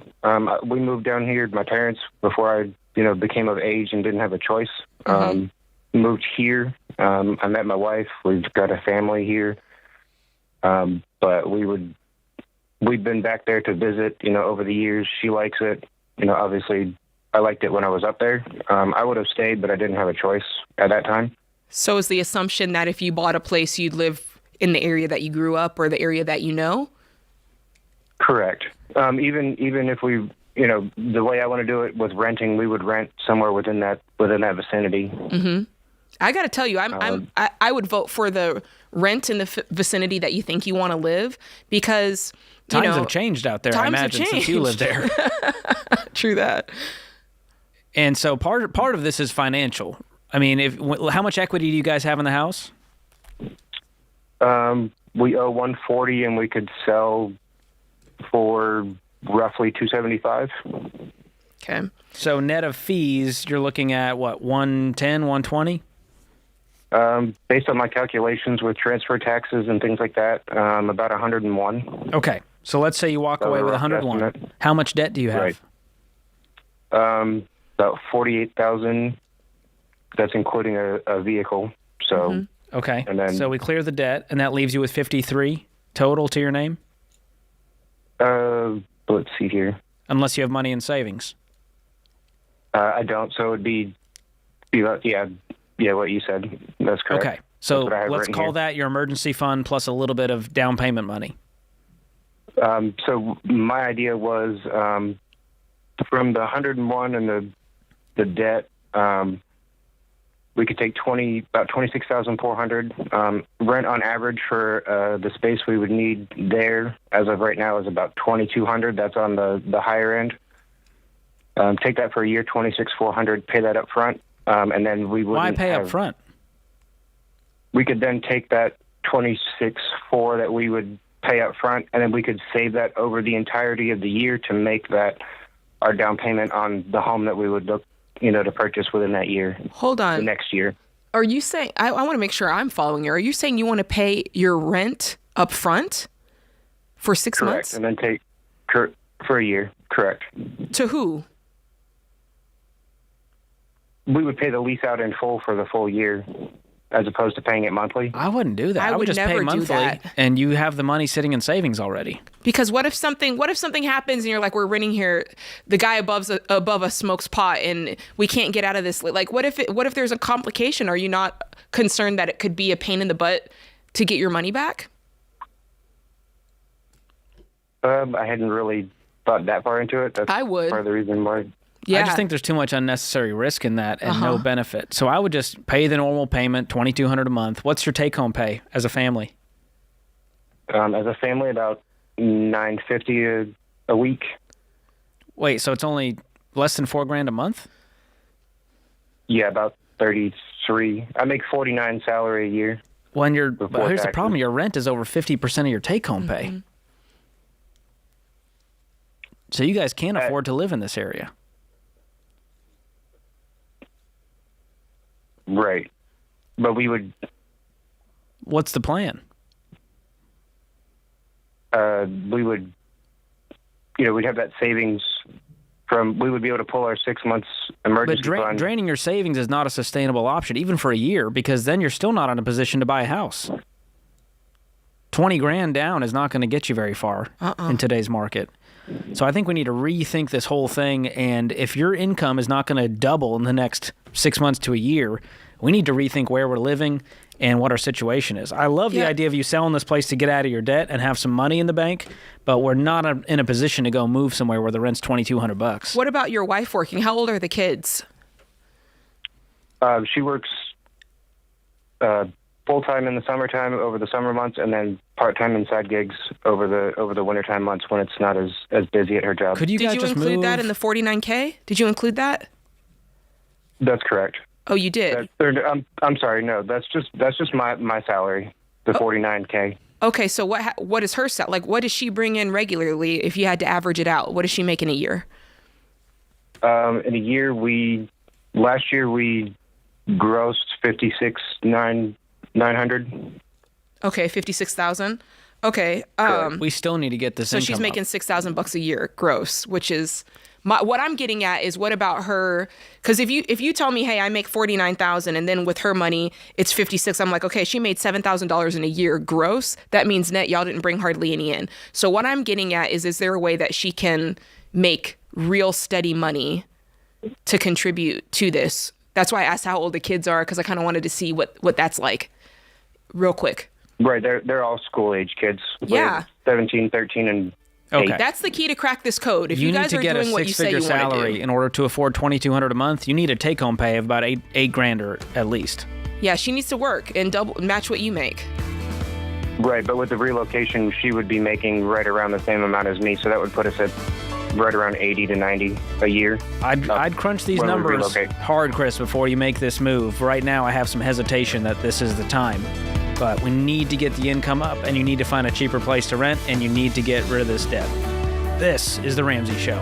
We moved down here, my parents, before I, became of age and didn't have a choice. Moved here. I met my wife. We've got a family here. But we've been back there to visit, over the years. She likes it. Obviously, I liked it when I was up there. I would have stayed, but I didn't have a choice at that time. So is the assumption that if you bought a place, you'd live in the area that you grew up or the area that you know? Correct. Even if we, the way I want to do it with renting, we would rent somewhere within that vicinity. Mm-hmm. I got to tell you, I would vote for the rent in the vicinity that you think you want to live, because times have changed out there. I imagine since you lived there. True that. And so part of this is financial. I mean, how much equity do you guys have in the house? We owe $140, and we could sell for roughly $275. Okay. So net of fees, you're looking at what, 110, 120? Based on my calculations with transfer taxes and things like that, about 101. Okay. So let's say you walk away with 101. Estimate. How much debt do you have? Right. About $48,000. That's including a vehicle. So. Mm-hmm. Okay. And then, so we clear the debt, and that leaves you with 53 total to your name? Let's see here. Unless you have money in savings. I don't. So it'd be what you said. That's correct. Okay. So let's call that your emergency fund plus a little bit of down payment money. So my idea was from the 101 and the debt. We could take about $26,400. Rent on average for the space we would need there, as of right now, is about $2,200. That's on the higher end. Take that for a year, $26,400. Pay that up front, and then we would. Why pay up front? We could then take that $26,400 that we would pay up front, and then we could save that over the entirety of the year to make that our down payment on the home that we would look, to purchase within that year. Hold on. The next year. Are you saying, I want to make sure I'm following you. Are you saying you want to pay your rent up front for 6 months? Correct, and then take for a year. Correct. To who? We would pay the lease out in full for the full year, as opposed to paying it monthly. I wouldn't do that. I would just never pay do monthly, that. and you have the money sitting in savings already. Because what if something happens and you're like, we're renting here, the guy above us smokes pot and we can't get out of this. Like, what if there's a complication? Are you not concerned that it could be a pain in the butt to get your money back? I hadn't really thought that far into it. That's I would. part of the reason why. Yeah. I just think there's too much unnecessary risk in that and no benefit. So I would just pay the normal payment, $2,200 a month. What's your take-home pay as a family? As a family, about $950 a week. Wait, so it's only less than $4,000 a month? Yeah, about 33. I make 49 salary a year. Well, and here's taxes. the problem: your rent is over 50% of your take-home pay. So you guys can't afford to live in this area. Right, but we would. What's the plan? We would, we'd have that savings we would be able to pull our 6 months emergency But fund. draining your savings is not a sustainable option, even for a year, because then you're still not in a position to buy a house. $20,000 down is not going to get you very far in today's market. So I think we need to rethink this whole thing, and if your income is not going to double in the next 6 months to a year, we need to rethink where we're living and what our situation is. I love the idea of you selling this place to get out of your debt and have some money in the bank, but we're not in a position to go move somewhere where the rent's $2,200. What about your wife working? How old are the kids? She works full-time in the summertime over the summer months, and then part-time in side gigs over the wintertime months when it's not as busy at her job. Could you Did you include that in the $49K? Did you include that? That's correct. Oh, you did? I'm sorry, no. That's just my salary, the $49K. Okay, so what is her salary? Like, what does she bring in regularly if you had to average it out? What does she make in a year? In a year, last year we grossed $56,900. Okay, $56,000. Okay. We still need to get this. So she's making $6,000 a year gross, which is what I'm getting at is what about her? Because if you tell me, hey, I make $49,000, and then with her money it's $56,000, I'm like, okay, she made $7,000 in a year gross. That means net y'all didn't bring hardly any in. So what I'm getting at is there a way that she can make real steady money to contribute to this? That's why I asked how old the kids are, because I kind of wanted to see what that's like, real quick. Right, they're all school age kids. Yeah, 17, 13, and 8. That's the key to crack this code. If you guys are doing what you say you want to do, need to get a six-figure salary in order to afford $2,200 a month. You need a take-home pay of about $8,000 or at least. Yeah, she needs to work and match what you make. Right, but with the relocation, she would be making right around the same amount as me, so that would put us at right around 80 to 90 a year. I'd crunch these numbers hard, Chris, before you make this move. Right now, I have some hesitation that this is the time. But we need to get the income up, and you need to find a cheaper place to rent, and you need to get rid of this debt. This is The Ramsey Show.